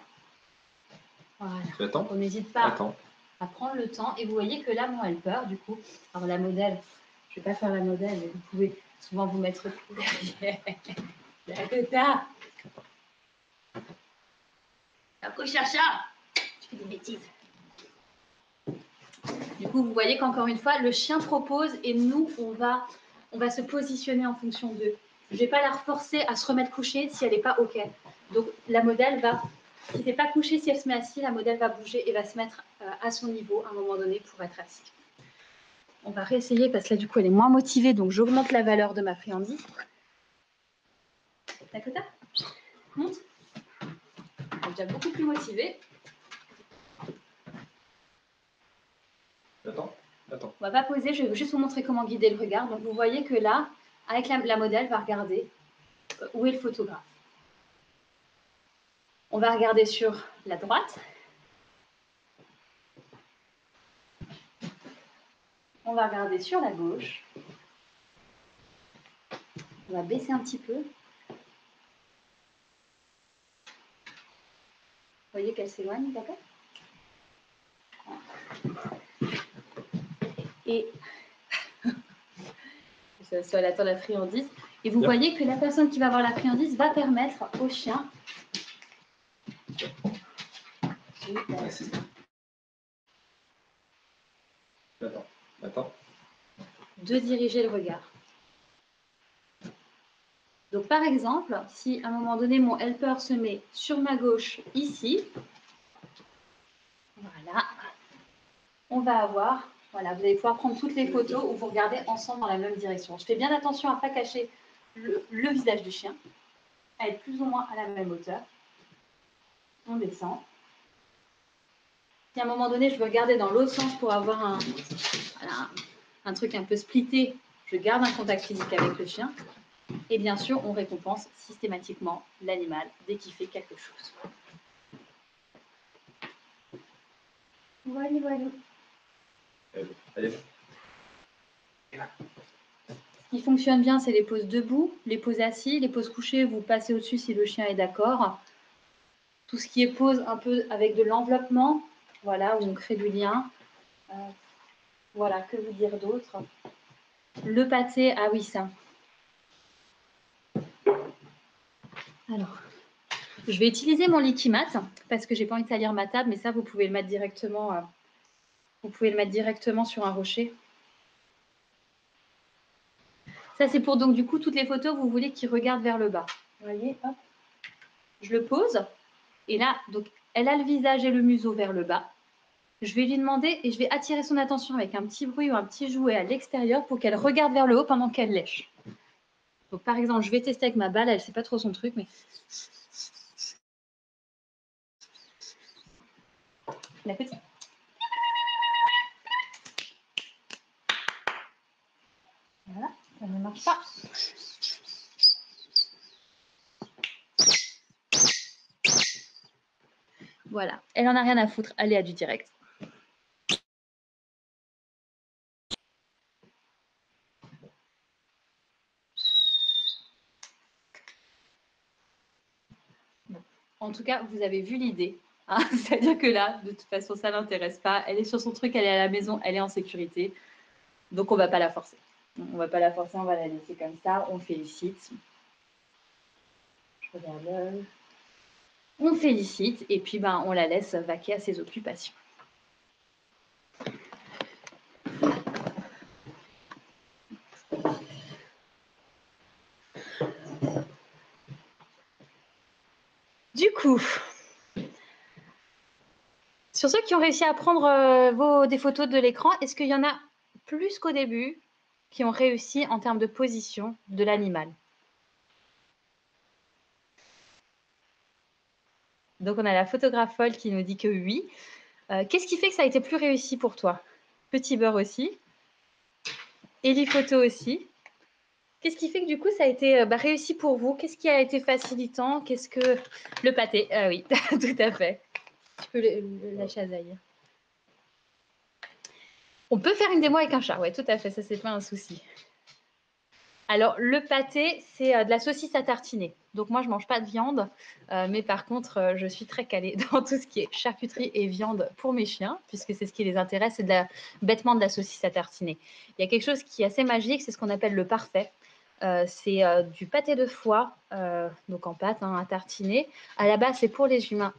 Voilà. Tu attends. On n'hésite pas Attends. à prendre le temps. Et vous voyez que là, mon helper, du coup... Alors, la modèle, je ne vais pas faire la modèle, mais vous pouvez souvent vous mettre derrière. Dakota. Chacha. Tu fais des bêtises. Du coup, vous voyez qu'encore une fois, le chien propose et nous, on va se positionner en fonction d'eux. Je ne vais pas la reforcer à se remettre couchée si elle n'est pas OK. Donc, la modèle va, si elle n'est pas couchée, si elle se met assise, la modèle va bouger et va se mettre à son niveau à un moment donné pour être assise. On va réessayer parce que là, du coup, elle est moins motivée, donc j'augmente la valeur de ma friandise. Dakota, monte. Elle est déjà beaucoup plus motivée. Attends. Attends. On ne va pas poser, je vais juste vous montrer comment guider le regard. Donc, vous voyez que là, avec la modèle, va regarder où est le photographe. On va regarder sur la droite. On va regarder sur la gauche. On va baisser un petit peu. Vous voyez qu'elle s'éloigne, d'accord ? Et elle attend la friandise. Et vous voyez que la personne qui va avoir la friandise va permettre au chien de diriger le regard. Donc, par exemple, si à un moment donné, mon helper se met sur ma gauche, ici, voilà, on va avoir, voilà, vous allez pouvoir prendre toutes les photos où vous regardez ensemble dans la même direction. Je fais bien attention à ne pas cacher le visage du chien, à être plus ou moins à la même hauteur. On descend. Si à un moment donné, je veux regarder dans l'autre sens pour avoir un truc un peu splitté, je garde un contact physique avec le chien. Et bien sûr, on récompense systématiquement l'animal dès qu'il fait quelque chose. Voilà, voilà. Allez. Ce qui fonctionne bien, c'est les poses debout, les poses assis, les poses couchées, vous passez au-dessus si le chien est d'accord. Tout ce qui est pose un peu avec de l'enveloppement, voilà, où on crée du lien. Voilà, que vous dire d'autre? Le pâté, ah oui, ça. Alors, je vais utiliser mon Liquimat parce que j'ai pas envie de salir ma table, mais ça, vous pouvez le mettre directement. Vous pouvez le mettre directement sur un rocher. Ça, c'est pour donc du coup toutes les photos, vous voulez qu'il regarde vers le bas. Vous voyez, hop. Je le pose. Et là, donc, elle a le visage et le museau vers le bas. Je vais lui demander et je vais attirer son attention avec un petit bruit ou un petit jouet à l'extérieur pour qu'elle regarde vers le haut pendant qu'elle lèche. Donc, par exemple, je vais tester avec ma balle. Elle ne sait pas trop son truc, mais... La petite. Voilà, ça ne marche pas. Voilà, elle en a rien à foutre, elle est à du direct. En tout cas, vous avez vu l'idée. Hein. C'est-à-dire que là, de toute façon, ça ne l'intéresse pas. Elle est sur son truc, elle est à la maison, elle est en sécurité. Donc, on ne va pas la forcer. On ne va pas la forcer, on va la laisser comme ça. On félicite. Je regarde. On félicite et puis ben, on la laisse vaquer à ses occupations. Du coup, sur ceux qui ont réussi à prendre des photos de l'écran, est-ce qu'il y en a plus qu'au début qui ont réussi en termes de position de l'animal? Donc, on a la photographe folle qui nous dit que oui. Qu'est-ce qui fait que ça a été plus réussi pour toi? Petit beurre aussi. Elie Photo aussi. Qu'est-ce qui fait que du coup, ça a été réussi pour vous? Qu'est-ce qui a été facilitant? Qu'est-ce que... Le pâté, ah oui, tout à fait. Tu peux lâcher à Zahir. On peut faire une démo avec un chat, oui, tout à fait, ça c'est pas un souci. Alors, le pâté, c'est de la saucisse à tartiner. Donc, moi, je ne mange pas de viande, mais par contre, je suis très calée dans tout ce qui est charcuterie et viande pour mes chiens, puisque c'est ce qui les intéresse, c'est bêtement de la saucisse à tartiner. Il y a quelque chose qui est assez magique, c'est ce qu'on appelle le parfait. C'est du pâté de foie, donc en pâte, hein, à tartiner. À la base, c'est pour les humains.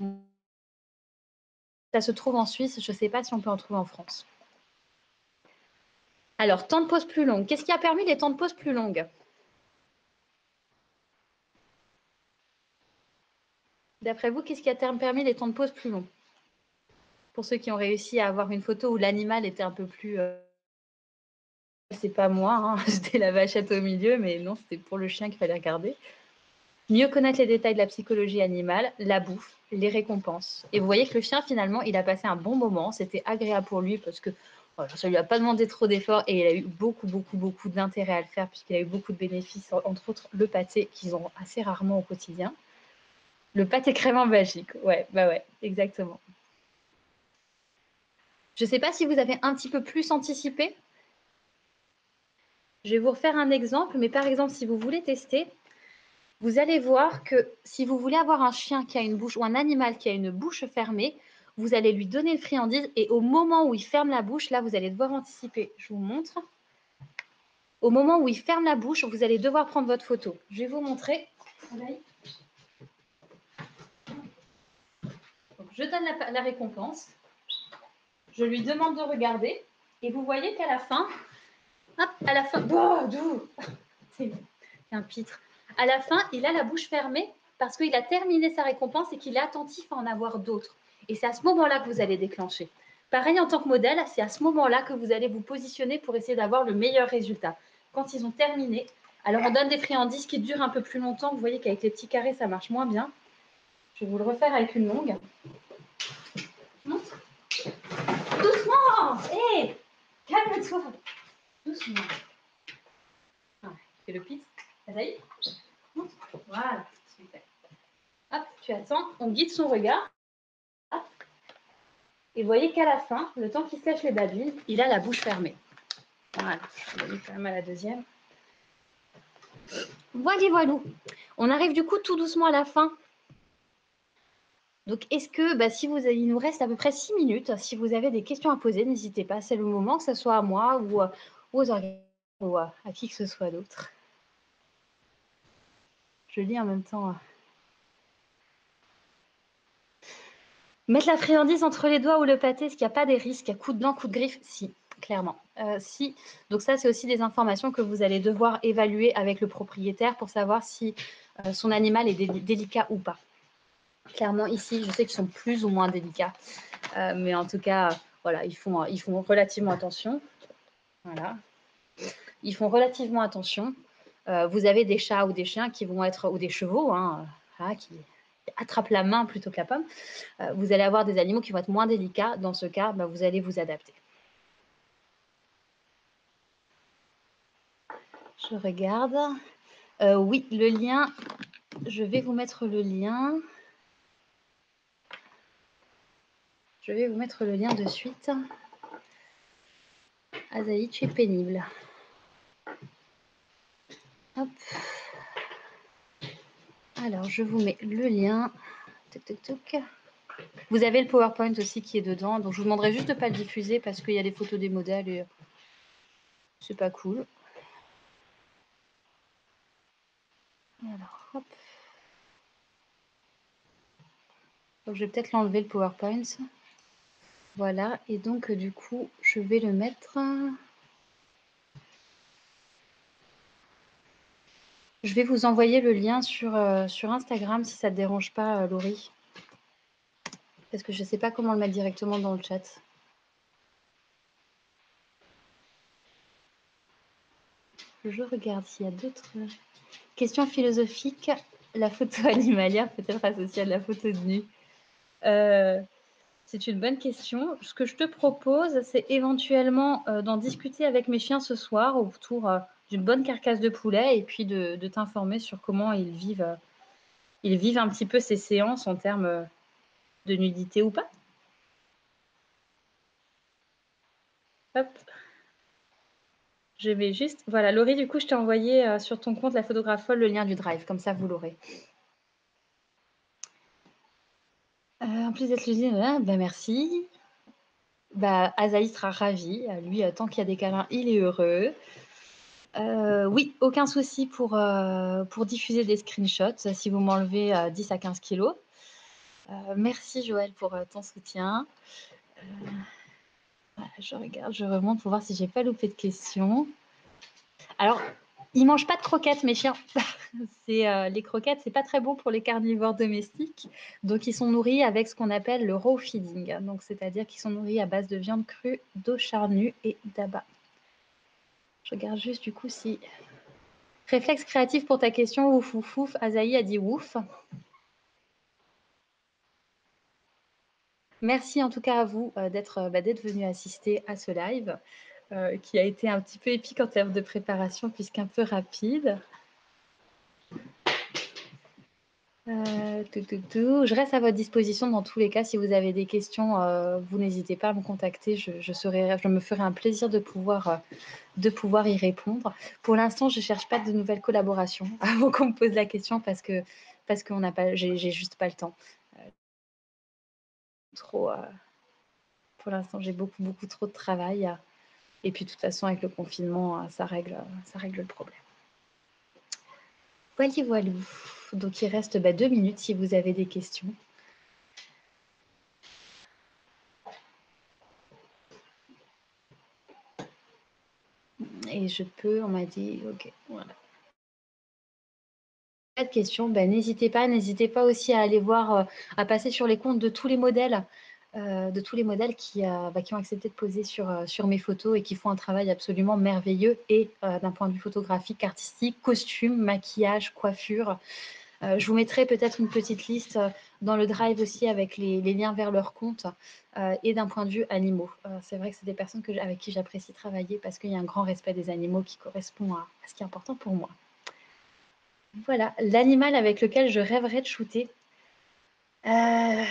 Ça se trouve en Suisse, je ne sais pas si on peut en trouver en France. Alors, temps de pause plus longue. Qu'est-ce qui a permis les temps de pause plus longues? D'après vous, qu'est-ce qui a permis les temps de pause plus longs? Pour ceux qui ont réussi à avoir une photo où l'animal était un peu plus... c'est pas moi, hein, j'étais la vachette au milieu, mais non, c'était pour le chien qu'il fallait regarder. Mieux connaître les détails de la psychologie animale, la bouffe, les récompenses. Et vous voyez que le chien, finalement, il a passé un bon moment. C'était agréable pour lui parce que voilà, ça ne lui a pas demandé trop d'efforts et il a eu beaucoup d'intérêt à le faire puisqu'il a eu beaucoup de bénéfices, entre autres le pâté qu'ils ont assez rarement au quotidien. Le pâté crémant magique, ouais, bah ouais, exactement. Je ne sais pas si vous avez un petit peu plus anticipé. Je vais vous refaire un exemple, mais par exemple, si vous voulez tester, vous allez voir que si vous voulez avoir un chien qui a une bouche ou un animal qui a une bouche fermée, vous allez lui donner une friandise et au moment où il ferme la bouche, là, vous allez devoir anticiper. Je vous montre. Au moment où il ferme la bouche, vous allez devoir prendre votre photo. Je vais vous montrer. Donc, je donne la récompense. Je lui demande de regarder. Et vous voyez qu'à la fin, hop, à la fin, oh, d'où c'est un pitre. À la fin, il a la bouche fermée parce qu'il a terminé sa récompense et qu'il est attentif à en avoir d'autres. Et c'est à ce moment-là que vous allez déclencher. Pareil en tant que modèle, c'est à ce moment-là que vous allez vous positionner pour essayer d'avoir le meilleur résultat. Quand ils ont terminé, alors on donne des friandises qui durent un peu plus longtemps. Vous voyez qu'avec les petits carrés, ça marche moins bien. Je vais vous le refaire avec une longue. Doucement. Hé, calme-toi. Doucement. Fais le pitre. Voilà, super. Hop, tu attends, on guide son regard. Hop. Et vous voyez qu'à la fin, le temps qu'il se lèche les babines, il a la bouche fermée. Voilà, je vais aller quand même à la deuxième. Voilà. On arrive du coup tout doucement à la fin. Donc, est-ce que, si il nous reste à peu près 6 minutes, si vous avez des questions à poser, n'hésitez pas, c'est le moment, que ce soit à moi ou aux organisateurs ou à qui que ce soit d'autre. Je lis en même temps. Mettre la friandise entre les doigts ou le pâté, est-ce qu'il n'y a pas des risques à coup de dent, coup de griffe? Si, clairement. Si. Donc ça, c'est aussi des informations que vous allez devoir évaluer avec le propriétaire pour savoir si son animal est délicat ou pas. Clairement, ici, je sais qu'ils sont plus ou moins délicats. Mais en tout cas, voilà, ils font relativement attention. Voilà. Ils font relativement attention. Vous avez des chats ou des chiens qui vont être, ou des chevaux, hein, qui attrapent la main plutôt que la pomme. Vous allez avoir des animaux qui vont être moins délicats. Dans ce cas, vous allez vous adapter. Je regarde. Oui, le lien. Je vais vous mettre le lien. Je vais vous mettre le lien de suite. Azaï, tu es pénible. Hop. Alors, je vous mets le lien Toc, toc, toc. Vous avez le PowerPoint aussi qui est dedans. Donc, je vous demanderai juste de ne pas le diffuser parce qu'il y a les photos des modèles et c'est pas cool. Alors, hop. Donc, je vais peut-être l'enlever le PowerPoint. Voilà. Et donc, du coup, je vais le mettre... Je vais vous envoyer le lien sur Instagram si ça ne te dérange pas, Laurie. Parce que je ne sais pas comment le mettre directement dans le chat. Je regarde s'il y a d'autres questions philosophiques. La photo animalière peut-être associée à la photo de nu. C'est une bonne question. Ce que je te propose, c'est éventuellement d'en discuter avec mes chiens ce soir autour d'une bonne carcasse de poulet et puis de t'informer sur comment ils vivent un petit peu ces séances en termes de nudité ou pas. Hop. Je vais juste... Voilà, Laurie, du coup, je t'ai envoyé sur ton compte La Photographe Folle le lien du Drive. Comme ça, vous l'aurez. En plus d'être l'usine, ben merci. Bah, Azaï sera ravi. Lui, tant qu'il y a des câlins, il est heureux. Oui, aucun souci pour diffuser des screenshots si vous m'enlevez 10 à 15 kilos. Merci Joël pour ton soutien. Voilà, je regarde, je remonte pour voir si j'ai pas loupé de questions. Alors, ils mangent pas de croquettes, mes chiens. Les croquettes, c'est pas très bon pour les carnivores domestiques. Donc, ils sont nourris avec ce qu'on appelle le raw feeding. Donc, c'est-à-dire qu'ils sont nourris à base de viande crue, d'eau charnue et d'abat. Je regarde juste du coup si... Réflexe créatif pour ta question, ouf, ouf, ouf. Azaï a dit ouf. Merci en tout cas à vous d'être venu assister à ce live qui a été un petit peu épique en termes de préparation puisqu'un peu rapide. Je reste à votre disposition dans tous les cas. Si vous avez des questions, vous n'hésitez pas à me contacter. Je me ferai un plaisir de pouvoir y répondre. Pour l'instant, je ne cherche pas de nouvelles collaborations avant qu'on me pose la question parce que j'ai juste pas le temps. Pour l'instant, j'ai beaucoup trop de travail. Et puis, de toute façon, avec le confinement, ça règle le problème. Voilà. Donc, il reste 2 minutes si vous avez des questions. Et on m'a dit, ok, voilà. Pas de questions, n'hésitez pas aussi à aller voir, à passer sur les comptes de tous les modèles, qui ont accepté de poser sur mes photos et qui font un travail absolument merveilleux et d'un point de vue photographique, artistique, costume, maquillage, coiffure. Je vous mettrai peut-être une petite liste dans le drive aussi avec les liens vers leurs comptes et d'un point de vue animaux. C'est vrai que c'est des personnes avec qui j'apprécie travailler parce qu'il y a un grand respect des animaux qui correspond à ce qui est important pour moi. Voilà, l'animal avec lequel je rêverais de shooter. C'est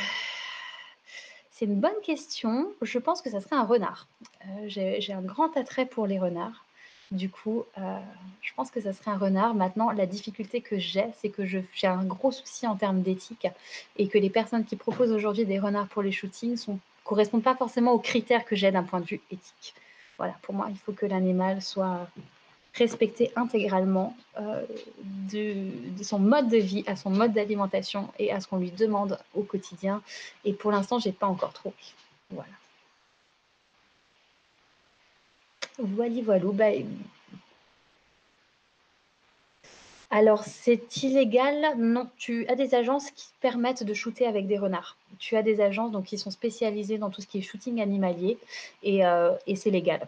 une bonne question. Je pense que ça serait un renard. J'ai un grand attrait pour les renards. Du coup, je pense que ça serait un renard. Maintenant, la difficulté que j'ai, c'est que j'ai un gros souci en termes d'éthique et que les personnes qui proposent aujourd'hui des renards pour les shootings ne correspondent pas forcément aux critères que j'ai d'un point de vue éthique. Voilà, pour moi, il faut que l'animal soit respecté intégralement de son mode de vie, à son mode d'alimentation et à ce qu'on lui demande au quotidien. Et pour l'instant, je n'ai pas encore trouvé. Voilà. Voilà. Alors, c'est illégal. Non, tu as des agences qui permettent de shooter avec des renards. Tu as des agences donc, qui sont spécialisées dans tout ce qui est shooting animalier et c'est légal.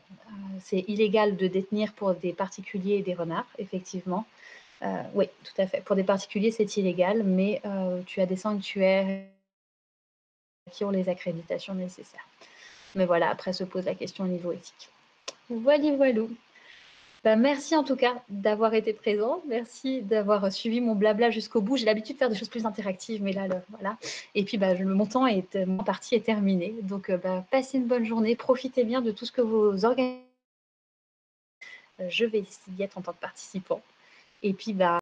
C'est illégal de détenir pour des particuliers des renards, effectivement. Oui, tout à fait. Pour des particuliers, c'est illégal, mais tu as des sanctuaires qui ont les accréditations nécessaires. Mais voilà, après se pose la question au niveau éthique. Voilà. Merci en tout cas d'avoir été présent. Merci d'avoir suivi mon blabla jusqu'au bout. J'ai l'habitude de faire des choses plus interactives, mais là, voilà. Et puis, mon temps mon partie est terminée. Donc, passez une bonne journée. Profitez bien de tout ce que vous organisez. Je vais y être en tant que participant. Et puis,